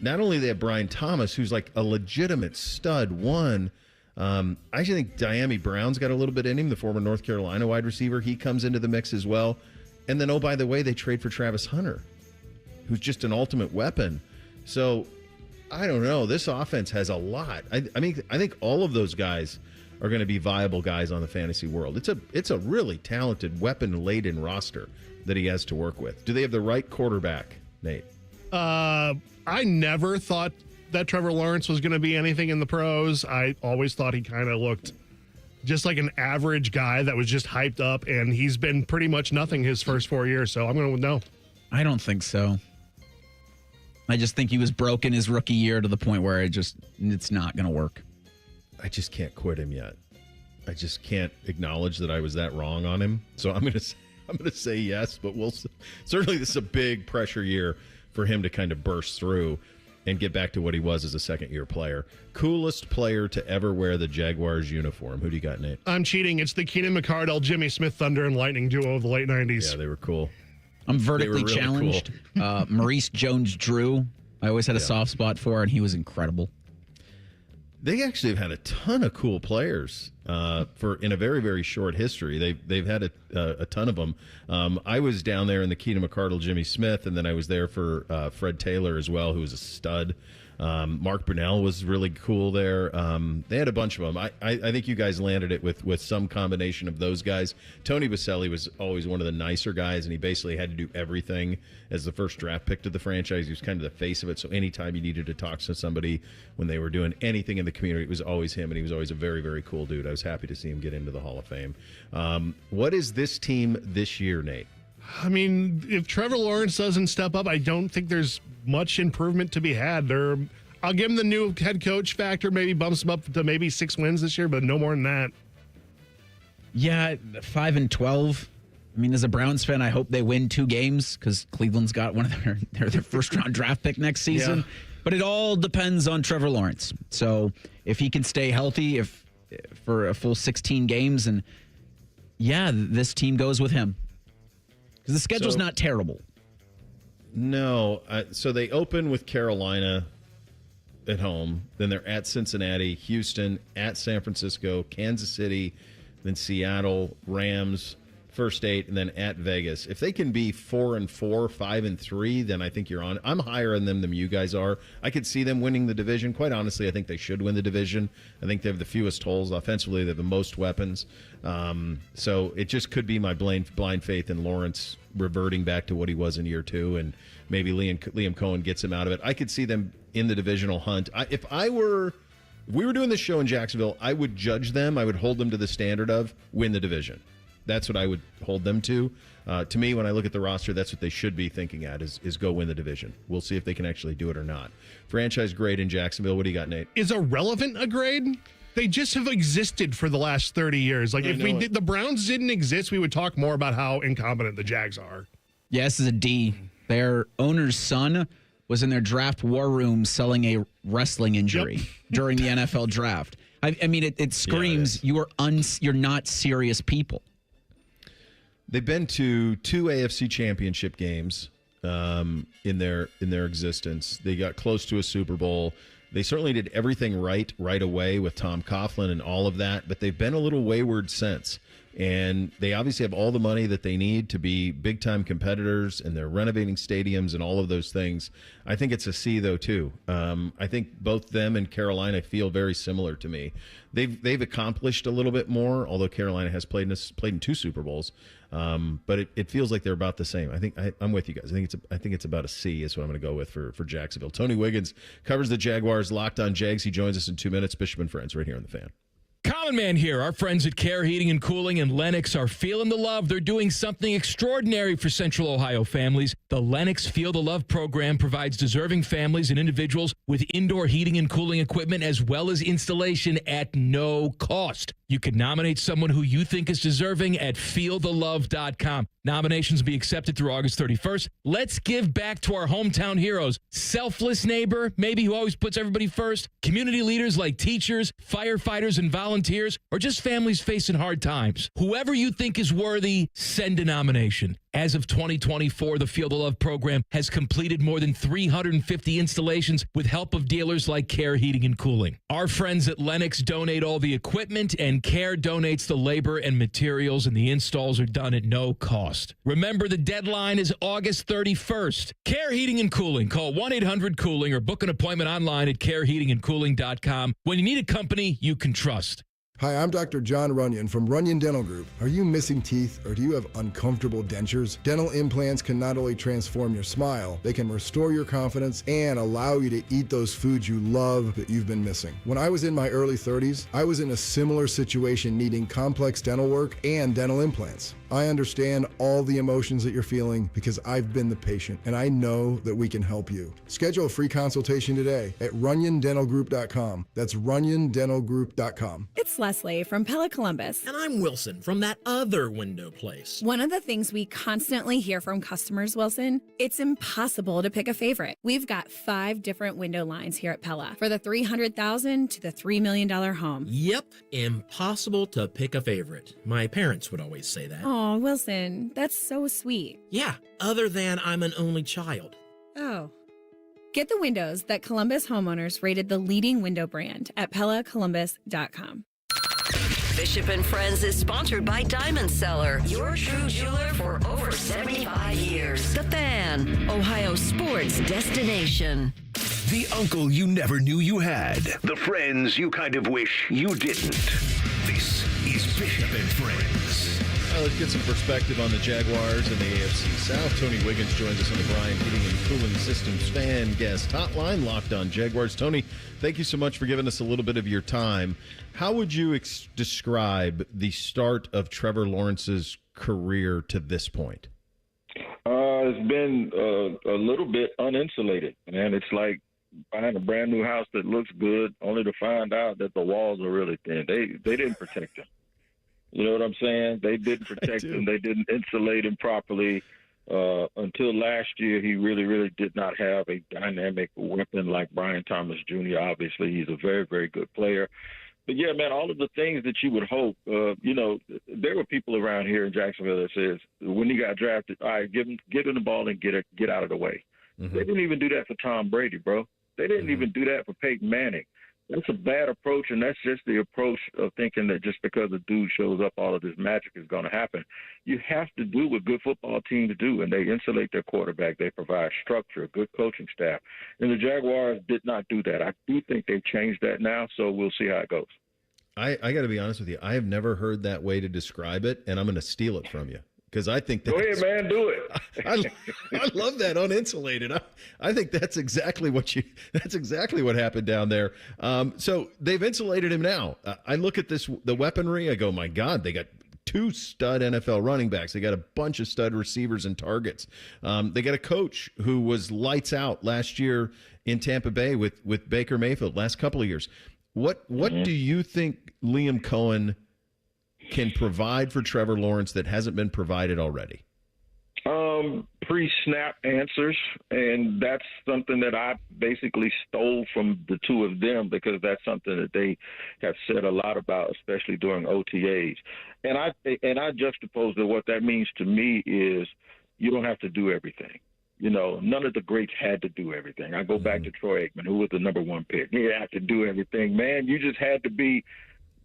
not only they have Brian Thomas, who's like a legitimate stud one. I actually think Diami Brown's got a little bit in him, the former North Carolina wide receiver. He comes into the mix as well. And then, oh, by the way, they trade for Travis Hunter, who's just an ultimate weapon. So, I don't know. This offense has a lot. I think all of those guys are going to be viable guys on the fantasy world. It's a really talented, weapon-laden roster that he has to work with. Do they have the right quarterback, Nate? I never thought that Trevor Lawrence was going to be anything in the pros. I always thought he kind of looked just like an average guy that was just hyped up, and he's been pretty much nothing his first 4 years, so I'm going to no. I don't think so. I just think he was broken his rookie year to the point where it's not going to work. I just can't quit him yet. I just can't acknowledge that I was that wrong on him. So I'm going to say yes, but certainly this is a big pressure year for him to kind of burst through and get back to what he was as a second-year player. Coolest player to ever wear the Jaguars uniform. Who do you got, Nate? I'm cheating. It's the Keenan McCardell, Jimmy Smith Thunder and Lightning duo of the late 90s. Yeah, they were cool. I'm vertically really challenged. Cool. Maurice Jones-Drew, I always had a soft spot for, and he was incredible. They actually have had a ton of cool players in a very, very short history. They've had a ton of them. I was down there in the Keenan McCardle, Jimmy Smith, and then I was there for Fred Taylor as well, who was a stud. Mark Brunell was really cool there. They had a bunch of them. I think you guys landed it with some combination of those guys. Tony Baselli was always one of the nicer guys, and he basically had to do everything as the first draft pick to the franchise. He was kind of the face of it, so anytime you needed to talk to somebody when they were doing anything in the community, it was always him, and he was always a very, very cool dude. I was happy to see him get into the Hall of Fame. What is this team this year, Nate? I mean, if Trevor Lawrence doesn't step up, I don't think there's much improvement to be had. I'll give him the new head coach factor, maybe bumps him up to maybe 6 wins this year, but no more than that. Yeah, 5-12. I mean, as a Browns fan, I hope they win 2 games because Cleveland's got one of their first round draft pick next season. Yeah. But it all depends on Trevor Lawrence. So if he can stay healthy for a full 16 games, and this team goes with him. Because the schedule's not terrible. No. So they open with Carolina at home. Then they're at Cincinnati, Houston, at San Francisco, Kansas City, then Seattle, Rams, first 8, and then at Vegas. If they can be 4-4, 5-3, then I think you're on. I'm higher on them than you guys are. I could see them winning the division. Quite honestly, I think they should win the division. I think they have the fewest holes. Offensively, they have the most weapons. So it just could be my blind faith in Lawrence reverting back to what he was in year 2, and maybe Liam Cohen gets him out of it. I could see them in the divisional hunt. If we were doing this show in Jacksonville, I would judge them. I would hold them to the standard of win the division. That's what I would hold them to. To me, when I look at the roster, that's what they should be thinking at is go win the division. We'll see if they can actually do it or not. Franchise grade in Jacksonville. What do you got, Nate? Is irrelevant a grade? They just have existed for the last 30 years. Like, if the Browns didn't exist, we would talk more about how incompetent the Jags are. Yeah, this is a D. Their owner's son was in their draft war room selling a wrestling injury during the NFL draft. I mean, it screams you're not serious people. They've been to 2 AFC championship games in their existence. They got close to a Super Bowl. They certainly did everything right away with Tom Coughlin and all of that, but they've been a little wayward since. And they obviously have all the money that they need to be big-time competitors, and they're renovating stadiums and all of those things. I think it's a C, though, too. I think both them and Carolina feel very similar to me. They've accomplished a little bit more, although Carolina has played in 2 Super Bowls. But it feels like they're about the same. I'm with you guys. I think it's about a C is what I'm going to go with for Jacksonville. Tony Wiggins covers the Jaguars, Locked on Jags. He joins us in 2 minutes. Bishop and Friends right here on The Fan. Common Man here. Our friends at Care Heating and Cooling in Lenox are feeling the love. They're doing something extraordinary for Central Ohio families. The Lenox Feel the Love program provides deserving families and individuals with indoor heating and cooling equipment as well as installation at no cost. You can nominate someone who you think is deserving at feelthelove.com. Nominations will be accepted through August 31st. Let's give back to our hometown heroes. Selfless neighbor, maybe who always puts everybody first. Community leaders like teachers, firefighters, and volunteers, or just families facing hard times. Whoever you think is worthy, send a nomination. As of 2024, the Feel the Love program has completed more than 350 installations with help of dealers like Care Heating and Cooling. Our friends at Lenox donate all the equipment, and Care donates the labor and materials, and the installs are done at no cost. Remember, the deadline is August 31st. Care Heating and Cooling. Call 1-800-COOLING or book an appointment online at careheatingandcooling.com when you need a company you can trust. Hi, I'm Dr. John Runyon from Runyon Dental Group. Are you missing teeth or do you have uncomfortable dentures? Dental implants can not only transform your smile, they can restore your confidence and allow you to eat those foods you love that you've been missing. When I was in my early 30s, I was in a similar situation needing complex dental work and dental implants. I understand all the emotions that you're feeling because I've been the patient and I know that we can help you. Schedule a free consultation today at runyondentalgroup.com. That's runyondentalgroup.com. It's Leslie from Pella Columbus. And I'm Wilson from that other window place. One of the things we constantly hear from customers, Wilson, it's impossible to pick a favorite. We've got 5 different window lines here at Pella for the $300,000 to the $3 million home. Yep, impossible to pick a favorite. My parents would always say that. Oh, Wilson, that's so sweet. Yeah, other than I'm an only child. Oh. Get the windows that Columbus homeowners rated the leading window brand at PellaColumbus.com. Bishop and Friends is sponsored by Diamond Seller, your true jeweler for over 75 years. The Fan, Ohio sports destination. The uncle you never knew you had. The friends you kind of wish you didn't. This is Bishop and Friends. Let's get some perspective on the Jaguars and the AFC South. Tony Wiggins joins us on the Bryant Heating and Cooling Systems fan guest hotline, Locked on Jaguars. Tony, thank you so much for giving us a little bit of your time. How would you describe the start of Trevor Lawrence's career to this point? It's been a little bit uninsulated, and it's like buying a brand new house that looks good, only to find out that the walls are really thin. They didn't protect him. You know what I'm saying? They didn't protect him. They didn't insulate him properly. Until last year, he really, really did not have a dynamic weapon like Brian Thomas Jr. Obviously, he's a very, very good player. But, yeah, man, all of the things that you would hope, there were people around here in Jacksonville that says when he got drafted, all right, give him the ball and get out of the way. Mm-hmm. They didn't even do that for Tom Brady, bro. They didn't even do that for Peyton Manning. That's a bad approach, and that's just the approach of thinking that just because a dude shows up, all of this magic is going to happen. You have to do what good football teams do, and they insulate their quarterback. They provide structure, a good coaching staff. And the Jaguars did not do that. I do think they've changed that now, so we'll see how it goes. I got to be honest with you. I have never heard that way to describe it, and I'm going to steal it from you. Because I think go ahead, man, do it. I love that uninsulated. I think that's exactly what happened down there. So they've insulated him now. I look at the weaponry. I go, my God, they got 2 stud NFL running backs. They got a bunch of stud receivers and targets. They got a coach who was lights out last year in Tampa Bay with Baker Mayfield last couple of years. What do you think Liam Cohen can provide for Trevor Lawrence that hasn't been provided already? Pre-snap answers, and that's something that I basically stole from the two of them because that's something that they have said a lot about, especially during OTAs. And I juxtapose that what that means to me is you don't have to do everything. You know, none of the greats had to do everything. I go back to Troy Aikman, who was the number 1 pick. He had to do everything. Man, you just had to be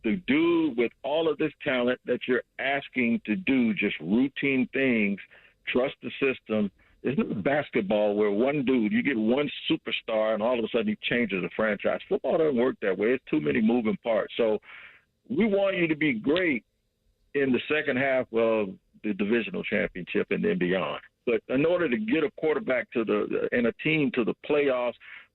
the dude with all of this talent that you're asking to do just routine things, trust the system. It's not basketball where one dude, you get one superstar and all of a sudden he changes the franchise. Football doesn't work that way. It's too many moving parts. So we want you to be great in the second half of the divisional championship and then beyond. But in order to get a quarterback and a team to the playoffs,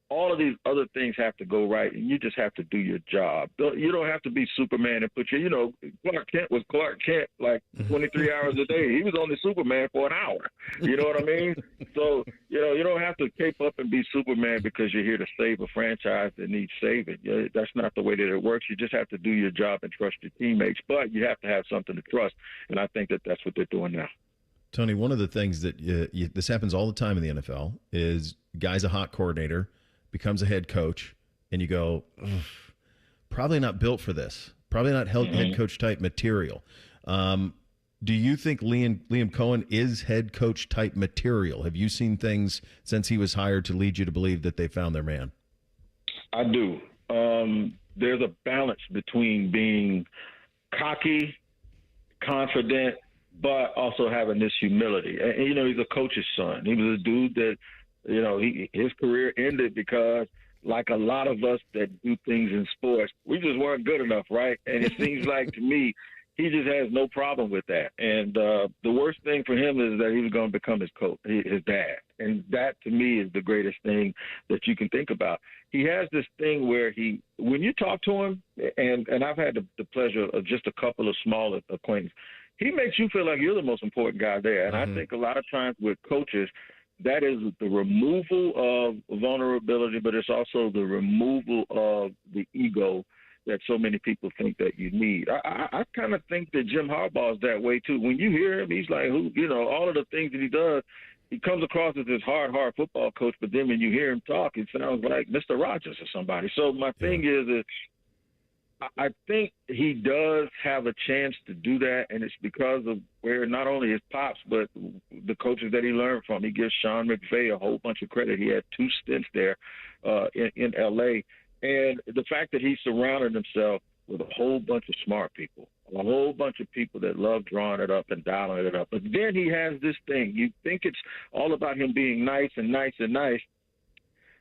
all of these other things have to go right, and you just have to do your job. You don't have to be Superman and Clark Kent was Clark Kent like 23 hours a day. He was only Superman for an hour. You know what I mean? So, you don't have to cape up and be Superman because you're here to save a franchise that needs saving. That's not the way that it works. You just have to do your job and trust your teammates, but you have to have something to trust, and I think that that's what they're doing now. Tony, one of the things that this happens all the time in the NFL is guy's a hot coordinator, becomes a head coach, and you go, probably not built for this. Probably not head coach type material. Do you think Liam Cohen is head coach type material? Have you seen things since he was hired to lead you to believe that they found their man? I do. There's a balance between being cocky, confident, but also having this humility. And he's a coach's son. He was a dude that, his career ended because, like a lot of us that do things in sports, we just weren't good enough, right? And it seems like to me, he just has no problem with that. And the worst thing for him is that he was going to become his coach, his dad. And that, to me, is the greatest thing that you can think about. He has this thing where when you talk to him, and I've had the pleasure of just a couple of small acquaintances, he makes you feel like you're the most important guy there. And I think a lot of times with coaches, that is the removal of vulnerability, but it's also the removal of the ego that so many people think that you need. I kind of think that Jim Harbaugh is that way too. When you hear him, he's like, all of the things that he does, he comes across as this hard football coach, but then when you hear him talk, it sounds like Mr. Rogers or somebody. So my thing is I think he does have a chance to do that, and it's because of where not only his pops, but the coaches that he learned from. He gives Sean McVay a whole bunch of credit. He had 2 stints there in L.A., and the fact that he surrounded himself with a whole bunch of smart people, a whole bunch of people that love drawing it up and dialing it up. But then he has this thing. You think it's all about him being nice and nice and nice.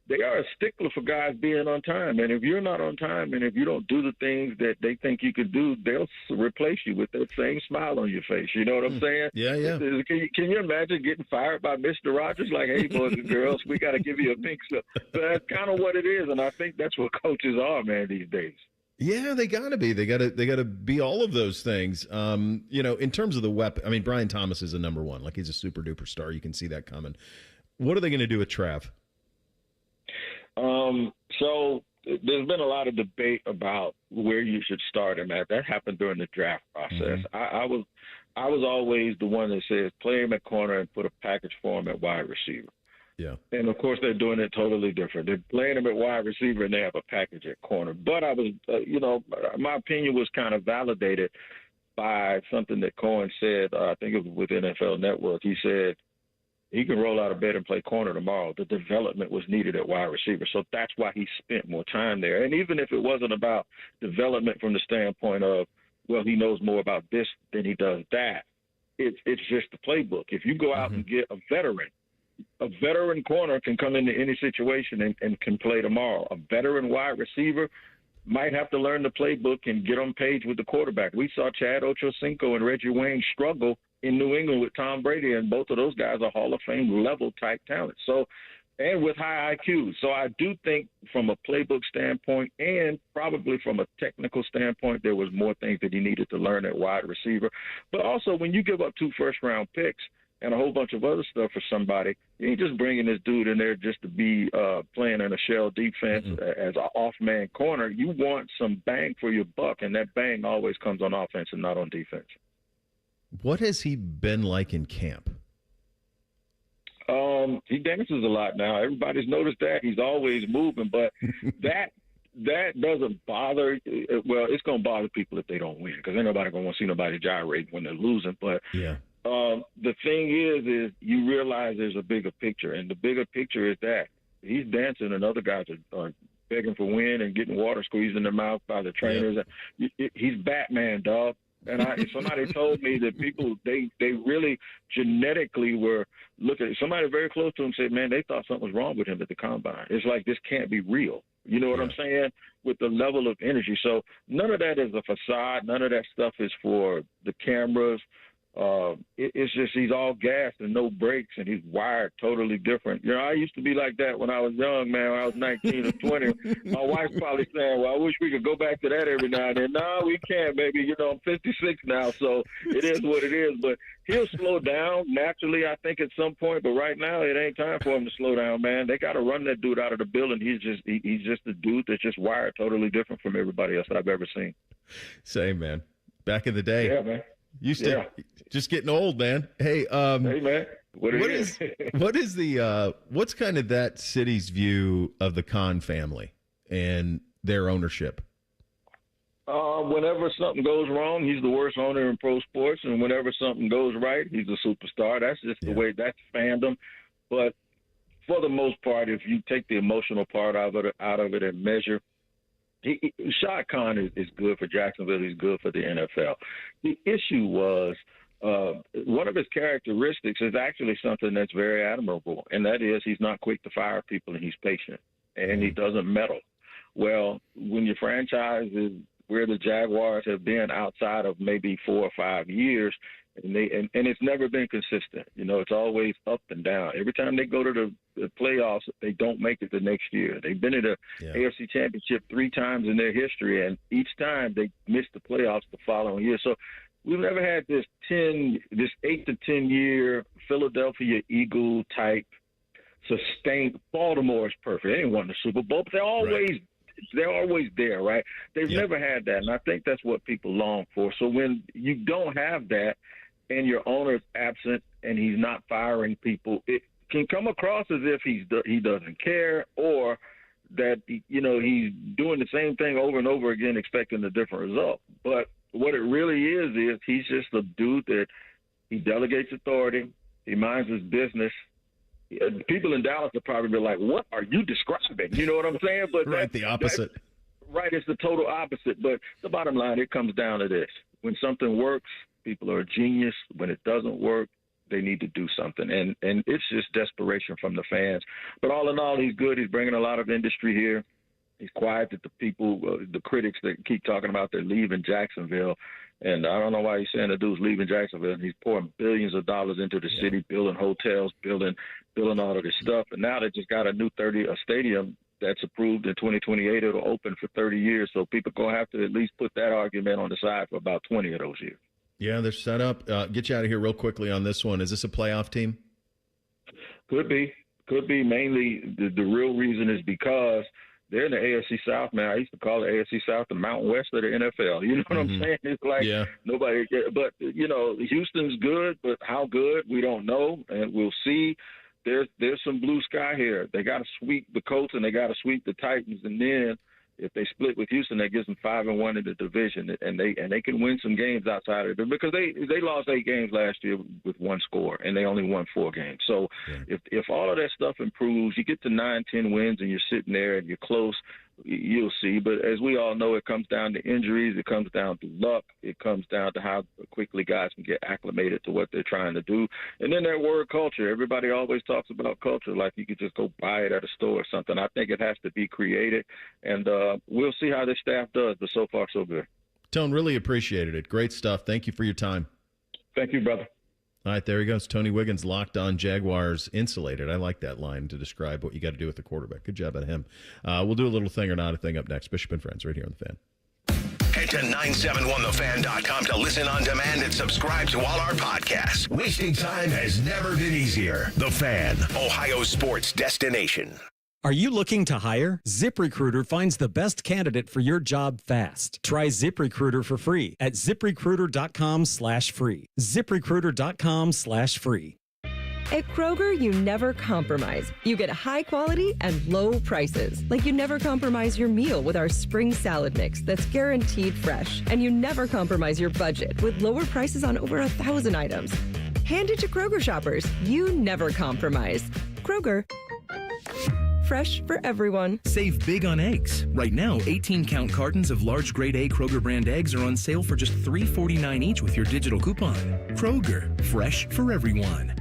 They are a stickler for guys being on time. And if you're not on time and if you don't do the things that they think you could do, they'll replace you with that same smile on your face. You know what I'm saying? Yeah, yeah. Can you imagine getting fired by Mr. Rogers? Like, hey, boys and girls, we got to give you a pink slip. So that's kind of what it is. And I think that's what coaches are, man, these days. Yeah, they got to be. They got to be all of those things. In terms of the weapon, I mean, Brian Thomas is a number one. Like, he's a super duper star. You can see that coming. What are they going to do with Trav? So there's been a lot of debate about where you should start him at. That happened during the draft process. Mm-hmm. I was always the one that says play him at corner and put a package for him at wide receiver. Yeah. And of course they're doing it totally different. They're playing him at wide receiver and they have a package at corner. But I was, my opinion was kind of validated by something that Cohen said. I think it was with NFL Network. He said, he can roll out of bed and play corner tomorrow. The development was needed at wide receiver. So that's why he spent more time there. And even if it wasn't about development from the standpoint of, well, he knows more about this than he does that, it's just the playbook. If you go out and get a veteran corner can come into any situation and can play tomorrow. A veteran wide receiver might have to learn the playbook and get on page with the quarterback. We saw Chad Ochocinco and Reggie Wayne struggle in New England with Tom Brady, and both of those guys are Hall of Fame level type talent. So, and with high IQ. So I do think from a playbook standpoint and probably from a technical standpoint, there was more things that he needed to learn at wide receiver. But also when you give up 2 first-round picks and a whole bunch of other stuff for somebody, you ain't just bringing this dude in there just to be playing in a shell defense as an off-man corner. You want some bang for your buck, and that bang always comes on offense and not on defense. What has he been like in camp? He dances a lot now. Everybody's noticed that. He's always moving, but that doesn't bother. Well, it's going to bother people if they don't win, because ain't nobody going to want to see nobody gyrate when they're losing. But yeah. The thing is you realize there's a bigger picture, and the bigger picture is that he's dancing and other guys are begging for win and getting water squeezed in their mouth by the trainers. Yeah. He's Batman, dog. And somebody told me that people, they really genetically were looking. Somebody very close to him said, man, they thought something was wrong with him at the combine. It's like, this can't be real. You know what I'm saying? With the level of energy. So none of that is a facade. None of that stuff is for the cameras. It's just he's all gas and no brakes, and he's wired totally different. You know, I used to be like that when I was young, man. When I was 19 or 20. My wife's probably saying, well, I wish we could go back to that every now and then. No, we can't, baby. You know, I'm 56 now, so it is what it is. But he'll slow down naturally, I think, at some point. But right now, it ain't time for him to slow down, man. They got to run that dude out of the building. He's just a dude that's just wired totally different from everybody else that I've ever seen. Same, man. Back in the day. Yeah, man. Used to just getting old, man. Hey, hey, man. What's kind of that city's view of the Khan family and their ownership? Whenever something goes wrong, he's the worst owner in pro sports, and whenever something goes right, he's a superstar. That's just the way, that's fandom. But for the most part, if you take the emotional part out of it and measure, Shad Khan is good for Jacksonville. He's good for the NFL. The issue was one of his characteristics is actually something that's very admirable, and that is he's not quick to fire people, and he's patient, and he doesn't meddle. Well, when your franchise is where the Jaguars have been outside of maybe 4 or 5 years, and it's never been consistent. You know, it's always up and down. Every time they go to the playoffs, they don't make it the next year. They've been in the AFC Championship 3 times in their history, and each time they missed the playoffs the following year. So we've never had this 8 to 10 year Philadelphia Eagle type sustained. Baltimore is perfect. They didn't win the Super Bowl, but they're always there, right? They've never had that, and I think that's what people long for. So when you don't have that and your owner's absent and he's not firing people, it can come across as if he doesn't care, or that, you know, he's doing the same thing over and over again, expecting a different result. But what it really is he's just a dude that he delegates authority. He minds his business. People in Dallas will probably be like, what are you describing? You know what I'm saying? But right, the opposite. Right, it's the total opposite. But the bottom line, it comes down to this. When something works, people are a genius. When it doesn't work, they need to do something. And it's just desperation from the fans. But all in all, he's good. He's bringing a lot of industry here. He's quiet that the people, the critics that keep talking about they're leaving Jacksonville. And I don't know why he's saying the dude's leaving Jacksonville. And he's pouring billions of dollars into the city, building hotels, building all of this stuff. And now they just got a new stadium that's approved in 2028. It'll open for 30 years. So people going to have to at least put that argument on the side for about 20 of those years. Yeah, they're set up. Get you out of here real quickly on this one. Is this a playoff team? Could be. Mainly the real reason is because they're in the AFC South, man. I used to call the AFC South the Mountain West of the NFL. You know what I'm saying? It's like nobody – but, you know, Houston's good, but how good, we don't know, and we'll see. There's some blue sky here. They got to sweep the Colts and they got to sweep the Titans, and then if they split with Houston, that gives them 5-1 in the division, and they can win some games outside of it because they lost 8 games last year with 1 score, and they only won 4 games. So if all of that stuff improves, you get to 9-10 wins, and you're sitting there and you're close, you'll see. But as we all know, it comes down to injuries, it comes down to luck, it comes down to how quickly guys can get acclimated to what they're trying to do, and then that word culture. Everybody always talks about culture like you could just go buy it at a store or something. I think it has to be created, and we'll see how this staff does, but so far so good. Tone, really appreciated it. Great stuff. Thank you for your time. Thank you, brother. All right, there he goes. Tony Wiggins, Locked On Jaguars, insulated. I like that line to describe what you got to do with the quarterback. Good job at him. We'll do a little thing or not a thing up next. Bishop and Friends right here on The Fan. Head to 971thefan.com to listen on demand and subscribe to all our podcasts. Wasting time has never been easier. The Fan, Ohio sports destination. Are you looking to hire? ZipRecruiter finds the best candidate for your job fast. Try ZipRecruiter for free at ZipRecruiter.com/free. ZipRecruiter.com/free. At Kroger, you never compromise. You get high quality and low prices. Like you never compromise your meal with our spring salad mix that's guaranteed fresh. And you never compromise your budget with lower prices on over 1,000 items. Hand it to Kroger shoppers. You never compromise. Kroger. Fresh for everyone. Save big on eggs. Right now, 18-count cartons of large grade A Kroger brand eggs are on sale for just $3.49 each with your digital coupon. Kroger, fresh for everyone.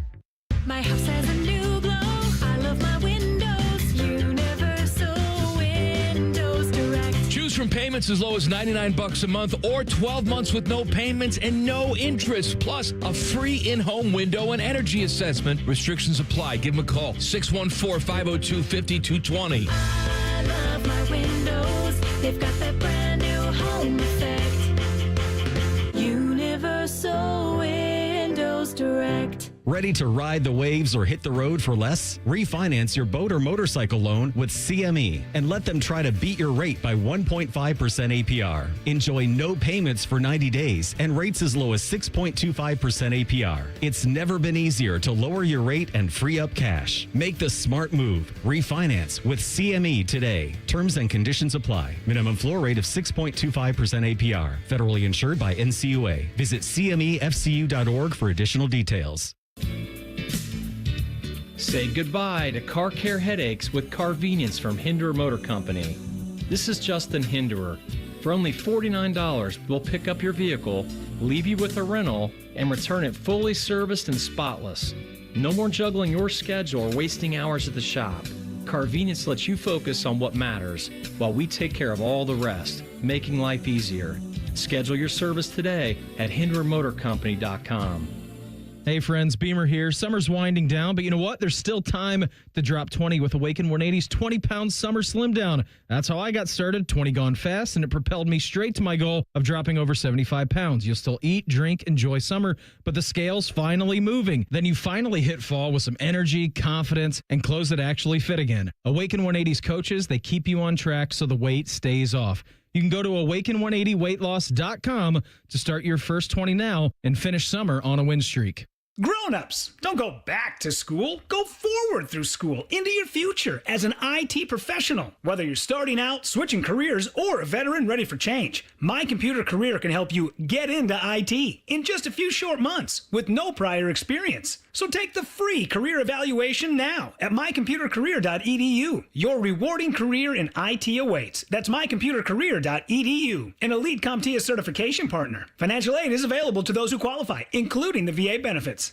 My house has a new glow. I love my windows. Universal Windows Direct. Choose from payments as low as $99 a month or 12 months with no payments and no interest, plus a free in-home window and energy assessment. Restrictions apply. Give them a call. 614-502-5220. I love my windows. They've got that brand new home effect. Universal Windows Direct. Ready to ride the waves or hit the road for less? Refinance your boat or motorcycle loan with CME and let them try to beat your rate by 1.5% APR. Enjoy no payments for 90 days and rates as low as 6.25% APR. It's never been easier to lower your rate and free up cash. Make the smart move. Refinance with CME today. Terms and conditions apply. Minimum floor rate of 6.25% APR. Federally insured by NCUA. Visit CMEFCU.org for additional details. Say goodbye to car care headaches with Carvenience from Hinderer Motor Company. This is Justin Hinderer. For only $49, we'll pick up your vehicle, leave you with a rental, and return it fully serviced and spotless. No more juggling your schedule or wasting hours at the shop. Carvenience lets you focus on what matters while we take care of all the rest, making life easier. Schedule your service today at HindererMotorCompany.com. Hey friends, Beamer here. Summer's winding down, but you know what? There's still time to drop 20 with Awaken 180's 20-pound summer slim down. That's how I got started, 20 gone fast, and it propelled me straight to my goal of dropping over 75 pounds. You'll still eat, drink, enjoy summer, but the scale's finally moving. Then you finally hit fall with some energy, confidence, and clothes that actually fit again. Awaken 180's coaches, they keep you on track so the weight stays off. You can go to awaken180weightloss.com to start your first 20 now and finish summer on a win streak. Grown-ups, don't go back to school. Go forward through school into your future as an IT professional. Whether you're starting out, switching careers, or a veteran ready for change, My Computer Career can help you get into IT in just a few short months with no prior experience. So take the free career evaluation now at mycomputercareer.edu. Your rewarding career in IT awaits. That's mycomputercareer.edu. An Elite CompTIA certification partner. Financial aid is available to those who qualify, including the VA benefits.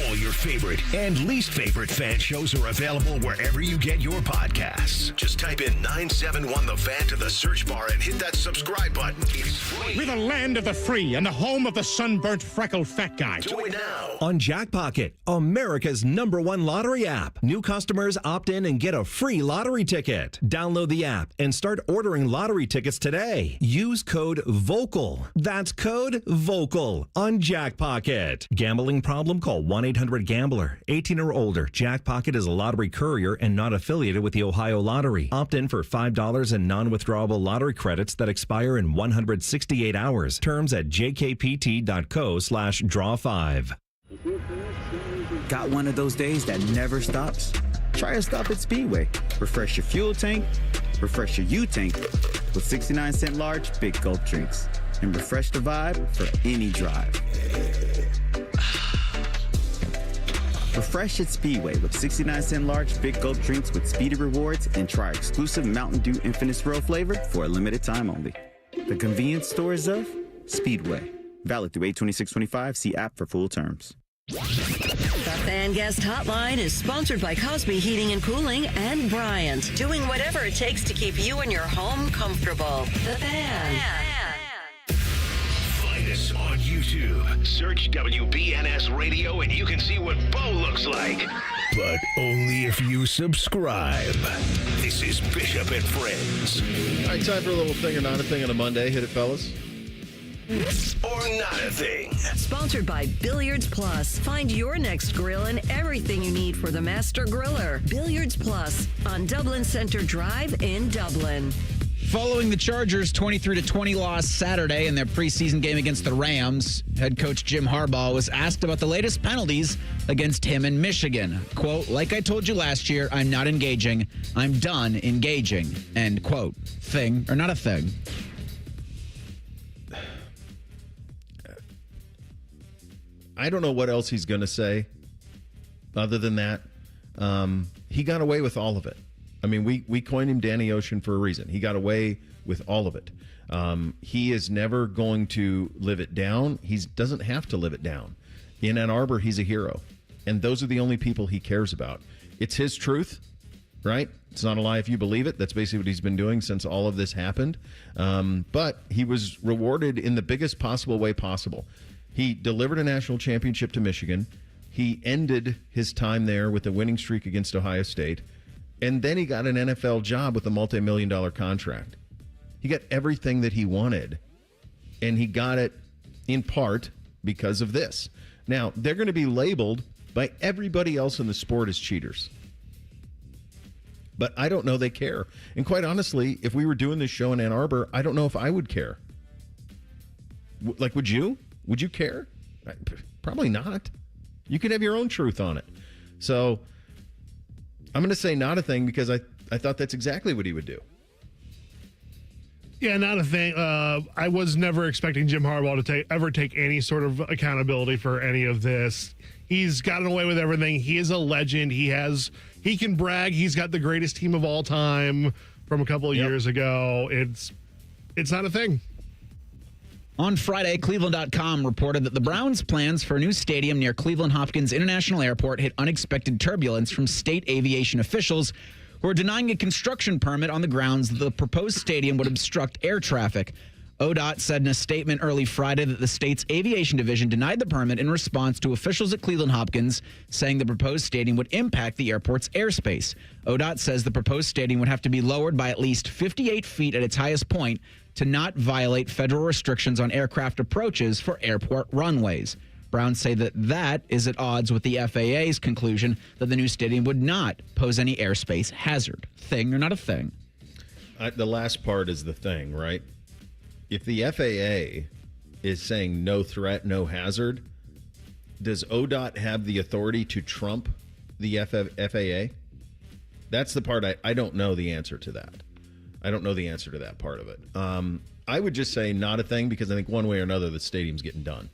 All your favorite and least favorite fan shows are available wherever you get your podcasts. Just type in 971 The Fan to the search bar and hit that subscribe button. It's free. We're the land of the free and the home of the sunburnt, freckled fat guy. Do it now. On Jackpocket, America's #1 lottery app. New customers opt in and get a free lottery ticket. Download the app and start ordering lottery tickets today. Use code VOCAL. That's code VOCAL on Jackpocket. Gambling problem? Call 1-800-GAMBLER. 18 or older. Jackpocket is a lottery courier and not affiliated with the Ohio Lottery. Opt in for $5 in non-withdrawable lottery credits that expire in 168 hours. Terms at jkpt.co/draw5. Got one of those days that never stops? Try a stop at Speedway. Refresh your fuel tank, refresh your U-tank with 69-cent large Big Gulp drinks. And refresh the vibe for any drive. Refresh at Speedway with 69-cent large Big Gulp drinks with speedy rewards and try exclusive Mountain Dew Infinite Swirl flavor for a limited time only. The convenience stores of Speedway. Valid through 8/26/25. See app for full terms. The Fan Guest Hotline is sponsored by Cosby Heating and Cooling and Bryant, doing whatever it takes to keep you and your home comfortable. The Fan. Find us on YouTube. Search WBNS Radio and you can see what Beau looks like. But only if you subscribe. This is Bishop and Friends. All right, time for a little thing or not a thing on a Monday. Hit it, fellas. Or not a thing. Sponsored by Billiards Plus. Find your next grill and everything you need for the master griller. Billiards Plus on Dublin Center Drive in Dublin. Following the Chargers' 23-20 loss Saturday in their preseason game against the Rams, head coach Jim Harbaugh was asked about the latest penalties against him in Michigan. Quote, "Like I told you last year, I'm not engaging. I'm done engaging." End quote. Thing or not a thing? I don't know what else he's going to say other than that. He got away with all of it. I mean, we coined him Danny Ocean for a reason. He got away with all of it. He is never going to live it down. He doesn't have to live it down. In Ann Arbor, he's a hero. And those are the only people he cares about. It's his truth, right? It's not a lie if you believe it. That's basically what he's been doing since all of this happened. But he was rewarded in the biggest possible way possible. He delivered a national championship to Michigan. He ended his time there with a winning streak against Ohio State. And then he got an NFL job with a multi-million-dollar contract. He got everything that he wanted. And he got it in part because of this. Now, they're going to be labeled by everybody else in the sport as cheaters. But I don't know they care. And quite honestly, if we were doing this show in Ann Arbor, I don't know if I would care. Like, would you? Would you care? Probably not. You could have your own truth on it. So I'm going to say not a thing because I thought that's exactly what he would do. Yeah, not a thing. I was never expecting Jim Harbaugh to ever take any sort of accountability for any of this. He's gotten away with everything. He is a legend. He can brag. He's got the greatest team of all time from a couple of years ago. It's not a thing. On Friday, Cleveland.com reported that the Browns' plans for a new stadium near Cleveland Hopkins International Airport hit unexpected turbulence from state aviation officials who are denying a construction permit on the grounds that the proposed stadium would obstruct air traffic. ODOT said in a statement early Friday that the state's aviation division denied the permit in response to officials at Cleveland Hopkins saying the proposed stadium would impact the airport's airspace. ODOT says the proposed stadium would have to be lowered by at least 58 feet at its highest point to not violate federal restrictions on aircraft approaches for airport runways. Browns say that is at odds with the FAA's conclusion that the new stadium would not pose any airspace hazard. Thing or not a thing? The last part is the thing, right? If the FAA is saying no threat, no hazard, does ODOT have the authority to trump the FAA? That's the part I don't know the answer to that. I don't know the answer to that part of it. I would just say not a thing, because I think one way or another the stadium's getting done.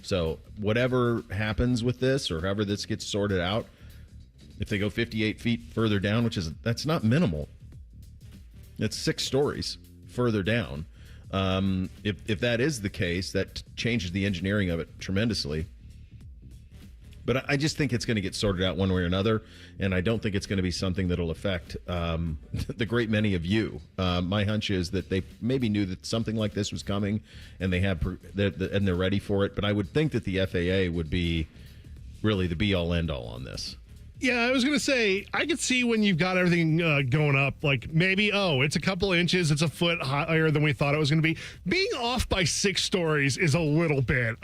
So whatever happens with this, or however this gets sorted out, if they go 58 feet further down, that's not minimal. It's 6 stories further down. If that is the case, that changes the engineering of it tremendously. But I just think it's going to get sorted out one way or another, and I don't think it's going to be something that'll affect the great many of you. My hunch is that they maybe knew that something like this was coming, and they're ready for it. But I would think that the FAA would be really the be-all, end-all on this. Yeah, I was going to say, I could see when you've got everything going up, like maybe, it's a couple inches, it's a foot higher than we thought it was going to be. Being off by 6 stories is a little bit.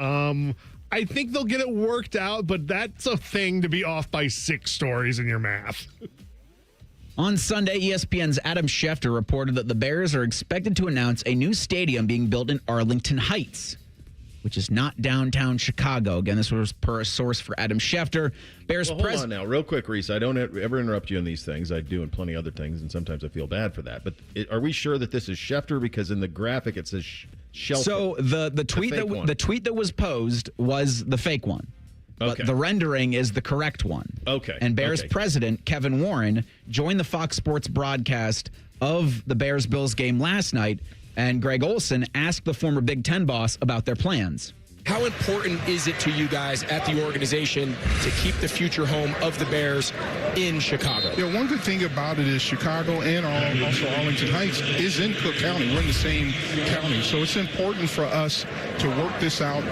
I think they'll get it worked out, but that's a thing to be off by 6 stories in your math. On Sunday, ESPN's Adam Schefter reported that the Bears are expected to announce a new stadium being built in Arlington Heights, which is not downtown Chicago. Again, this was per a source for Adam Schefter. Bears hold on now, real quick, Reese. I don't ever interrupt you in these things. I do in plenty of other things, and sometimes I feel bad for that. But are we sure that this is Schefter? Because in the graphic it says Shelter. So the tweet that was posed was the fake one. Okay. But the rendering is the correct one. Okay. And Bears president Kevin Warren joined the Fox Sports broadcast of the Bears-Bills game last night, and Greg Olsen asked the former Big Ten boss about their plans. How important is it to you guys at the organization to keep the future home of the Bears in Chicago? Yeah, one good thing about it is Chicago and also Arlington Heights is in Cook County. We're in the same county, so it's important for us to work this out.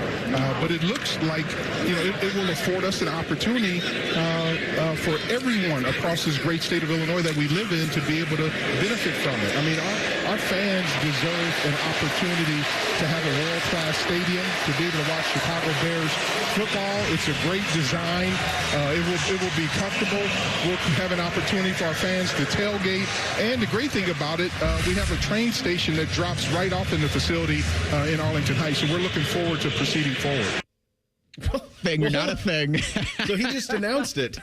But it looks like it will afford us an opportunity for everyone across this great state of Illinois that we live in to be able to benefit from it. I mean, our fans deserve an opportunity to have a world-class stadium, to be able to watch Chicago Bears football. It's a great design. It will be comfortable. We'll have an opportunity for our fans to tailgate. And the great thing about it, we have a train station that drops right off in the facility in Arlington Heights. So we're looking forward to proceeding forward. Thing or not a thing. So he just announced it.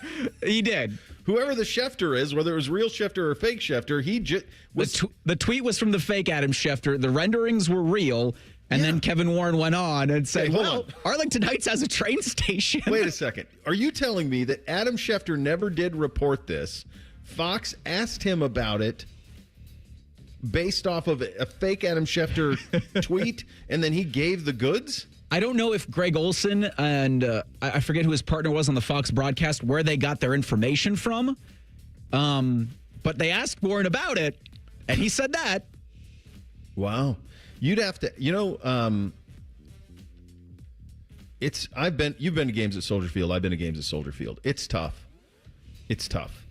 He did. Whoever the Schefter is, whether it was real Schefter or fake Schefter, he just was. The tweet was from the fake Adam Schefter. The renderings were real. And then Kevin Warren went on and said, Arlington Heights has a train station. Wait a second. Are you telling me that Adam Schefter never did report this? Fox asked him about it based off of a fake Adam Schefter tweet, and then he gave the goods? I don't know if Greg Olsen and I forget who his partner was on the Fox broadcast, where they got their information from. But they asked Warren about it, and he said that. Wow. You'd have to, you've been to games at Soldier Field. I've been to games at Soldier Field. It's tough. It's tough.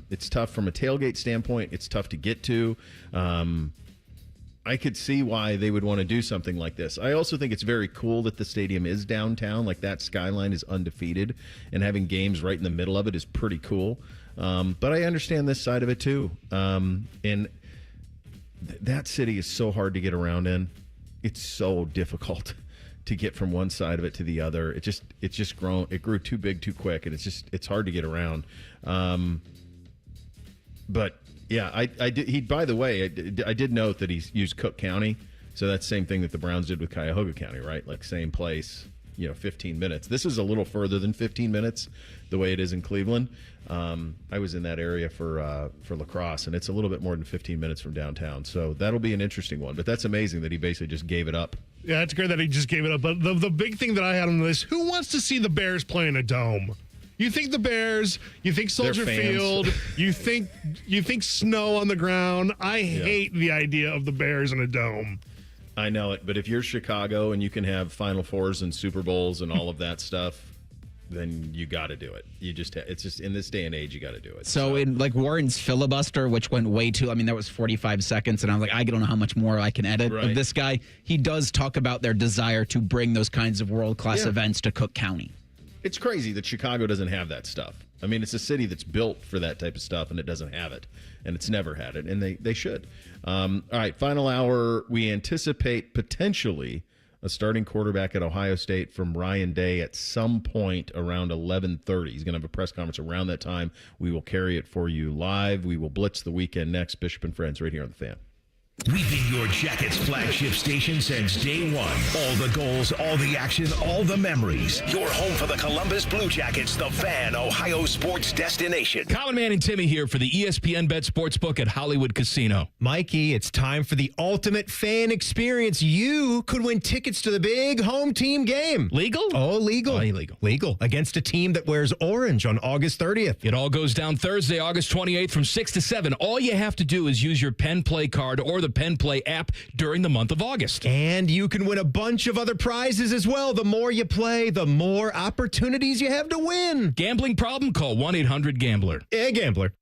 It's tough from a tailgate standpoint. It's tough to get to. I could see why they would want to do something like this. I also think it's very cool that the stadium is downtown. Like, that skyline is undefeated, and having games right in the middle of it is pretty cool. But I understand this side of it too. And that city is so hard to get around in. It's so difficult to get from one side of it to the other. It grew too big too quick, and it's hard to get around. But yeah, I did. He, by the way, I did note that he's used Cook County, so that's the same thing that the Browns did with Cuyahoga County, right? Like, same place, 15 minutes. This is a little further than 15 minutes, the way it is in Cleveland. I was in that area for lacrosse, and it's a little bit more than 15 minutes from downtown. So that'll be an interesting one. But that's amazing that he basically just gave it up. Yeah, it's great that he just gave it up. But the big thing that I had on this: who wants to see the Bears play in a dome? You think the Bears? You think Soldier Field? You think snow on the ground? I hate the idea of the Bears in a dome. I know it, but if you're Chicago and you can have Final Fours and Super Bowls and all of that stuff, then you got to do it. It's just in this day and age, you got to do it. So in Warren's filibuster, which went way too, that was 45 seconds, and I was like, I don't know how much more I can edit of this guy. He does talk about their desire to bring those kinds of world-class events to Cook County. It's crazy that Chicago doesn't have that stuff. It's a city that's built for that type of stuff, and it doesn't have it, and it's never had it, and they should. All right, final hour. We anticipate potentially a starting quarterback at Ohio State from Ryan Day at some point around 11:30. He's going to have a press conference around that time. We will carry it for you live. We will blitz the weekend next. Bishop and Friends right here on The Fan. We've been your Jackets flagship station since day one. All the goals, all the action, all the memories. Your home for the Columbus Blue Jackets, The Fan, Ohio sports destination. Common Man and Timmy here for the ESPN Bet Sportsbook at Hollywood Casino. Mikey, it's time for the ultimate fan experience. You could win tickets to the big home team game. Legal? Oh, legal. Oh, illegal. Legal. Against a team that wears orange on August 30th. It all goes down Thursday, August 28th from 6 to 7. All you have to do is use your Penn Play card or the Penn Play app during the month of August. And you can win a bunch of other prizes as well. The more you play, the more opportunities you have to win. Gambling problem? Call 1-800-GAMBLER. Gambler.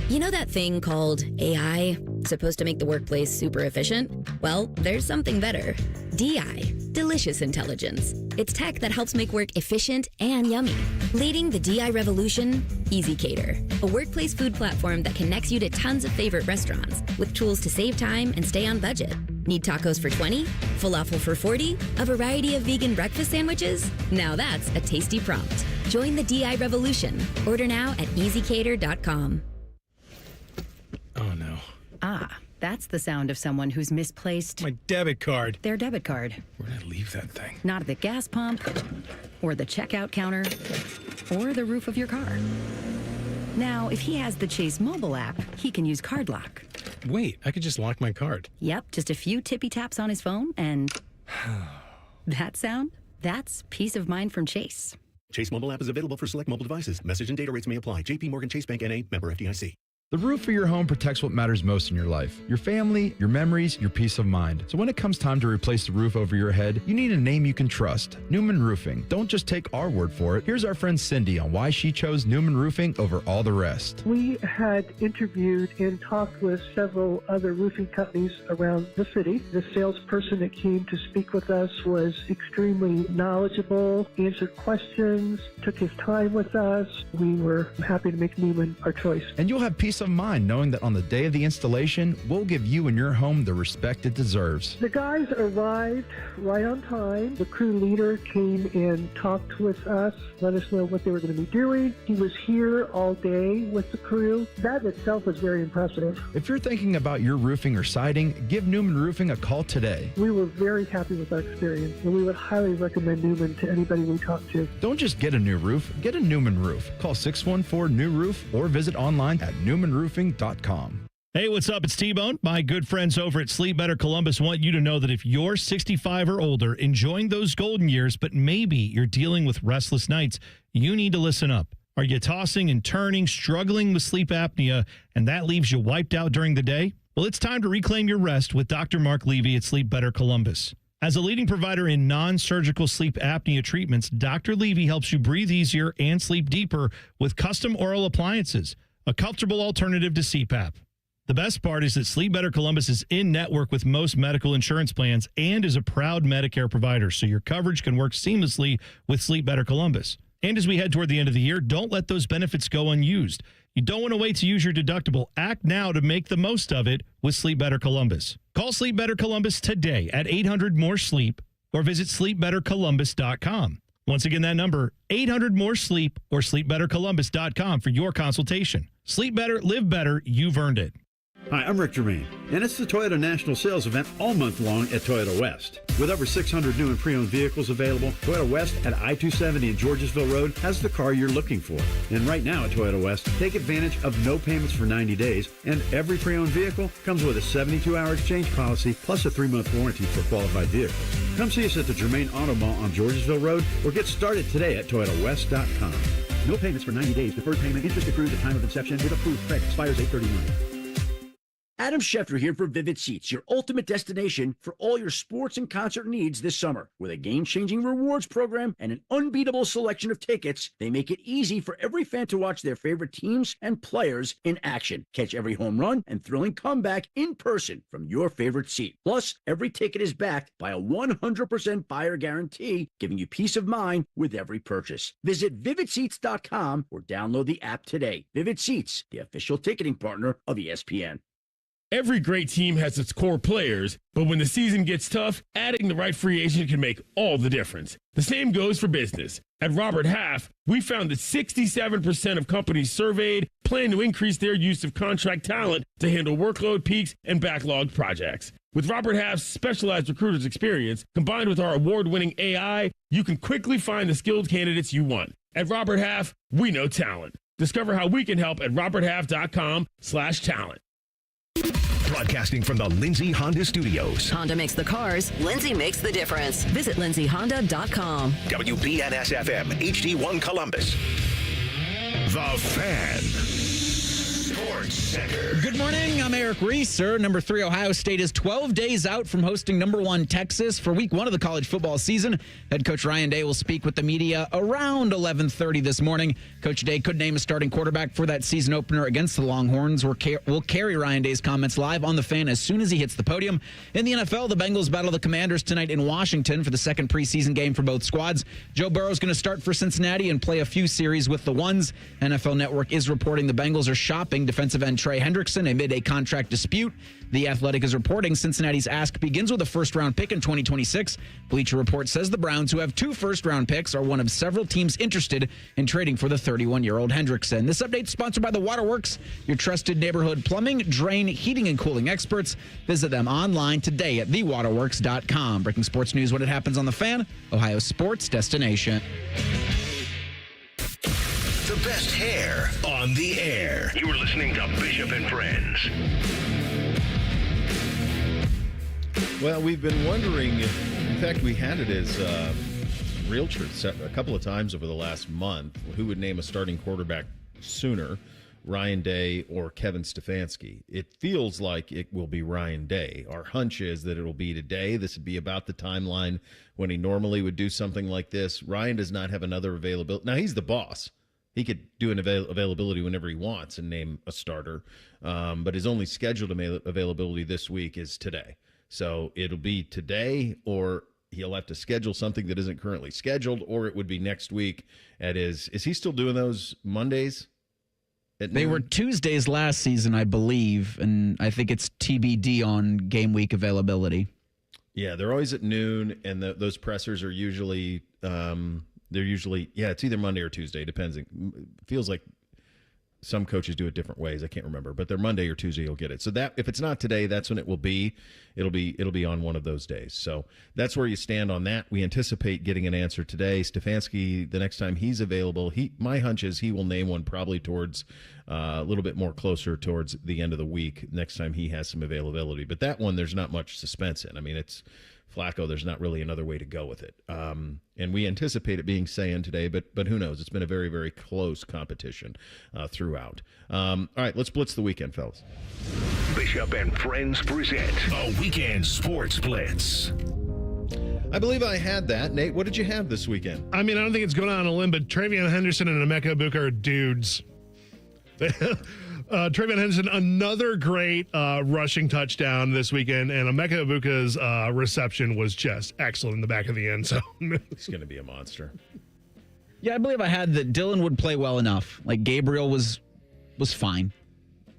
You know that thing called AI? Supposed to make the workplace super efficient? Well, there's something better. DI, Delicious Intelligence. It's tech that helps make work efficient and yummy. Leading the DI revolution, EasyCater, a workplace food platform that connects you to tons of favorite restaurants with tools to save time and stay on budget. Need tacos for 20? Falafel for 40? A variety of vegan breakfast sandwiches? Now that's a tasty prompt. Join the DI revolution. Order now at easycater.com. Oh, no. Ah, that's the sound of someone who's misplaced My debit card. their debit card. Where did I leave that thing? Not at the gas pump, or the checkout counter, or the roof of your car. Now, if he has the Chase mobile app, he can use Card Lock. Wait, I could just lock my card. Yep, just a few tippy taps on his phone, and that sound? That's peace of mind from Chase. Chase mobile app is available for select mobile devices. Message and data rates may apply. JP Morgan Chase Bank N.A. member FDIC. The roof of your home protects what matters most in your life. Your family, your memories, your peace of mind. So when it comes time to replace the roof over your head, you need a name you can trust. Newman Roofing. Don't just take our word for it. Here's our friend Cindy on why she chose Newman Roofing over all the rest. We had interviewed and talked with several other roofing companies around the city. The salesperson that came to speak with us was extremely knowledgeable, answered questions, took his time with us. We were happy to make Newman our choice. And you'll have peace of mind knowing that on the day of the installation, we'll give you and your home the respect it deserves. The guys arrived right on time. The crew leader came and talked with us, let us know what they were going to be doing. He was here all day with the crew. That in itself was very impressive. If you're thinking about your roofing or siding, give Newman Roofing a call today. We were very happy with our experience, and we would highly recommend Newman to anybody we talk to. Don't just get a new roof, get a Newman roof. Call 614-NEW-ROOF or visit online at newmanroofing.com. Hey, what's up? It's T-Bone. My good friends over at Sleep Better Columbus want you to know that if you're 65 or older, enjoying those golden years, but maybe you're dealing with restless nights, you need to listen up. Are you tossing and turning, struggling with sleep apnea, and that leaves you wiped out during the day? Well, it's time to reclaim your rest with Dr. Mark Levy at Sleep Better Columbus. As a leading provider in non-surgical sleep apnea treatments, Dr. Levy helps you breathe easier and sleep deeper with custom oral appliances, a comfortable alternative to CPAP. The best part is that Sleep Better Columbus is in network with most medical insurance plans and is a proud Medicare provider, so your coverage can work seamlessly with Sleep Better Columbus. And as we head toward the end of the year, don't let those benefits go unused. You don't want to wait to use your deductible. Act now to make the most of it with Sleep Better Columbus. Call Sleep Better Columbus today at 800-MORE-SLEEP or visit sleepbettercolumbus.com. Once again, that number, 800-MORE-SLEEP or sleepbettercolumbus.com for your consultation. Sleep better, live better, you've earned it. Hi, I'm Rick Germain, and it's the Toyota National Sales Event all month long at Toyota West. With over 600 new and pre-owned vehicles available, Toyota West at I-270 and Georgesville Road has the car you're looking for. And right now at Toyota West, take advantage of no payments for 90 days, and every pre-owned vehicle comes with a 72-hour exchange policy plus a 3-month warranty for qualified vehicles. Come see us at the Germain Auto Mall on Georgesville Road or get started today at ToyotaWest.com. No payments for 90 days, deferred payment, interest accrued at time of inception with approved credit, expires 8/31. Adam Schefter here for Vivid Seats, your ultimate destination for all your sports and concert needs this summer. With a game-changing rewards program and an unbeatable selection of tickets, they make it easy for every fan to watch their favorite teams and players in action. Catch every home run and thrilling comeback in person from your favorite seat. Plus, every ticket is backed by a 100% buyer guarantee, giving you peace of mind with every purchase. Visit VividSeats.com or download the app today. Vivid Seats, the official ticketing partner of ESPN. Every great team has its core players, but when the season gets tough, adding the right free agent can make all the difference. The same goes for business. At Robert Half, we found that 67% of companies surveyed plan to increase their use of contract talent to handle workload peaks and backlogged projects. With Robert Half's specialized recruiters' experience, combined with our award-winning AI, you can quickly find the skilled candidates you want. At Robert Half, we know talent. Discover how we can help at roberthalf.com/talent. Broadcasting from the Lindsay Honda Studios. Honda makes the cars. Lindsay makes the difference. Visit lindsayhonda.com. WBNS-FM, HD1 Columbus. The Fan. Sports Center. Good morning. I'm Eric Reiser. Number 3 Ohio State is 12 days out from hosting number 1 Texas for week 1 of the college football season. Head coach Ryan Day will speak with the media around 11:30 this morning. Coach Day could name a starting quarterback for that season opener against the Longhorns. We'll carry Ryan Day's comments live on the Fan as soon as he hits the podium. In the NFL, the Bengals battle the Commanders tonight in Washington for the second preseason game for both squads. Joe Burrow is going to start for Cincinnati and play a few series with the Ones. NFL Network is reporting the Bengals are shopping defensive end Trey Hendrickson amid a contract dispute. The Athletic is reporting Cincinnati's ask begins with a first-round pick in 2026. Bleacher Report says the Browns, who have 2 first-round picks, are one of several teams interested in trading for the 31-year-old Hendrickson. This update is sponsored by The Waterworks, your trusted neighborhood plumbing, drain, heating, and cooling experts. Visit them online today at thewaterworks.com. Breaking sports news when it happens on The Fan, Ohio sports destination. The best hair on the air. You're listening to Bishop and Friends. Well, we've been wondering, in fact, we had it as realtor a couple of times over the last month, who would name a starting quarterback sooner, Ryan Day or Kevin Stefanski. It feels like it will be Ryan Day. Our hunch is that it'll be today. This would be about the timeline when he normally would do something like this. Ryan does not have another availability. Now, he's the boss. He could do an availability whenever he wants and name a starter. But his only scheduled availability this week is today. So it'll be today, or he'll have to schedule something that isn't currently scheduled, or it would be next week at his. Is he still doing those Mondays? They were Tuesdays last season, I believe, and I think it's TBD on game week availability. Yeah, they're always at noon, and those pressers are usually it's either Monday or Tuesday, depends. It feels like some coaches do it different ways. I can't remember, but they're Monday or Tuesday. You'll get it. So that if it's not today, that's when it will be. It'll be on one of those days. So that's where you stand on that. We anticipate getting an answer today. Stefanski, the next time he's available, my hunch is he will name one probably towards a little bit more closer towards the end of the week. Next time he has some availability, but that one there's not much suspense in. I mean, it's Flacco, there's not really another way to go with it. And we anticipate it being Sayan today, but who knows? It's been a very, very close competition throughout. All right, let's blitz the weekend, fellas. Bishop and Friends present a Weekend Sports Blitz. I believe I had that. Nate, what did you have this weekend? I mean, I don't think it's going on a limb, but Travion Henderson and Emeka Ibuka are dudes. Travion Henderson, another great rushing touchdown this weekend, and Emeka Ibuka's reception was just excellent in the back of the end zone. He's going to be a monster. Yeah, I believe I had that Dylan would play well enough. Like Gabriel was fine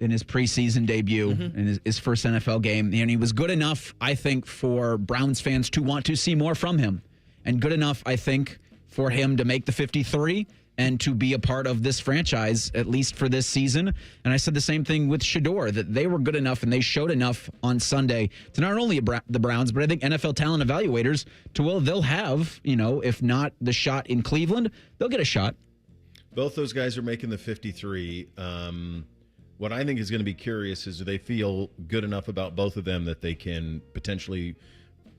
in his preseason debut in his first NFL game, and he was good enough, I think, for Browns fans to want to see more from him, and good enough, I think, for him to make the 53 and to be a part of this franchise, at least for this season. And I said the same thing with Shador, that they were good enough and they showed enough on Sunday to not only the Browns, but I think NFL talent evaluators they'll have, if not the shot in Cleveland, they'll get a shot. Both those guys are making the 53. What I think is going to be curious is do they feel good enough about both of them that they can potentially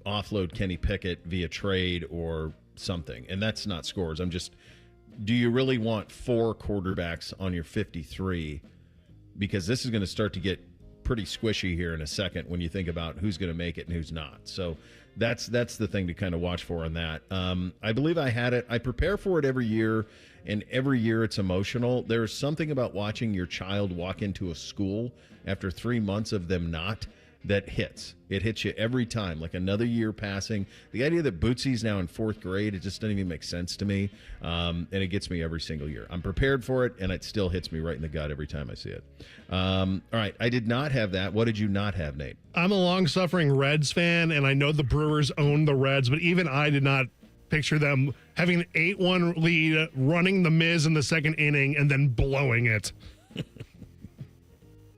offload Kenny Pickett via trade or something? And that's not scores. Do you really want 4 quarterbacks on your 53? Because this is going to start to get pretty squishy here in a second when you think about who's going to make it and who's not. So that's the thing to kind of watch for on that. I believe I had it. I prepare for it every year, and every year it's emotional. There's something about watching your child walk into a school after 3 months of them not that hits. It hits you every time, like another year passing. The idea that Bootsy's now in 4th grade, it just doesn't even make sense to me, and it gets me every single year. I'm prepared for it, and it still hits me right in the gut every time I see it. All right, I did not have that. What did you not have, Nate? I'm a long-suffering Reds fan, and I know the Brewers own the Reds, but even I did not picture them having an 8-1 lead, running the Miz in the second inning, and then blowing it.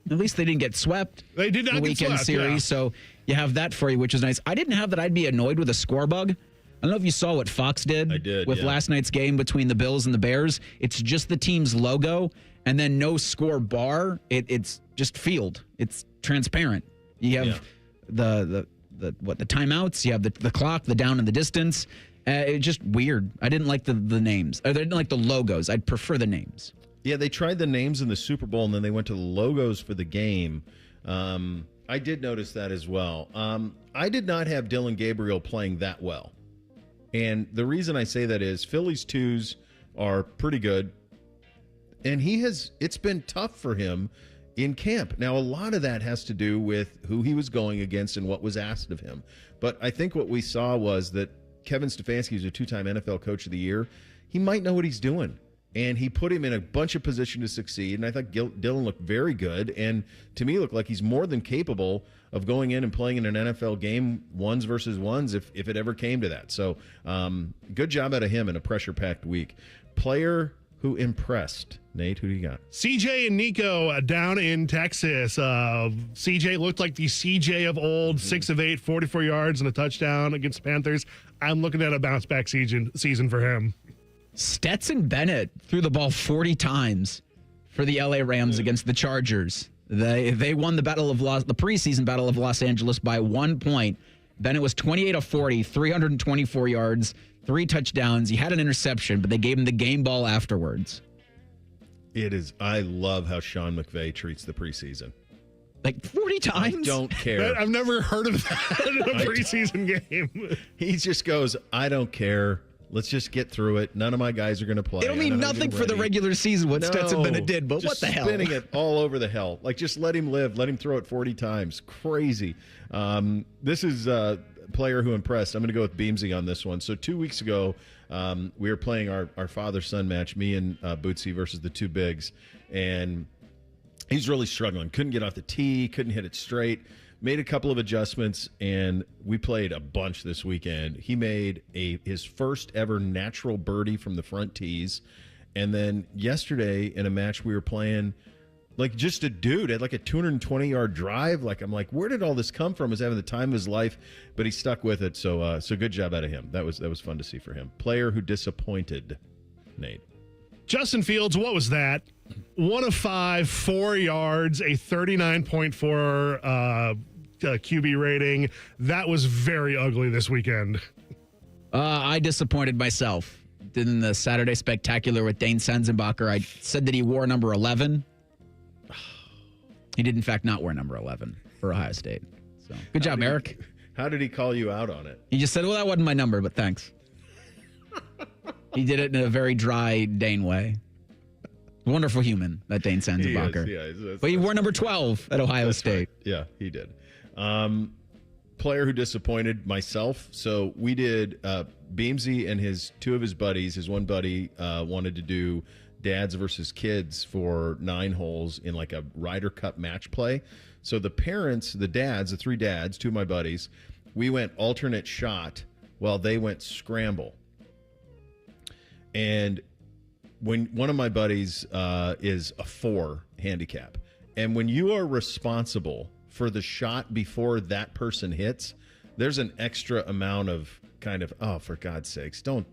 At least they didn't get swept. They did not the get weekend swept, series, yeah. so you have that for you, which is nice. I didn't have that. I'd be annoyed with a score bug. I don't know if you saw what Fox did, with last night's game between the Bills and the Bears. It's just the team's logo and then no score bar. It's just field. It's transparent. You have the timeouts. You have the clock, the down and the distance. It's just weird. I didn't like the names. I didn't like the logos. I'd prefer the names. Yeah, they tried the names in the Super Bowl, and then they went to the logos for the game. I did notice that as well. I did not have Dylan Gabriel playing that well. And the reason I say that is Phillies 2s are pretty good, and it's been tough for him in camp. Now, a lot of that has to do with who he was going against and what was asked of him. But I think what we saw was that Kevin Stefanski, who's a 2-time NFL Coach of the Year, he might know what he's doing. And he put him in a bunch of position to succeed. And I thought Dylan looked very good. And to me, looked like he's more than capable of going in and playing in an NFL game, 1s versus 1s, if it ever came to that. So good job out of him in a pressure-packed week. Player who impressed. Nate, who do you got? CJ and Nico down in Texas. CJ looked like the CJ of old, 6 of 8, 44 yards and a touchdown against the Panthers. I'm looking at a bounce-back season for him. Stetson Bennett threw the ball 40 times for the LA Rams against the Chargers. They won the preseason Battle of Los Angeles by 1 point. Bennett was 28 of 40, 324 yards, 3 touchdowns. He had an interception, but they gave him the game ball afterwards. I love how Sean McVay treats the preseason. Like 40 times? I don't care. I've never heard of that in a preseason game. He just goes, I don't care. Let's just get through it. None of my guys are going to play. It'll mean nothing for the regular season what Stetson Bennett did, but what the hell? Spinning it all over the hell. Like, just let him live. Let him throw it 40 times. Crazy. This is a player who impressed. I'm going to go with Beamsy on this one. So 2 weeks ago, we were playing our father-son match, me and Bootsy versus the two bigs, and he's really struggling. Couldn't get off the tee, couldn't hit it straight. Made a couple of adjustments, and we played a bunch this weekend. He made his first ever natural birdie from the front tees. And then yesterday in a match we were playing, like, just a dude had like a 220-yard drive. Like, I'm like, where did all this come from? He's having the time of his life, but he stuck with it. So good job out of him. That was fun to see for him. Player who disappointed, Nate. Justin Fields, what was that? 1 of 5, 4 yards, a 39.4 QB rating. That was very ugly this weekend. I disappointed myself. In the Saturday Spectacular with Dane Senzenbacher, I said that he wore number 11. He did, in fact, not wear number 11 for Ohio State. So good job, Eric. How did he call you out on it? He just said, well, that wasn't my number, but thanks. He did it in a very dry Dane way. Wonderful human, that Dane Senzenbacher. But he wore number 12 at Ohio State. Right. Yeah, he did. Player who disappointed, myself. So we did Beamsy and two of his buddies. His one buddy wanted to do dads versus kids for 9 holes in like a Ryder Cup match play. So the parents, the dads, the 3 dads, 2 of my buddies, we went alternate shot while they went scramble. And when one of my buddies is a 4 handicap, and when you are responsible for the shot before that person hits, there's an extra amount of kind of, oh, for God's sakes, don't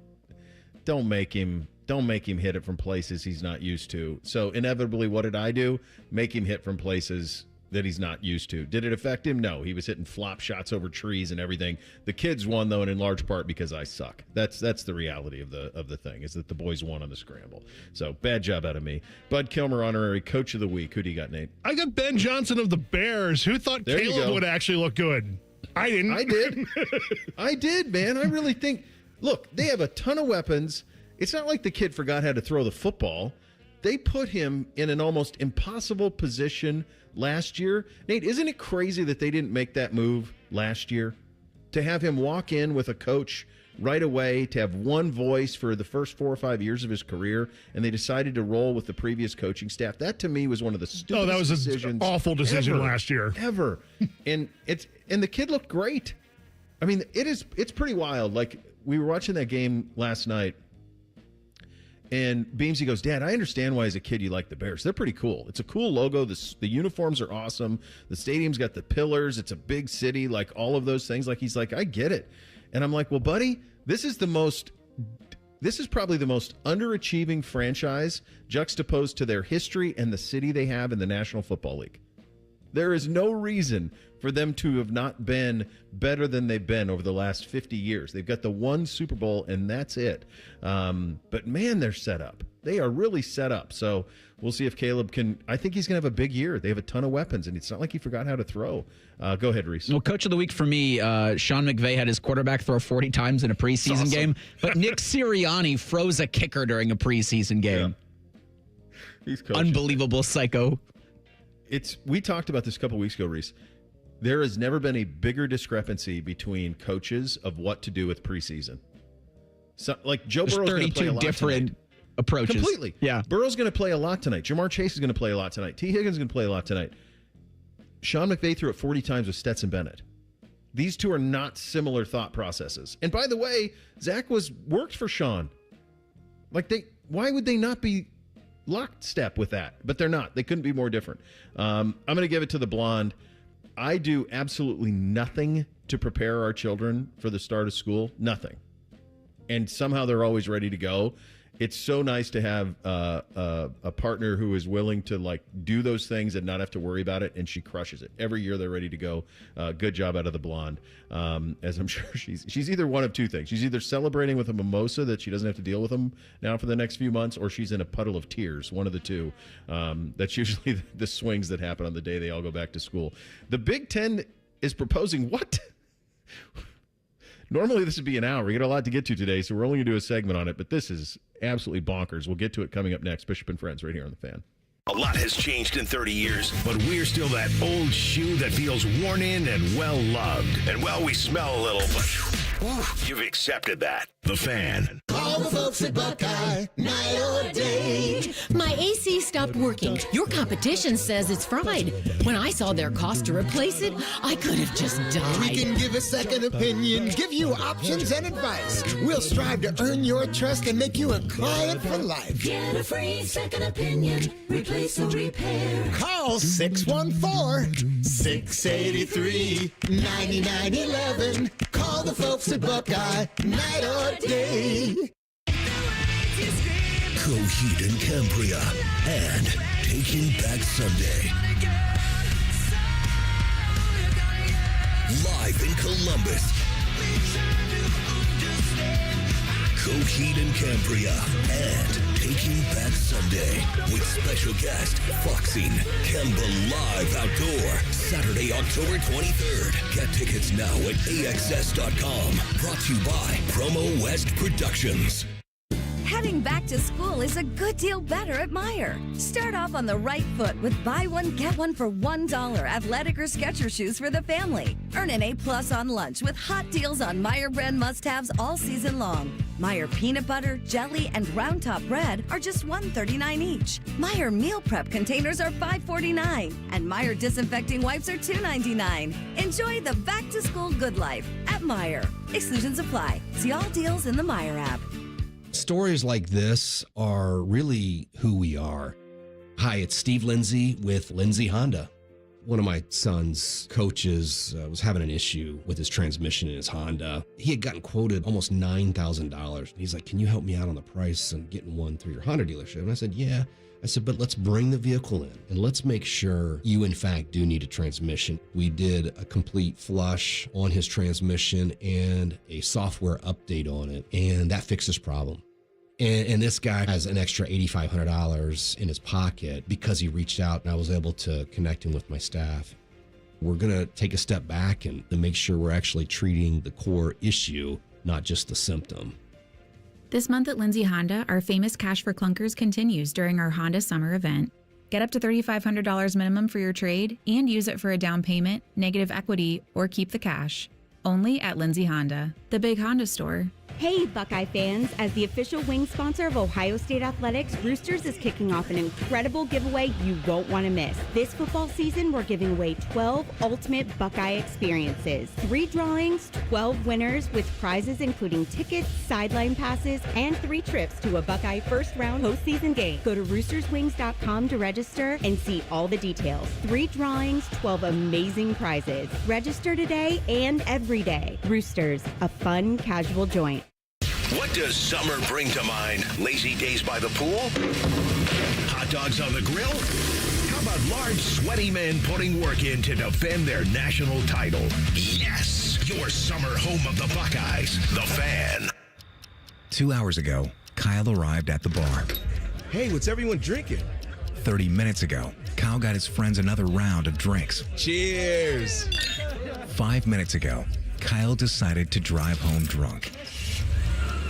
make him hit it from places he's not used to. So inevitably, what did I do? Make him hit from places that he's not used to. Did it affect him? No. He was hitting flop shots over trees and everything. The kids won, though, and in large part because I suck. That's the reality of the thing, is that the boys won on the scramble. So bad job out of me. Bud Kilmer, honorary coach of the week. Who do you got, Nate? I got Ben Johnson of the Bears. Who thought Caleb would actually look good? I didn't. I did. I did, man. I really think, look, they have a ton of weapons. It's not like the kid forgot how to throw the football. they put him in an almost impossible position last year. Nate, isn't it crazy that they didn't make that move last year? To have him walk in with a coach right away, to have one voice for the first 4 or 5 years of his career, and they decided to roll with the previous coaching staff. That to me was one of the stupidest that was decisions an awful decision ever, last year. Ever. And the kid looked great. I mean, it's pretty wild. Like, we were watching that game last night, and Beamsy goes, Dad, I understand why as a kid you like the Bears. They're pretty cool. It's a cool logo. The uniforms are awesome. The stadium's got the pillars. It's a big city, like all of those things. Like, he's like, I get it. And I'm like, well, buddy, this is probably the most underachieving franchise juxtaposed to their history and the city they have in the National Football League. There is no reason for them to have not been better than they've been over the last 50 years. They've got the one Super Bowl, and that's it. But, man, they're set up. They are really set up. So we'll see if Caleb can. I think he's going to have a big year. They have a ton of weapons, and it's not like he forgot how to throw. Go ahead, Reese. Well, Coach of the Week for me, Sean McVay had his quarterback throw 40 times in a preseason game, but Nick Sirianni froze a kicker during a preseason game. Yeah. He's coaching. Unbelievable psycho. We talked about this a couple weeks ago, Reese. There has never been a bigger discrepancy between coaches of what to do with preseason. So, like, Joe Burrow's going to play a lot different tonight. Approaches. Completely. Yeah. Burrow's going to play a lot tonight. Jamar Chase is going to play a lot tonight. T. Higgins is going to play a lot tonight. Sean McVay threw it 40 times with Stetson Bennett. These two are not similar thought processes. And by the way, Zach worked for Sean. Why would they not be lockstep with that? But they're not. They couldn't be more different. I'm going to give it to the blonde. I do absolutely nothing to prepare our children for the start of school. Nothing. And somehow they're always ready to go. It's so nice to have a partner who is willing to do those things and not have to worry about it, and she crushes it. Every year they're ready to go. Good job out of the blonde. As I'm sure she's either one of two things. She's either celebrating with a mimosa that she doesn't have to deal with them now for the next few months, or she's in a puddle of tears, one of the two. That's usually the swings that happen on the day they all go back to school. The Big Ten is proposing what? Normally this would be an hour. We got a lot to get to today, so we're only going to do a segment on it, but this is absolutely bonkers. We'll get to it coming up next. Bishop and Friends right here on The Fan. A lot has changed in 30 years, but we're still that old shoe that feels worn in and well-loved. And, well, we smell a little, but you've accepted that. The Fan. Call the folks at Buckeye, night or day. My AC stopped working. Your competition says it's fried. When I saw their cost to replace it, I could have just died. We can give a second opinion, give you options and advice. We'll strive to earn your trust and make you a client for life. Get a free second opinion. Replace or repair. Call 614-683-9911. Call the folks at Buckeye, night or day. Coheed and Cambria and Taking Back Sunday. Live in Columbus. Coheed and Cambria and Taking Back Sunday with special guest Foxing Kemba Live Outdoor Saturday, October 23rd. Get tickets now at AXS.com. Brought to you by Promo West Productions. Heading back to school is a good deal better at Meijer. Start off on the right foot with buy one, get one for $1 athletic or Skechers shoes for the family. Earn an A+ on lunch with hot deals on Meijer brand must-haves all season long. Meijer peanut butter, jelly, and round top bread are just $1.39 each. Meijer meal prep containers are $5.49. And Meijer disinfecting wipes are $2.99. Enjoy the back-to-school good life at Meijer. Exclusions apply. See all deals in the Meijer app. Stories like this are really who we are. Hi, it's Steve Lindsay with Lindsay Honda. One of my son's coaches was having an issue with his transmission in his Honda. He had gotten quoted almost $9,000. He's like, can you help me out on the price on getting one through your Honda dealership? And I said, yeah. I said, but let's bring the vehicle in and let's make sure you, in fact, do need a transmission. We did a complete flush on his transmission and a software update on it, and that fixed his problem. And this guy has an extra $8,500 in his pocket because he reached out, and I was able to connect him with my staff. We're going to take a step back and to make sure we're actually treating the core issue, not just the symptom. This month at Lindsay Honda, our famous Cash for Clunkers continues during our Honda Summer event. Get up to $3,500 minimum for your trade and use it for a down payment, negative equity, or keep the cash. Only at Lindsay Honda, the big Honda store. Hey, Buckeye fans! As the official wing sponsor of Ohio State Athletics, Roosters is kicking off an incredible giveaway you won't want to miss. This football season, we're giving away 12 ultimate Buckeye experiences. 3 drawings, 12 winners with prizes including tickets, sideline passes, and 3 trips to a Buckeye first-round postseason game. Go to roosterswings.com to register and see all the details. 3 drawings, 12 amazing prizes. Register today and every day. Roosters, a fun, casual joint. What does summer bring to mind? Lazy days by the pool? Hot dogs on the grill? How about large, sweaty men putting work in to defend their national title? Yes! Your summer home of the Buckeyes, The Fan. 2 hours ago, Kyle arrived at the bar. Hey, what's everyone drinking? 30 minutes ago, Kyle got his friends another round of drinks. Cheers! 5 minutes ago, Kyle decided to drive home drunk.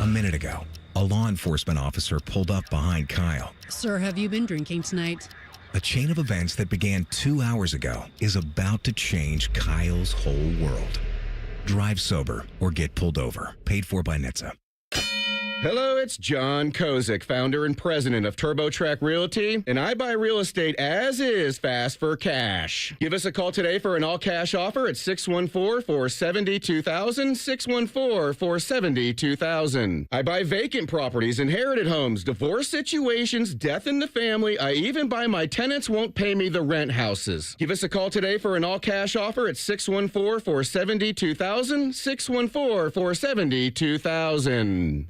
A minute ago, a law enforcement officer pulled up behind Kyle. Sir, have you been drinking tonight? A chain of events that began 2 hours ago is about to change Kyle's whole world. Drive sober or get pulled over. Paid for by NHTSA. Hello, it's John Kozik, founder and president of TurboTrack Realty, and I buy real estate as is fast for cash. Give us a call today for an all-cash offer at 614-472-2000, 614-472-2000. I buy vacant properties, inherited homes, divorce situations, death in the family. I even buy my tenants won't pay me the rent houses. Give us a call today for an all-cash offer at 614-472-2000, 614-472-2000.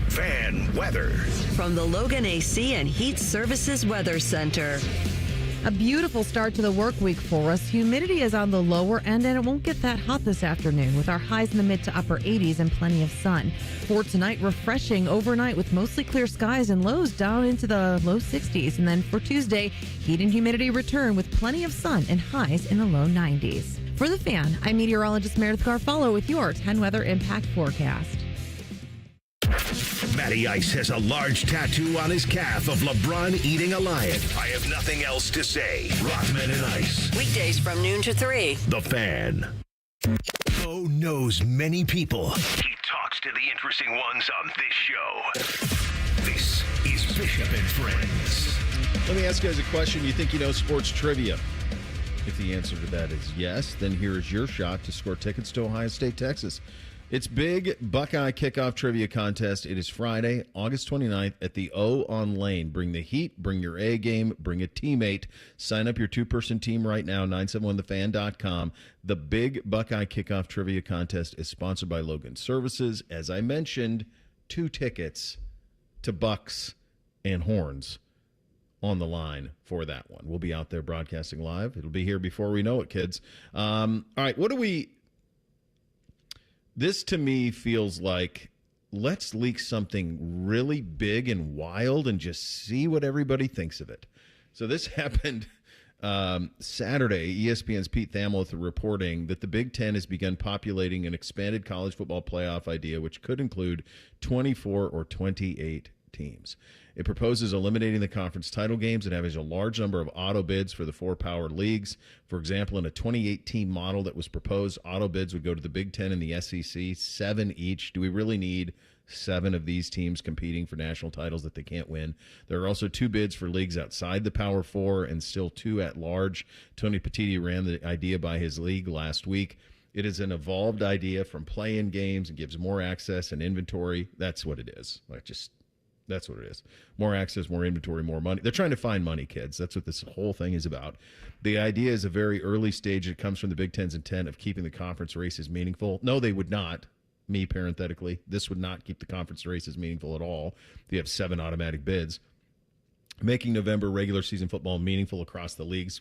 Fan weather. From the Logan AC and Heat Services Weather Center. A beautiful start to the work week for us. Humidity is on the lower end and it won't get that hot this afternoon with our highs in the mid to upper 80s and plenty of sun. For tonight, refreshing overnight with mostly clear skies and lows down into the low 60s. And then for Tuesday, heat and humidity return with plenty of sun and highs in the low 90s. For The Fan, I'm meteorologist Meredith Garfalo with your 10 weather impact forecast. Matty Ice has a large tattoo on his calf of LeBron eating a lion. I have nothing else to say. Rothman and Ice. Weekdays from noon to 3. The Fan. Bo knows many people. He talks to the interesting ones on this show. This is Bishop and Friends. Let me ask you guys a question. You think you know sports trivia? If the answer to that is yes, then here is your shot to score tickets to Ohio State, Texas. It's big Buckeye kickoff trivia contest. It is Friday, August 29th at the O on Lane. Bring the heat, bring your A game, bring a teammate. Sign up your 2-person team right now, 971thefan.com. The big Buckeye kickoff trivia contest is sponsored by Logan Services. As I mentioned, 2 tickets to Bucks and Horns on the line for that one. We'll be out there broadcasting live. It'll be here before we know it, kids. All right, what do we... This, to me, feels like let's leak something really big and wild and just see what everybody thinks of it. So this happened Saturday. ESPN's Pete Thamel reporting that the Big Ten has begun populating an expanded college football playoff idea, which could include 24 or 28 teams. It proposes eliminating the conference title games and having a large number of auto bids for the 4 power leagues. For example, in a 28-team model that was proposed, auto bids would go to the Big Ten and the SEC, 7 each. Do we really need 7 of these teams competing for national titles that they can't win? There are also 2 bids for leagues outside the Power 4 and still 2 at large. Tony Petitti ran the idea by his league last week. It is an evolved idea from play-in games and gives more access and inventory. That's what it is. That's what it is. More access, more inventory, more money. They're trying to find money, kids. That's what this whole thing is about. The idea is a very early stage. It comes from the Big Ten's intent of keeping the conference races meaningful. No, they would not. Me, parenthetically, this would not keep the conference races meaningful at all. You have 7 automatic bids. Making November regular season football meaningful across the leagues.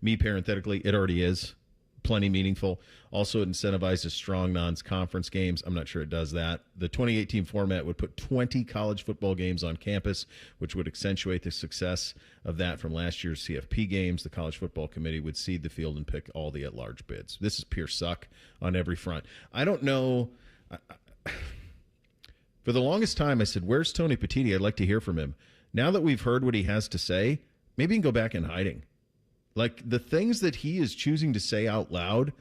Me, parenthetically, it already is. Plenty meaningful. Also, it incentivizes strong non-conference games. I'm not sure it does that. The 2018 format would put 20 college football games on campus, which would accentuate the success of that from last year's CFP games. The College Football Committee would seed the field and pick all the at-large bids. This is pure suck on every front. I don't know. For the longest time, I said, where's Tony Petitti? I'd like to hear from him. Now that we've heard what he has to say, maybe he can go back in hiding. Like, the things that he is choosing to say out loud,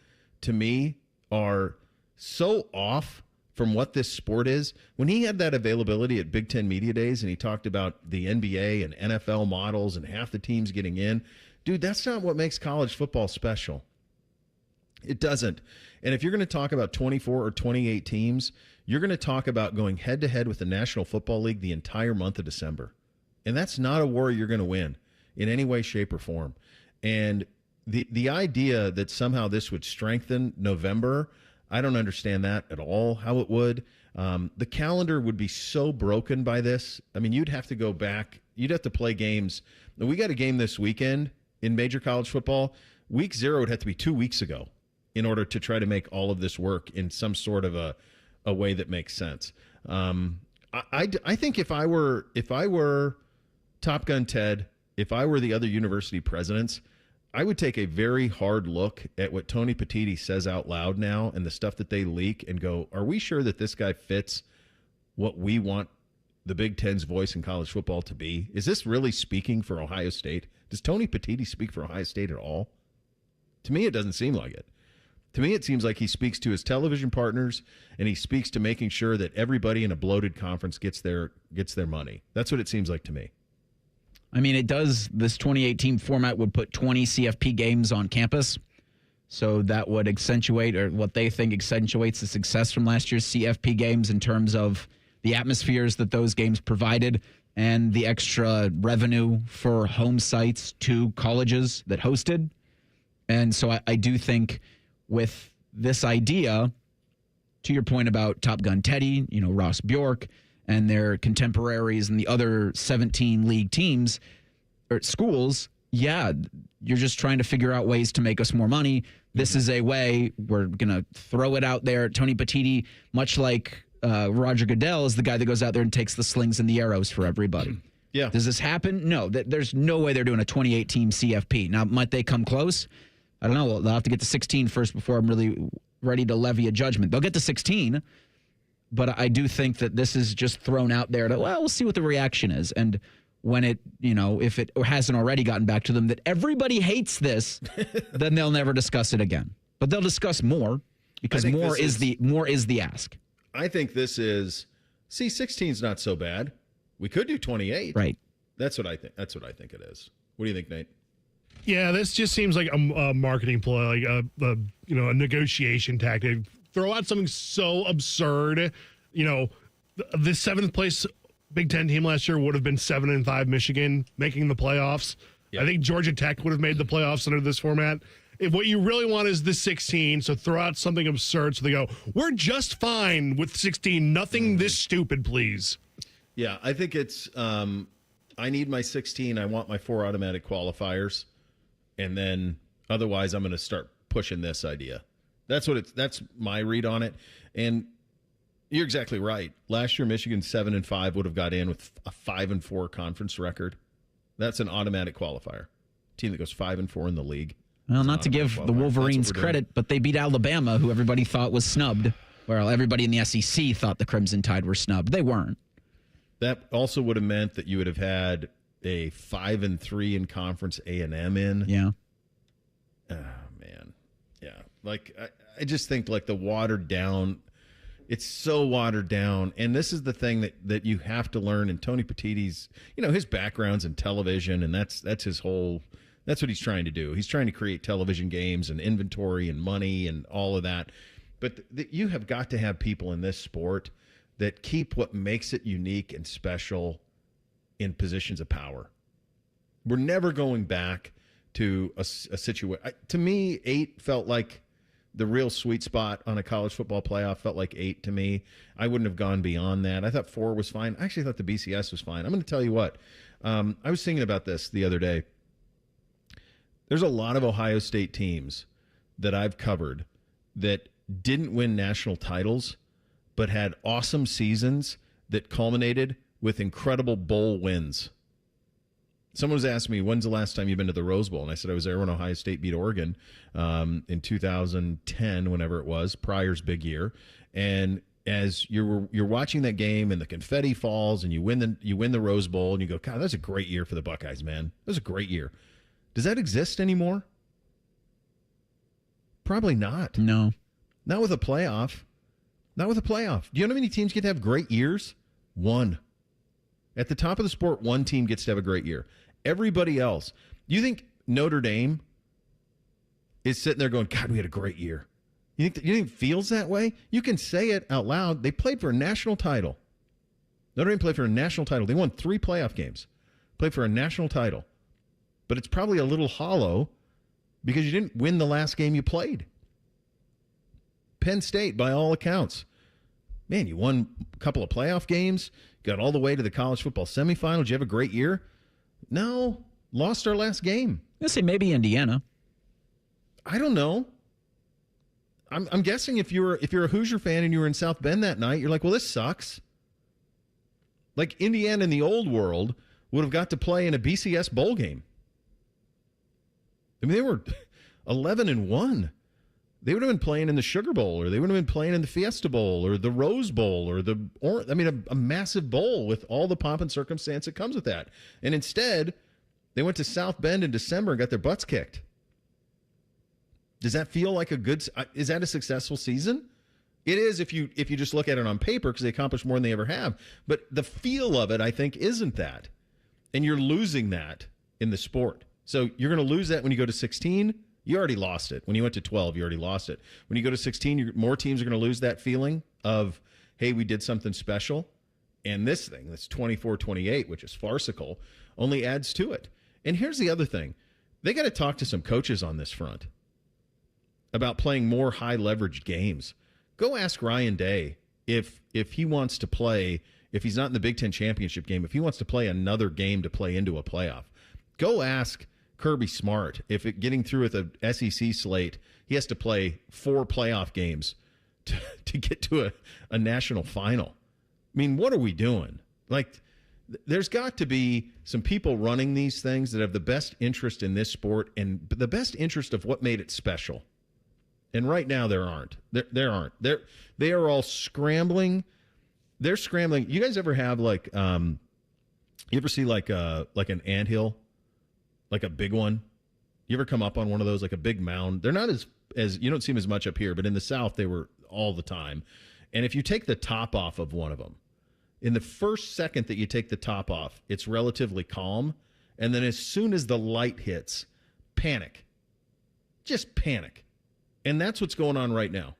to me, are so off from what this sport is. When he had that availability at Big Ten Media Days and he talked about the NBA and NFL models and half the teams getting in, dude, that's not what makes college football special. It doesn't. And if you're going to talk about 24 or 28 teams, you're going to talk about going head-to-head with the National Football League the entire month of December. And that's not a war you're going to win in any way, shape, or form. And the idea that somehow this would strengthen November, I don't understand that at all, how it would. The calendar would be so broken by this. I mean, you'd have to go back. You'd have to play games. We got a game this weekend in major college football. Week 0 would have to be 2 weeks ago in order to try to make all of this work in some sort of a way that makes sense. I think if I were Top Gun Ted, if I were the other university presidents, I would take a very hard look at what Tony Petitti says out loud now and the stuff that they leak and go, are we sure that this guy fits what we want the Big Ten's voice in college football to be? Is this really speaking for Ohio State? Does Tony Petitti speak for Ohio State at all? To me, it doesn't seem like it. To me, it seems like he speaks to his television partners and he speaks to making sure that everybody in a bloated conference gets their money. That's what it seems like to me. I mean, it does. This 2018 format would put 20 CFP games on campus. So that would accentuate, or what they think accentuates, the success from last year's CFP games in terms of the atmospheres that those games provided and the extra revenue for home sites to colleges that hosted. And so I do think with this idea, to your point about Top Gun Teddy, Ross Bjork, and their contemporaries and the other 17 league teams or schools, yeah, you're just trying to figure out ways to make us more money. This is a way. We're going to throw it out there. Tony Petitti, much like Roger Goodell, is the guy that goes out there and takes the slings and the arrows for everybody. Yeah. Does this happen? No. There's no way they're doing a 28-team CFP. Now, might they come close? I don't know. They'll have to get to 16 first before I'm really ready to levy a judgment. They'll get to 16. But I do think that this is just thrown out there to, we'll see what the reaction is. And when it, if it hasn't already gotten back to them that everybody hates this, then they'll never discuss it again. But they'll discuss more because more is the ask. I think this is, 16 is not so bad. We could do 28. Right. That's what I think. That's what I think it is. What do you think, Nate? Yeah, this just seems like a marketing ploy, like a negotiation tactic. Throw out something so absurd. The 7th place Big Ten team last year would have been 7-5 Michigan making the playoffs. Yeah. I think Georgia Tech would have made the playoffs under this format. If what you really want is the 16, so throw out something absurd so they go, we're just fine with 16. Nothing this stupid, please. Yeah, I think it's I need my 16. I want my 4 automatic qualifiers. And then otherwise I'm going to start pushing this idea. That's my read on it. And you're exactly right. Last year, Michigan 7-5 would have got in with a 5-4 conference record. That's an automatic qualifier. Team that goes 5-4 in the league. Well, not to give the Wolverines credit, but they beat Alabama, who everybody thought was snubbed. Well, everybody in the SEC thought the Crimson Tide were snubbed. They weren't. That also would have meant that you would have had a 5-3 in conference A&M in. Yeah. Oh, man. Yeah. Like, I just think like the watered down, it's so watered down. And this is the thing that you have to learn. And Tony Petitti's, his background's in television, and that's his whole, that's what he's trying to do. He's trying to create television games and inventory and money and all of that. But you have got to have people in this sport that keep what makes it unique and special in positions of power. We're never going back to a situation. To me, 8 felt like the real sweet spot on a college football playoff. Felt like 8 to me. I wouldn't have gone beyond that. I thought 4 was fine. I actually thought the BCS was fine. I'm going to tell you what. I was thinking about this the other day. There's a lot of Ohio State teams that I've covered that didn't win national titles, but had awesome seasons that culminated with incredible bowl wins. Someone was asking me, when's the last time you've been to the Rose Bowl? And I said I was there when Ohio State beat Oregon in 2010, whenever it was, Pryor's big year. And as you're watching that game and the confetti falls and you win the Rose Bowl and you go, God, that's a great year for the Buckeyes, man. That was a great year. Does that exist anymore? Probably not. No. Not with a playoff. Not with a playoff. Do you know how many teams get to have great years? One. At the top of the sport, one team gets to have a great year. Everybody else. Do you think Notre Dame is sitting there going, God, we had a great year? You think it feels that way? You can say it out loud. They played for a national title. Notre Dame played for a national title. They won 3 playoff games. Played for a national title. But it's probably a little hollow because you didn't win the last game you played. Penn State, by all accounts, man, you won a couple of playoff games, got all the way to the college football semifinal. Did you have a great year? No, lost our last game. I'll say maybe Indiana. I don't know. I'm guessing if you're a Hoosier fan and you were in South Bend that night, you're like, well, this sucks. Like Indiana in the old world would have got to play in a BCS bowl game. I mean, they were 11-1. They would have been playing in the Sugar Bowl, or they would have been playing in the Fiesta Bowl, or the Rose Bowl, or a massive bowl with all the pomp and circumstance that comes with that. And instead, they went to South Bend in December and got their butts kicked. Does that feel like is that a successful season? It is if you just look at it on paper because they accomplished more than they ever have. But the feel of it, I think, isn't that. And you're losing that in the sport. So you're going to lose that when you go to 16. You already lost it. When you went to 12, you already lost it. When you go to 16, more teams are going to lose that feeling of, hey, we did something special. And this thing, that's 24-28, which is farcical, only adds to it. And here's the other thing. They got to talk to some coaches on this front about playing more high-leveraged games. Go ask Ryan Day if he wants to play, if he's not in the Big Ten championship game, if he wants to play another game to play into a playoff. Go ask Kirby Smart if getting through with a SEC slate, he has to play 4 playoff games to get to a national final. I mean, what are we doing? Like, there's got to be some people running these things that have the best interest in this sport and the best interest of what made it special. And right now there aren't. There aren't. They are all scrambling. They're scrambling. You guys ever have you ever see like an anthill? Like a big one? You ever come up on one of those, like a big mound? They're not as you don't see them as much up here, but in the South they were all the time. And if you take the top off of one of them, in the first second that you take the top off, it's relatively calm. And then as soon as the light hits, panic. Just panic. And that's what's going on right now.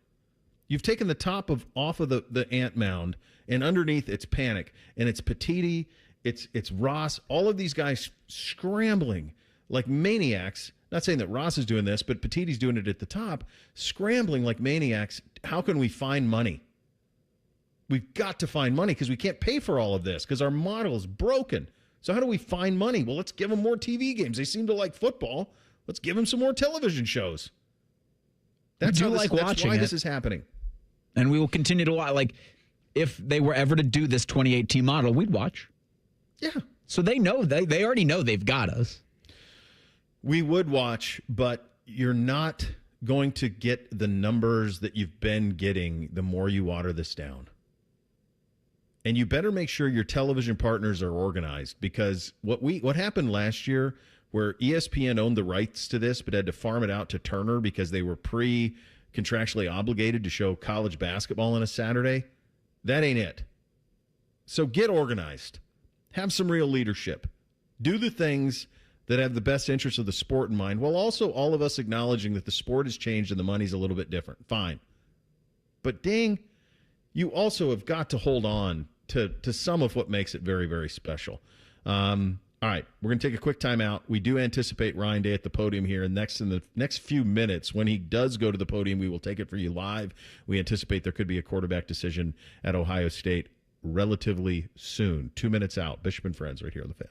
You've taken the top off of the ant mound, and underneath it's panic. And it's Petiti, it's Ross, all of these guys scrambling like maniacs. Not saying that Ross is doing this, but Petiti's doing it at the top, scrambling like maniacs. How can we find money? We've got to find money because we can't pay for all of this because our model is broken. So how do we find money? Well, let's give them more TV games. They seem to like football. Let's give them some more television shows. That's why this is happening. And we will continue to watch. Like, if they were ever to do this 2018 model, we'd watch. Yeah. So they know, they already know they've got us. We would watch, but you're not going to get the numbers that you've been getting the more you water this down. And you better make sure your television partners are organized, because what happened last year where ESPN owned the rights to this but had to farm it out to Turner because they were contractually obligated to show college basketball on a Saturday, that ain't it. So get organized. Have some real leadership. Do the things that have the best interest of the sport in mind, while also all of us acknowledging that the sport has changed and the money's a little bit different. Fine. But dang, you also have got to hold on to some of what makes it very, very special. All right, we're going to take a quick time out. We do anticipate Ryan Day at the podium here in the next few minutes. When he does go to the podium, we will take it for you live. We anticipate there could be a quarterback decision at Ohio State relatively soon. 2 minutes out. Bishop and Friends right here on The Fan.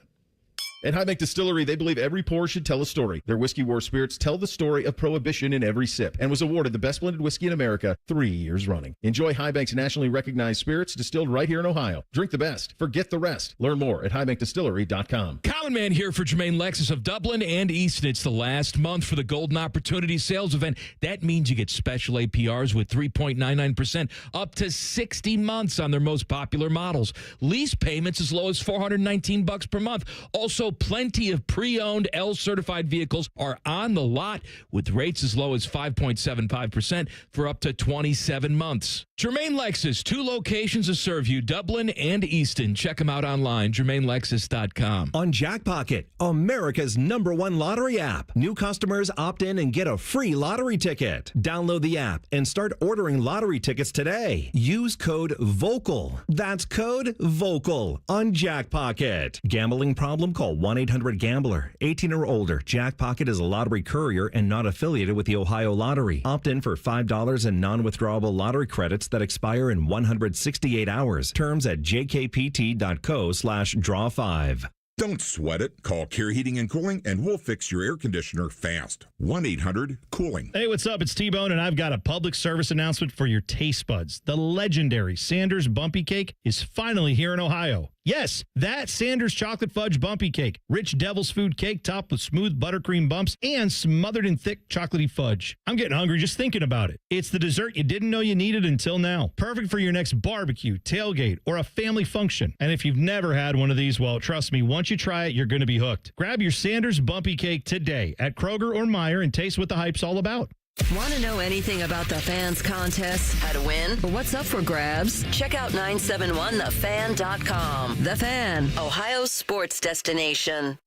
At High Bank Distillery, they believe every pour should tell a story. Their Whiskey War spirits tell the story of Prohibition in every sip and was awarded the best blended whiskey in America 3 years running. Enjoy High Bank's nationally recognized spirits distilled right here in Ohio. Drink the best. Forget the rest. Learn more at highbankdistillery.com. Common Man here for Jermaine Lexus of Dublin and Easton. It's the last month for the Golden Opportunity Sales Event. That means you get special APRs with 3.99% up to 60 months on their most popular models. Lease payments as low as $419 per month. Also, plenty of pre-owned L-certified vehicles are on the lot with rates as low as 5.75% for up to 27 months. Jermaine Lexus, 2 locations to serve you, Dublin and Easton. Check them out online, JermaineLexus.com. On Jackpocket, America's #1 lottery app. New customers opt in and get a free lottery ticket. Download the app and start ordering lottery tickets today. Use code VOCAL. That's code VOCAL on Jackpocket. Gambling problem? Call 1-800-GAMBLER. 18 or older. Jackpocket is a lottery courier and not affiliated with the Ohio Lottery. Opt in for $5 in non-withdrawable lottery credits that expire in 168 hours. Terms at jkpt.co/draw5. Don't sweat it. Call Care Heating and Cooling, and we'll fix your air conditioner fast. 1-800-COOLING. Hey, what's up? It's T-Bone, and I've got a public service announcement for your taste buds. The legendary Sanders Bumpy Cake is finally here in Ohio. Yes, that Sanders Chocolate Fudge Bumpy Cake. Rich devil's food cake topped with smooth buttercream bumps and smothered in thick chocolatey fudge. I'm getting hungry just thinking about it. It's the dessert you didn't know you needed until now. Perfect for your next barbecue, tailgate, or a family function. And if you've never had one of these, well, trust me, once you try it, you're going to be hooked. Grab your Sanders Bumpy Cake today at Kroger or Meijer and taste what the hype's all about. Want to know anything about the Fans contest, how to win, or what's up for grabs? Check out 971thefan.com. The Fan, Ohio's sports destination.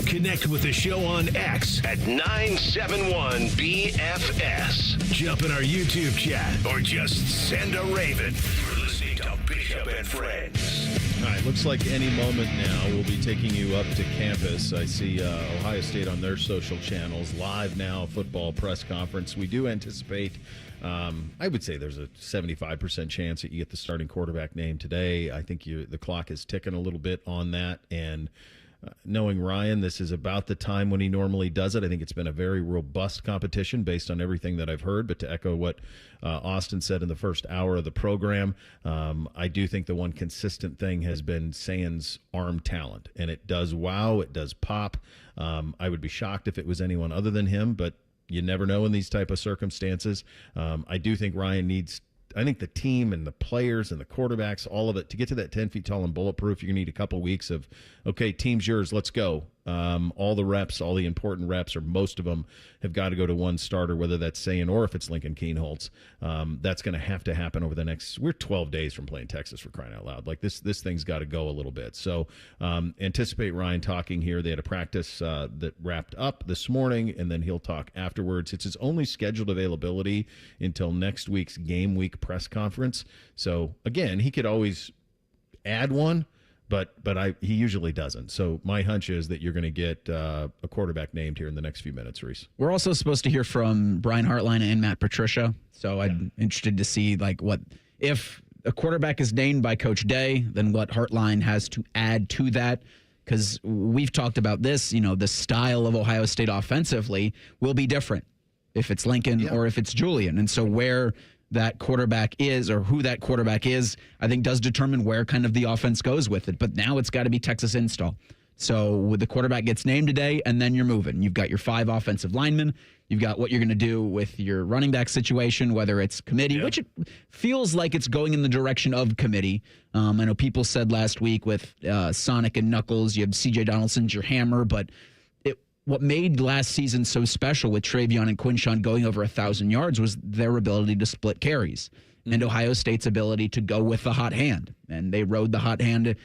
Connect with the show on X at 971BFS. Jump in our YouTube chat or just send a raven. You're listening to Bishop and Friends. All right, looks like any moment now we'll be taking you up to campus. I see Ohio State on their social channels, live now, football press conference. We do anticipate, I would say there's a 75% chance that you get the starting quarterback name today. I think the clock is ticking a little bit on that, and knowing Ryan, this is about the time when he normally does it. I think it's been a very robust competition based on everything that I've heard. But to echo what Austin said in the first hour of the program, I do think the one consistent thing has been Sands' arm talent. And it does wow, it does pop. I would be shocked if it was anyone other than him, but you never know in these type of circumstances. I do think Ryan needs I think the team and the players and the quarterbacks, all of it, to get to that 10 feet tall and bulletproof, you're going to need a couple weeks of, okay, team's yours, let's go. All the reps, all the important reps, or most of them, have got to go to one starter, whether that's Sayin or if it's Lincoln Kienholz. That's going to happen over the next, we're 12 days from playing Texas, for crying out loud. Like this thing's got to go a little bit. So anticipate Ryan talking here. They had a practice that wrapped up this morning, and then he'll talk afterwards. It's his only scheduled availability until next week's game week press conference. So again, he could always add one, but he usually doesn't. So my hunch is that you're going to get a quarterback named here in the next few minutes, Reese. We're also supposed to hear from Brian Hartline and Matt Patricia. So I'm interested to see what if a quarterback is named by Coach Day, then what Hartline has to add to that. Because we've talked about this, the style of Ohio State offensively will be different if it's Lincoln or if it's Julian. And so where that quarterback is, or who that quarterback is, I think does determine where kind of the offense goes with it. But now it's got to be Texas install. So the quarterback gets named today, and then you're moving. You've got your 5 offensive linemen. You've got what you're going to do with your running back situation, whether it's committee, which it feels like it's going in the direction of committee. I know people said last week with Sonic and Knuckles, you have C.J. Donaldson's your hammer, but what made last season so special with Travion and Quinshawn going over 1,000 yards was their ability to split carries and Ohio State's ability to go with the hot hand. And they rode the hot hand.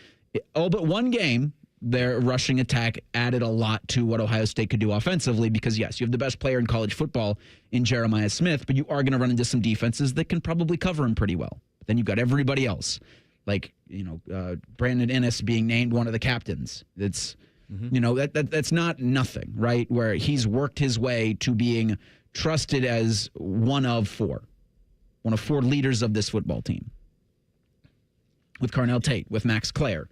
All but one game, their rushing attack added a lot to what Ohio State could do offensively because, yes, you have the best player in college football in Jeremiah Smith, but you are going to run into some defenses that can probably cover him pretty well. But then you've got everybody else, like, Brandon Ennis being named one of the captains. It's... that's not nothing, right? Where he's worked his way to being trusted as one of four leaders of this football team. With Carnell Tate, with Max Clare,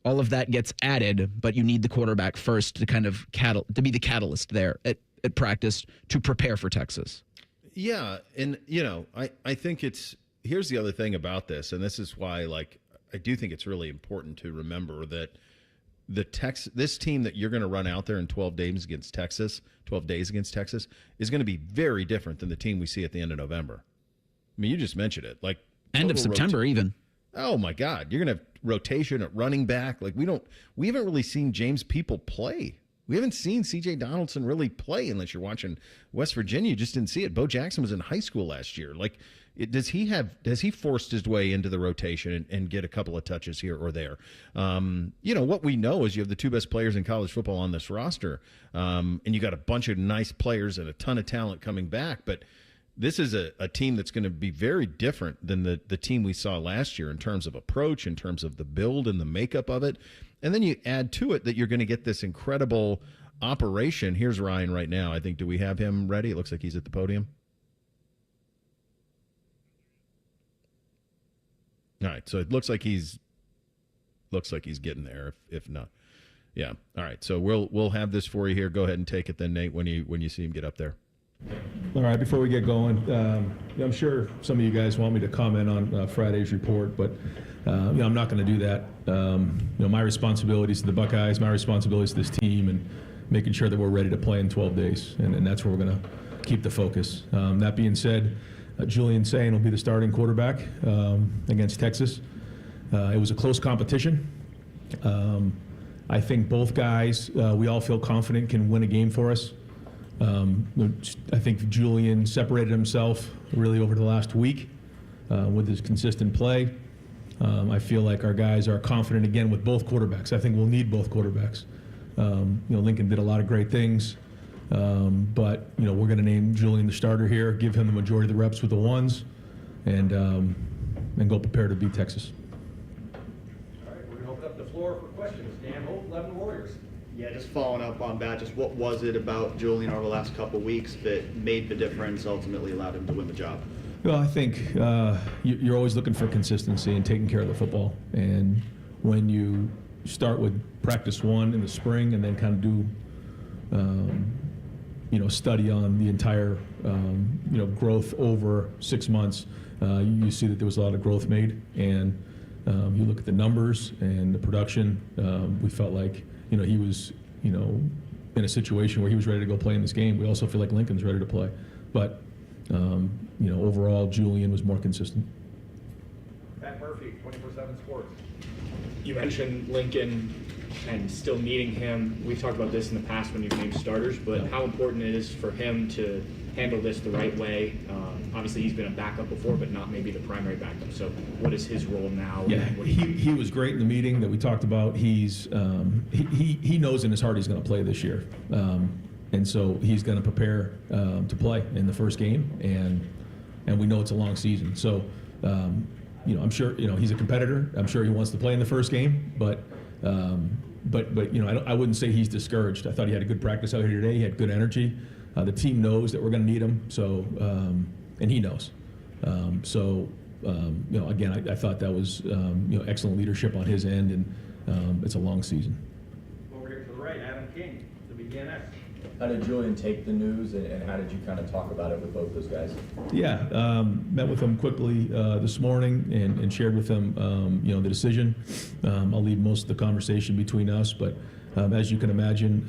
all of that gets added, but you need the quarterback first to kind of to be the catalyst there at practice to prepare for Texas. Yeah, and I think here's the other thing about this, and this is why I do think it's really important to remember that this team that you're going to run out there in 12 days against Texas is going to be very different than the team we see at the end of November. I mean, you just mentioned it, end of September even. Oh my God, you're going to have rotation at running back. We haven't really seen James People play. We haven't seen C.J. Donaldson really play unless you're watching West Virginia. You just didn't see it. Bo Jackson was in high school last year. Has he forced his way into the rotation and get a couple of touches here or there? What we know is you have the two best players in college football on this roster, and you got a bunch of nice players and a ton of talent coming back. But this is a team that's going to be very different than the team we saw last year in terms of approach, in terms of the build and the makeup of it. And then you add to it that you're going to get this incredible operation. Here's Ryan right now. I think, do we have him ready? It looks like he's at the podium. All right, so it looks like he's getting there. If not, yeah. All right, so we'll have this for you here. Go ahead and take it then, Nate, when you see him get up there. All right, before we get going, I'm sure some of you guys want me to comment on Friday's report, but I'm not going to do that. My responsibilities to the Buckeyes, my responsibilities to this team, and making sure that we're ready to play in 12 days, and that's where we're going to keep the focus. That being said, Julian Sain will be the starting quarterback against Texas. It was a close competition. I think both guys, we all feel confident, can win a game for us. I think Julian separated himself really over the last week with his consistent play. I feel like our guys are confident again with both quarterbacks. I think we'll need both quarterbacks. Lincoln did a lot of great things, but we're going to name Julian the starter here, give him the majority of the reps with the ones, and go prepare to beat Texas. All right, we're going to open up the floor for questions. Dan Holt, 11 Warriors. Yeah, just following up on that, just what was it about Julian over the last couple of weeks that made the difference, ultimately allowed him to win the job? Well, I think you're always looking for consistency and taking care of the football. And when you start with practice one in the spring and then kind of do, study on the entire, growth over 6 months, you see that there was a lot of growth made. And you look at the numbers and the production, we felt like, he was, in a situation where he was ready to go play in this game. We also feel like Lincoln's ready to play. But, overall, Julian was more consistent. Matt Murphy, 24/7 Sports. You mentioned Lincoln and still needing him. We've talked about this in the past when you've named starters, but how important it is for him to handle this the right way. Obviously, he's been a backup before, but not maybe the primary backup. So what is his role now? Yeah, he was great in the meeting that we talked about. He's he knows in his heart he's going to play this year. And so he's going to prepare to play in the first game, and we know it's a long season. So, I'm sure he's a competitor. I'm sure he wants to play in the first game, but I wouldn't say he's discouraged. I thought he had a good practice out here today. He had good energy. The team knows that we're going to need him. So, and he knows. Again, I thought that was excellent leadership on his end, and it's a long season. Over here to the right, Adam King, WDNX. How did Julian take the news, and how did you kind of talk about it with both those guys? Yeah, met with them quickly this morning and shared with them, the decision. I'll leave most of the conversation between us, but as you can imagine,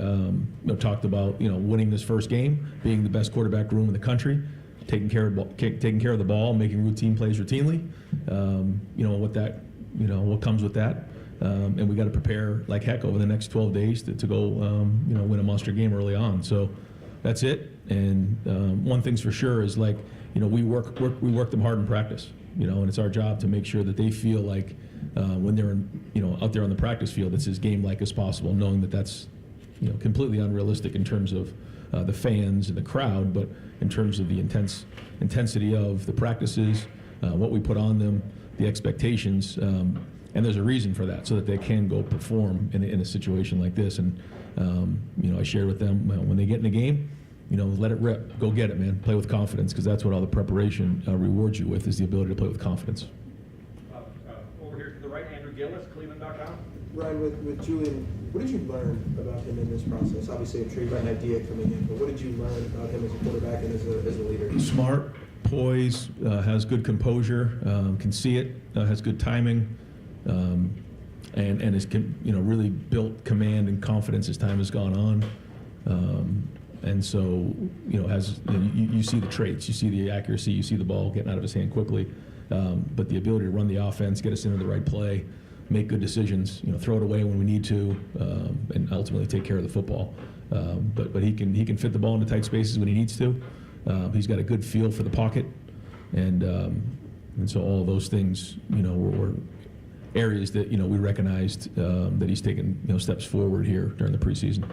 talked about winning this first game, being the best quarterback room in the country, taking care of the ball, making routine plays routinely. What comes with that. And we got to prepare like heck over the next 12 days to go, win a monster game early on. So that's it. And one thing's for sure is we work them hard in practice, and it's our job to make sure that they feel like when they're out there on the practice field, it's as game-like as possible, knowing that that's, completely unrealistic in terms of the fans and the crowd, but in terms of the intensity of the practices, what we put on them, the expectations. And there's a reason for that, so that they can go perform in a situation like this. And, I shared with them, when they get in the game, let it rip. Go get it, man. Play with confidence, because that's what all the preparation rewards you with, is the ability to play with confidence. Over here to the right, Andrew Gillis, Cleveland.com. Ryan, with Julian, what did you learn about him in this process? Obviously, I'm sure you got an idea coming in, but what did you learn about him as a quarterback and as a leader? Smart, poise, has good composure, can see it, has good timing, and has really built command and confidence as time has gone on. And so, you see the traits, you see the accuracy, you see the ball getting out of his hand quickly, but the ability to run the offense, get us into the right play, make good decisions, throw it away when we need to, and ultimately take care of the football. But he can fit the ball into tight spaces when he needs to. He's got a good feel for the pocket, and so all of those things, were areas that we recognized that he's taken steps forward here during the preseason.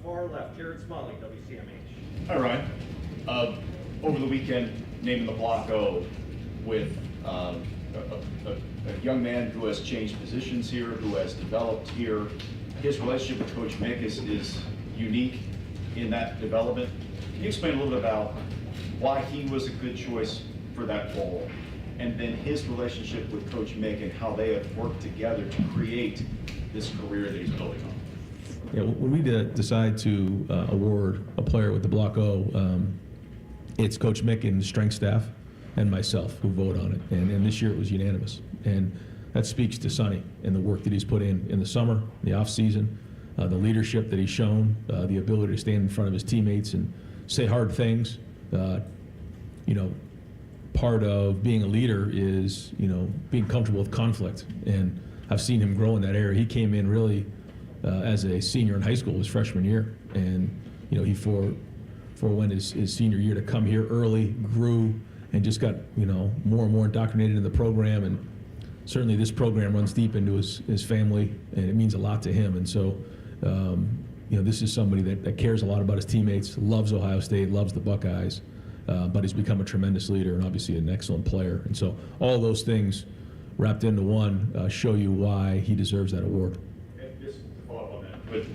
Far left, Jared Smalley, WCMH. Hi, Ryan. Over the weekend, naming the block O with a young man who has changed positions here, who has developed here. His relationship with Coach Mick is unique in that development. Can you explain a little bit about why he was a good choice for that role, and then his relationship with Coach Mick and how they have worked together to create this career that he's building on? Yeah, when we decide to award a player with the block O, it's Coach Mick and the strength staff and myself who vote on it. And this year it was unanimous. And that speaks to Sonny and the work that he's put in the summer, the off season, the leadership that he's shown, the ability to stand in front of his teammates and say hard things. Part of being a leader is, being comfortable with conflict. And I've seen him grow in that area. He came in really as a senior in high school, his freshman year. And, he forewent his senior year to come here early, grew, and just got, more and more indoctrinated in the program. And certainly this program runs deep into his family, and it means a lot to him. And so, this is somebody that cares a lot about his teammates, loves Ohio State, loves the Buckeyes, but he's become a tremendous leader and obviously an excellent player. And so all those things wrapped into one show you why he deserves that award. And just to follow up on that,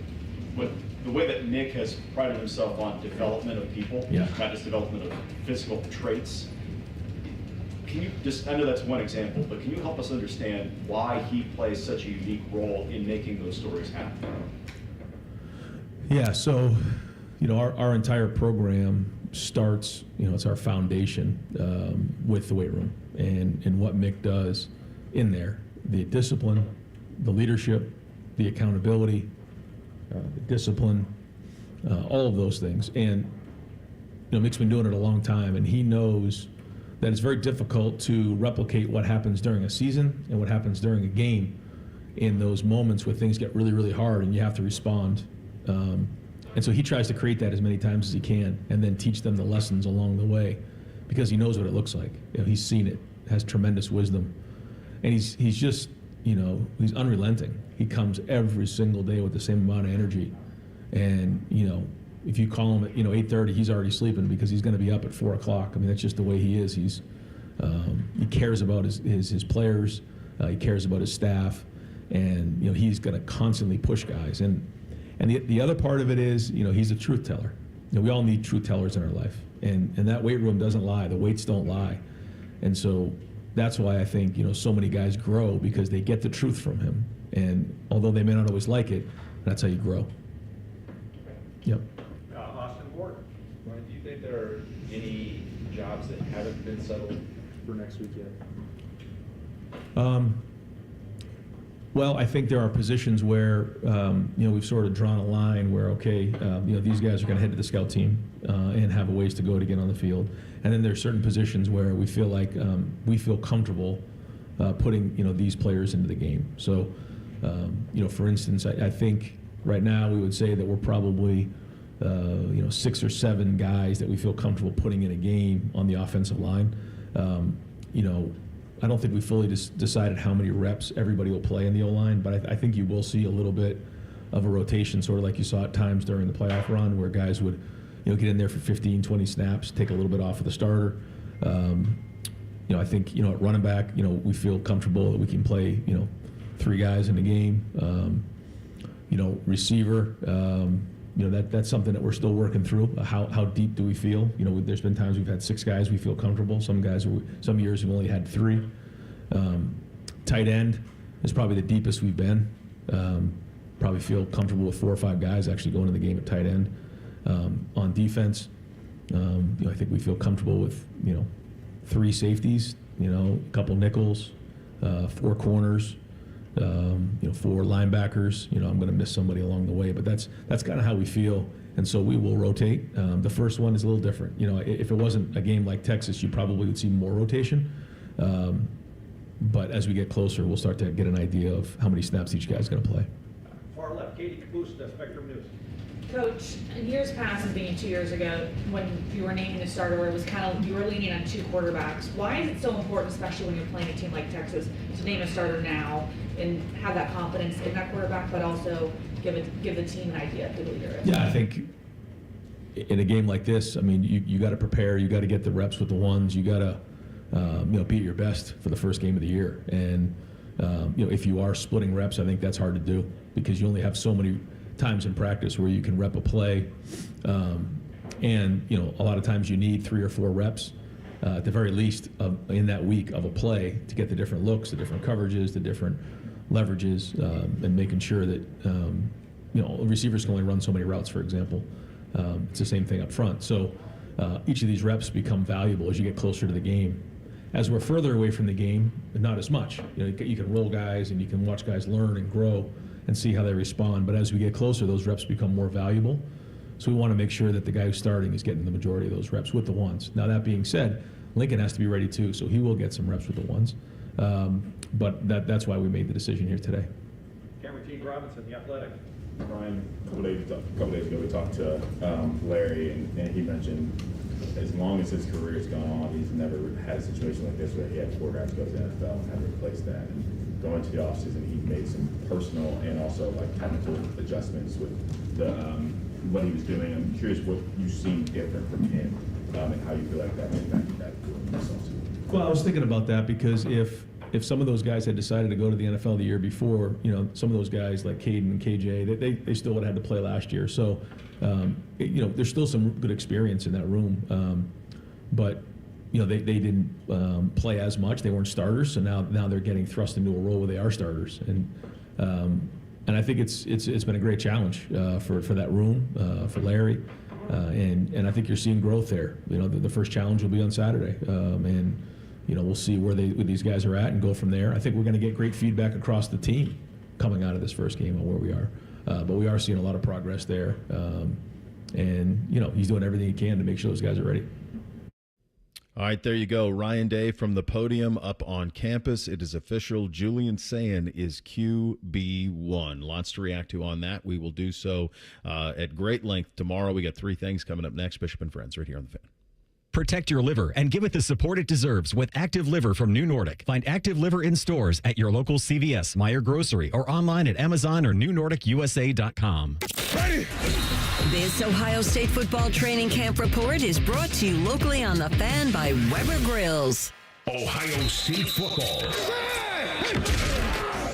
with the way that Nick has prided himself on development of people, not just development of physical traits, can you just, I know that's one example, but can you help us understand why he plays such a unique role in making those stories happen? Yeah, so, our entire program starts, it's our foundation with the weight room and what Mick does in there. The discipline, the leadership, the accountability, the discipline, all of those things. And, Mick's been doing it a long time, and he knows that it's very difficult to replicate what happens during a season and what happens during a game in those moments where things get really, really hard and you have to respond. And so he tries to create that as many times as he can and then teach them the lessons along the way because he knows what it looks like. He's seen it, has tremendous wisdom. And he's just, he's unrelenting. He comes every single day with the same amount of energy. And, if you call him at 8:30, he's already sleeping because he's going to be up at 4 o'clock. I mean, that's just the way he is. He cares about his players. He cares about his staff, and he's going to constantly push guys. And the other part of it is, he's a truth teller. We all need truth tellers in our life, and that weight room doesn't lie. The weights don't lie, and so that's why I think so many guys grow because they get the truth from him. And although they may not always like it, that's how you grow. Yep. Austin Ward. Ryan, do you think there are any jobs that haven't been settled for next week yet? Well, I think there are positions where we've sort of drawn a line where these guys are going to head to the scout team and have a ways to go to get on the field, and then there's certain positions where we feel like we feel comfortable putting these players into the game. So, for instance, I think right now we would say that we're probably 6 or 7 guys that we feel comfortable putting in a game on the offensive line. I don't think we fully decided how many reps everybody will play in the O-line, but I think you will see a little bit of a rotation, sort of like you saw at times during the playoff run where guys would get in there for 15, 20 snaps, take a little bit off of the starter. I think, at running back, we feel comfortable that we can play, 3 guys in the game. Receiver, that's something that we're still working through. How deep do we feel? There's been times we've had 6 guys we feel comfortable. Some years we've only had 3. Tight end is probably the deepest we've been. Probably feel comfortable with 4 or 5 guys actually going to the game at tight end. On defense, I think we feel comfortable with 3 safeties, a couple nickels, 4 corners, 4 linebackers. I'm going to miss somebody along the way, but that's kind of how we feel. And so we will rotate. The first one is a little different. If it wasn't a game like Texas, you probably would see more rotation. But as we get closer, we'll start to get an idea of how many snaps each guy's going to play. Far left, Katie Caboose, Spectrum News. Coach, in years past, and being 2 years ago, when you were naming a starter, it was you were leaning on 2 quarterbacks. Why is it so important, especially when you're playing a team like Texas, to name a starter now and have that confidence in that quarterback, but also give the team an idea of who the leader is? Yeah, I think in a game like this, I mean, you got to prepare. You got to get the reps with the ones. You got to be at your best for the first game of the year. And if you are splitting reps, I think that's hard to do because you only have so many times in practice where you can rep a play. And a lot of times you need 3 or 4 reps at the very least in that week of a play to get the different looks, the different coverages, the different leverages, and making sure that receivers can only run so many routes, for example. It's the same thing up front. So each of these reps become valuable as you get closer to the game. As we're further away from the game, not as much. You can roll guys and you can watch guys learn and grow and see how they respond. But as we get closer, those reps become more valuable. So we want to make sure that the guy who's starting is getting the majority of those reps with the ones. Now, that being said, Lincoln has to be ready too, so he will get some reps with the ones. But that's why we made the decision here today. Cameron T. Robinson, The Athletic. Ryan, a couple days ago we talked to Larry, and he mentioned as long as his career has gone on, he's never had a situation like this where he had 4 guys go to the NFL and had to replace that. And going to the offseason, he made some personal and also technical adjustments with what he was doing. I'm curious what you've seen different from him and how you feel like that impacted that during this offseason. Well, I was thinking about that because if some of those guys had decided to go to the NFL the year before, some of those guys like Caden and KJ, they still would have had to play last year. So, there's still some good experience in that room. But, they didn't play as much. They weren't starters. So now they're getting thrust into a role where they are starters. And I think it's been a great challenge for that room, for Larry. And I think you're seeing growth there. The first challenge will be on Saturday. And we'll see where these guys are at and go from there. I think we're going to get great feedback across the team coming out of this first game on where we are. But we are seeing a lot of progress there. And he's doing everything he can to make sure those guys are ready. All right, there you go. Ryan Day from the podium up on campus. It is official. Julian Sayin is QB1. Lots to react to on that. We will do so at great length tomorrow. We got 3 things coming up next. Bishop and Friends right here on The Fan. Protect your liver and give it the support it deserves with Active Liver from New Nordic. Find Active Liver in stores at your local CVS, Meijer Grocery, or online at Amazon or NewNordicUSA.com. Ready. This Ohio State football training camp report is brought to you locally on The Fan by Weber Grills. Ohio State football.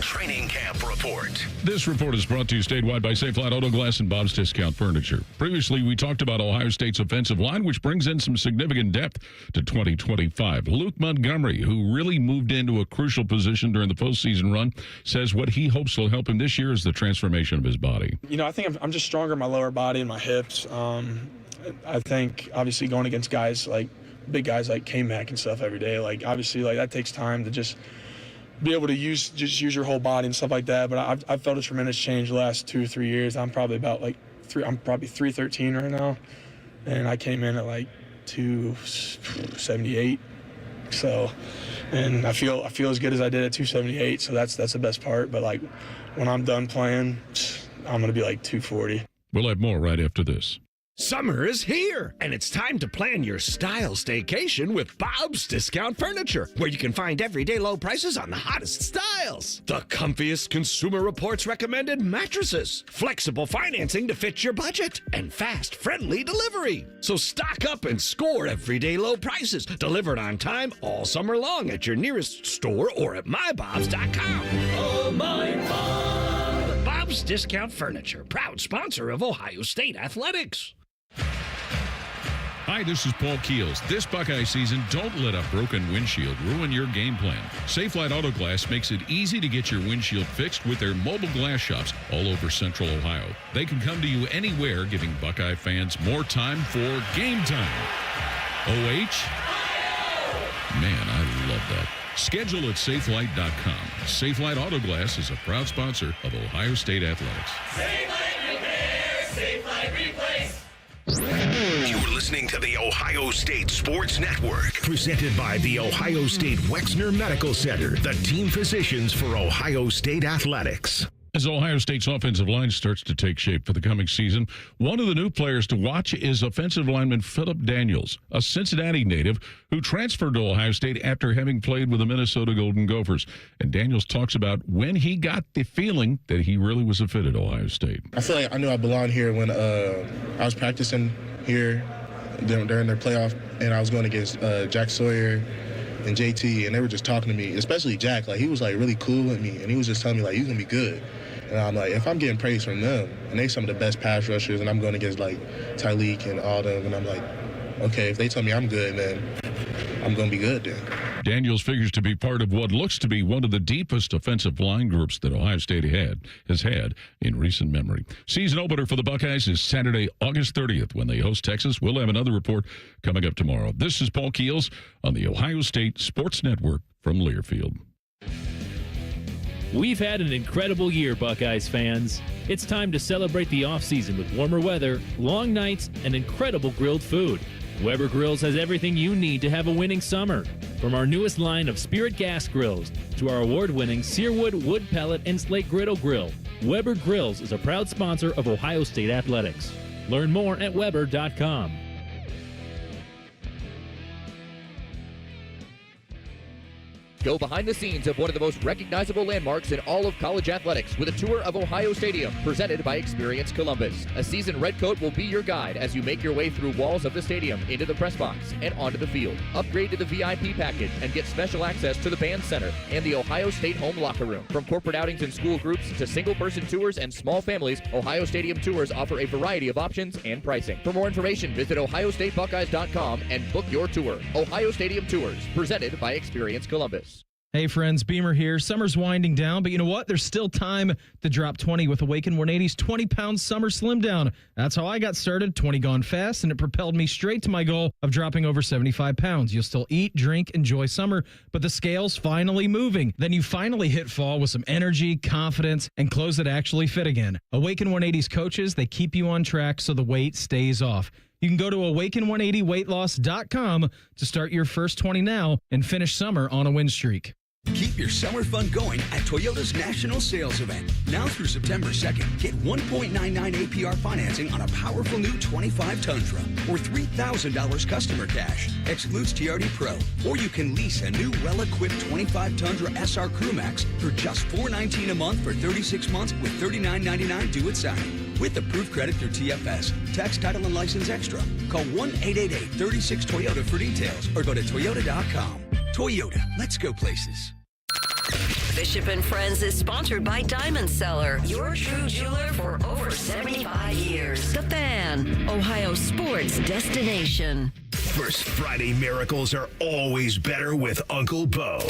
Training camp report. This report is brought to you statewide by Safe Flat Auto Glass and Bob's Discount Furniture. Previously, we talked about Ohio State's offensive line, which brings in some significant depth to 2025. Luke Montgomery, who really moved into a crucial position during the postseason run, says what he hopes will help him this year is the transformation of his body. I think I'm just stronger in my lower body and my hips. I think, obviously, going against guys like big guys like K-Mac and stuff every day, obviously, that takes time to just be able to use your whole body and stuff like that. But I've felt a tremendous change the last 2 or 3 years. I'm probably about I'm probably 313 right now, and I came in at 278. So, and I feel as good as I did at 278. So that's the best part. But when I'm done playing, I'm gonna be 240. We'll have more right after this. Summer is here, and it's time to plan your style staycation with Bob's Discount Furniture, where you can find everyday low prices on the hottest styles. The comfiest Consumer Reports recommended mattresses, flexible financing to fit your budget, and fast, friendly delivery. So stock up and score everyday low prices, delivered on time all summer long at your nearest store or at mybobs.com. Oh, my Bob! Bob's Discount Furniture, proud sponsor of Ohio State Athletics. Hi, this is Paul Keels. This Buckeye season, don't let a broken windshield ruin your game plan. Safelite Auto Glass makes it easy to get your windshield fixed with their mobile glass shops all over Central Ohio. They can come to you anywhere, giving Buckeye fans more time for game time. OH? Man, I love that. Schedule at safelite.com. Safelite Auto Glass is a proud sponsor of Ohio State Athletics. Safelite Repair, Safelite Replace. You're listening to the Ohio State Sports Network, presented by the Ohio State Wexner Medical Center, the team physicians for Ohio State Athletics. As Ohio State's offensive line starts to take shape for the coming season, one of the new players to watch is offensive lineman Phillip Daniels, a Cincinnati native who transferred to Ohio State after having played with the Minnesota Golden Gophers. And Daniels talks about when he got the feeling that he really was a fit at Ohio State. I feel like I knew I belonged here when I was practicing here during their playoff, and I was going against Jack Sawyer and JT, and they were just talking to me, especially Jack. Like, he was like really cool with me, and he was just telling me like, you're gonna be good. And I'm like, if I'm getting praise from them, and they some of the best pass rushers, and I'm going against like Tyleek and all them, and I'm like, okay, if they tell me I'm good, then I'm going to be good then. Daniels figures to be part of what looks to be one of the deepest offensive line groups that Ohio State has had in recent memory. Season opener for the Buckeyes is Saturday, August 30th, when they host Texas. We'll have another report coming up tomorrow. This is Paul Keels on the Ohio State Sports Network from Learfield. We've had an incredible year, Buckeyes fans. It's time to celebrate the offseason with warmer weather, long nights, and incredible grilled food. Weber Grills has everything you need to have a winning summer. From our newest line of Spirit gas grills to our award-winning Searwood wood pellet and slate griddle grill, Weber Grills is a proud sponsor of Ohio State Athletics. Learn more at Weber.com. Go behind the scenes of one of the most recognizable landmarks in all of college athletics with a tour of Ohio Stadium presented by Experience Columbus. A seasoned redcoat will be your guide as you make your way through walls of the stadium, into the press box, and onto the field. Upgrade to the VIP package and get special access to the band center and the Ohio State home locker room. From corporate outings and school groups to single-person tours and small families, Ohio Stadium Tours offer a variety of options and pricing. For more information, visit ohiostatebuckeyes.com and book your tour. Ohio Stadium Tours, presented by Experience Columbus. Hey friends, Beamer here. Summer's winding down, but you know what? There's still time to drop 20 with Awaken 180's 20-pound summer slim down. That's how I got started, 20 gone fast, and it propelled me straight to my goal of dropping over 75 pounds. You'll still eat, drink, enjoy summer, but the scale's finally moving. Then you finally hit fall with some energy, confidence, and clothes that actually fit again. Awaken 180's coaches, they keep you on track so the weight stays off. You can go to awaken180weightloss.com to start your first 20 now and finish summer on a win streak. Keep your summer fun going at Toyota's National Sales Event. Now through September 2nd, get 1.99 APR financing on a powerful new 25 Tundra or $3,000 customer cash. Excludes TRD Pro. Or you can lease a new well-equipped 25 Tundra SR Crew Max for just $419 a month for 36 months with $39.99 due at signing. With approved credit through TFS. Tax, title, and license extra. Call 1-888-36-TOYOTA for details or go to Toyota.com. Toyota, let's go places. Bishop and Friends is sponsored by Diamond Seller, your true jeweler for over 75 years. The Fan, Ohio sports destination. First Friday miracles are always better with Uncle Beau.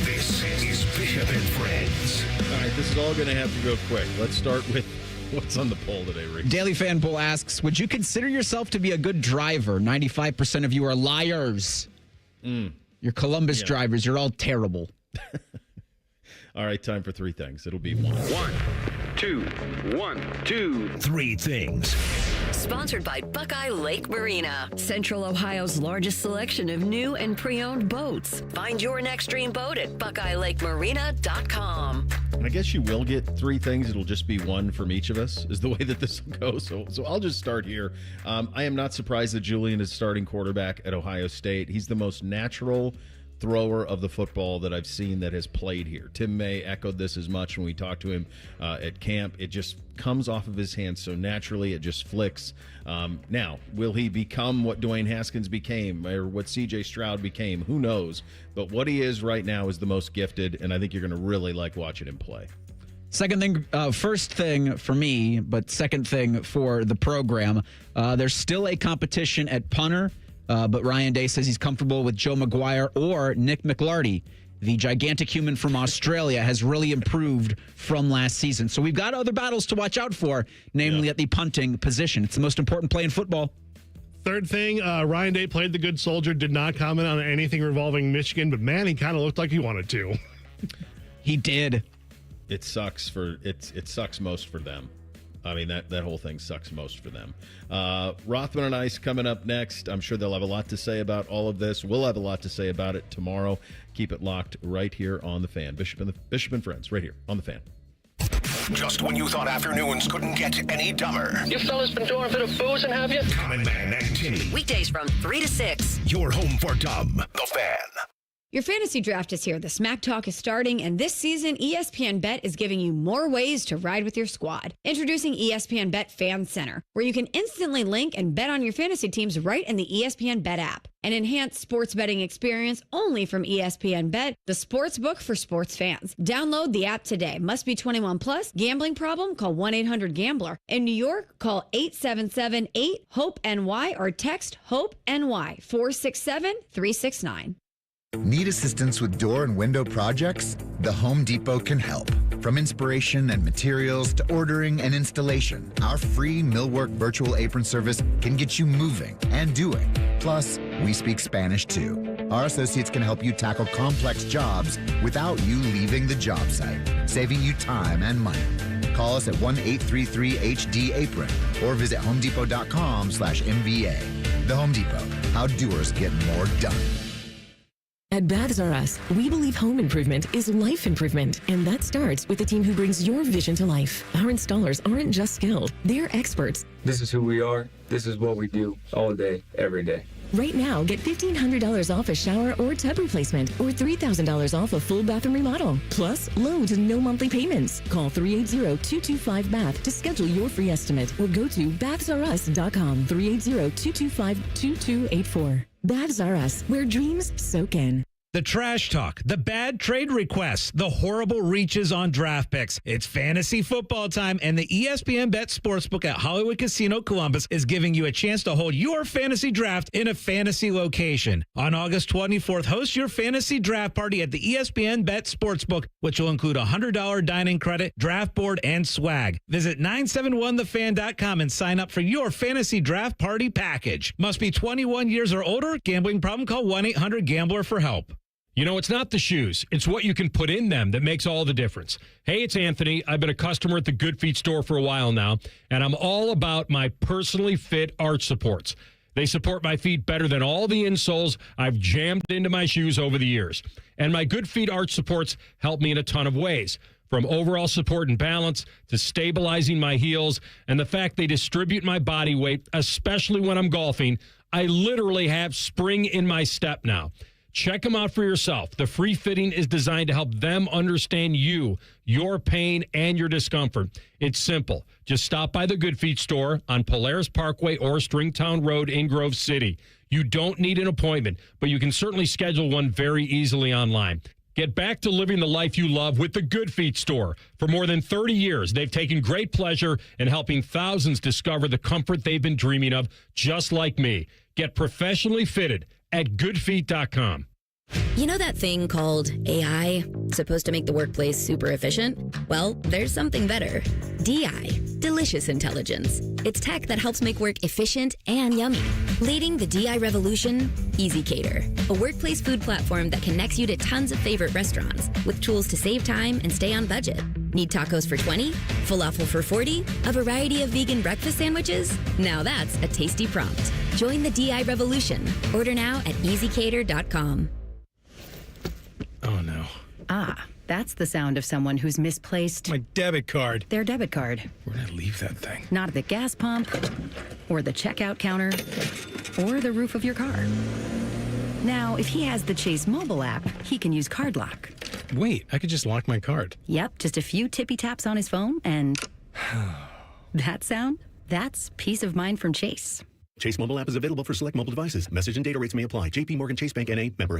This is Bishop and Friends. All right, this is all going to have to go quick. Let's start with what's on the poll today, Rick. Daily Fan Poll asks, would you consider yourself to be a good driver? 95% of you are liars. You're Columbus drivers. You're all terrible. All right, time for three things. It'll be one. One, two, three things. Sponsored by Buckeye Lake Marina, Central Ohio's largest selection of new and pre-owned boats. Find your next dream boat at BuckeyeLakeMarina.com. I guess you will get three things. It'll just be one from each of us, is the way that this will go. So I'll just start here. I am not surprised that Julian is starting quarterback at Ohio State. He's the most natural thrower of the football that I've seen that has played here. Tim May echoed this as much when we talked to him at camp. It just comes off of his hands so naturally. It just flicks. Now, will he become what Dwayne Haskins became or what C.J. Stroud became? Who knows? But what he is right now is the most gifted, and I think you're going to really like watching him play. Second thing, first thing for me, but second thing for the program, there's still a competition at punter, but Ryan Day says he's comfortable with Joe McGuire or Nick McLarty. The gigantic human from Australia has really improved from last season. So we've got other battles to watch out for, namely at the punting position. It's the most important play in football. Third thing, Ryan Day played the good soldier, did not comment on anything revolving Michigan, but man, he kind of looked like he wanted to. He did. It sucks most for them. I mean, that whole thing sucks most for them. Rothman and Ice coming up next. I'm sure they'll have a lot to say about all of this. We'll have a lot to say about it tomorrow. Keep it locked right here on The Fan. Bishop and Friends, right here on The Fan. Just when you thought afternoons couldn't get any dumber. You fellas been doing a bit of boozing, have you? Common Man and Tinny. Weekdays from 3 to 6. Your home for dumb. The Fan. Your fantasy draft is here. The Smack Talk is starting, and this season, ESPN Bet is giving you more ways to ride with your squad. Introducing ESPN Bet Fan Center, where you can instantly link and bet on your fantasy teams right in the ESPN Bet app. An enhanced sports betting experience only from ESPN Bet, the sports book for sports fans. Download the app today. Must be 21 plus. Gambling problem? Call 1-800-GAMBLER. In New York, call 877-8-HOPE-NY or text HOPE-NY 467-369. Need assistance with door and window projects? The Home Depot can help. From inspiration and materials to ordering and installation, our free millwork virtual apron service can get you moving and doing. Plus, we speak Spanish too. Our associates can help you tackle complex jobs without you leaving the job site, saving you time and money. Call us at 1-833-HD-APRON or visit homedepot.com/MVA. The Home Depot, how doers get more done. At Baths R Us, we believe home improvement is life improvement, and that starts with the team who brings your vision to life. Our installers aren't just skilled, they're experts. This is who we are. This is what we do all day, every day. Right now, get $1,500 off a shower or tub replacement, or $3,000 off a full bathroom remodel. Plus, low to no monthly payments. Call 380-225-BATH to schedule your free estimate, or go to bathsrus.com. 380-225-2284. Baths R Us, where dreams soak in. The trash talk, the bad trade requests, the horrible reaches on draft picks. It's fantasy football time, and the ESPN Bet Sportsbook at Hollywood Casino Columbus is giving you a chance to hold your fantasy draft in a fantasy location. On August 24th, host your fantasy draft party at the ESPN Bet Sportsbook, which will include a $100 dining credit, draft board, and swag. Visit 971thefan.com and sign up for your fantasy draft party package. Must be 21 years or older. Gambling problem? Call 1-800-GAMBLER for help. You know, it's not the shoes. It's what you can put in them that makes all the difference. Hey, it's Anthony. I've been a customer at the Good Feet store for a while now, and I'm all about my personally fit arch supports. They support my feet better than all the insoles I've jammed into my shoes over the years. And my Good Feet arch supports help me in a ton of ways, from overall support and balance to stabilizing my heels, and the fact they distribute my body weight, especially when I'm golfing. I literally have spring in my step now. Check them out for yourself. The free fitting is designed to help them understand you, your pain, and your discomfort. It's simple. Just stop by the Good Feet store on Polaris Parkway or Stringtown Road in Grove City. You don't need an appointment, but you can certainly schedule one very easily online. Get back to living the life you love with the Good Feet store. For more than 30 years, they've taken great pleasure in helping thousands discover the comfort they've been dreaming of, just like me. Get professionally fitted at goodfeet.com. You know that thing called AI? Supposed to make the workplace super efficient? Well, there's something better. DI, Delicious Intelligence. It's tech that helps make work efficient and yummy. Leading the DI revolution, Easy Cater, a workplace food platform that connects you to tons of favorite restaurants with tools to save time and stay on budget. Need tacos for $20? Falafel for $40? A variety of vegan breakfast sandwiches? Now that's a tasty prompt. Join the DI revolution. Order now at easycater.com. Oh, no. Ah, that's the sound of someone who's misplaced my debit card. Their debit card. Where'd I leave that thing? Not at the gas pump, or the checkout counter, or the roof of your car. Now, if he has the Chase mobile app, he can use Card Lock. Wait, I could just lock my card. Yep, just a few tippy taps on his phone, and that sound? That's peace of mind from Chase. Chase mobile app is available for select mobile devices. Message and data rates may apply. JP Morgan Chase Bank N.A. member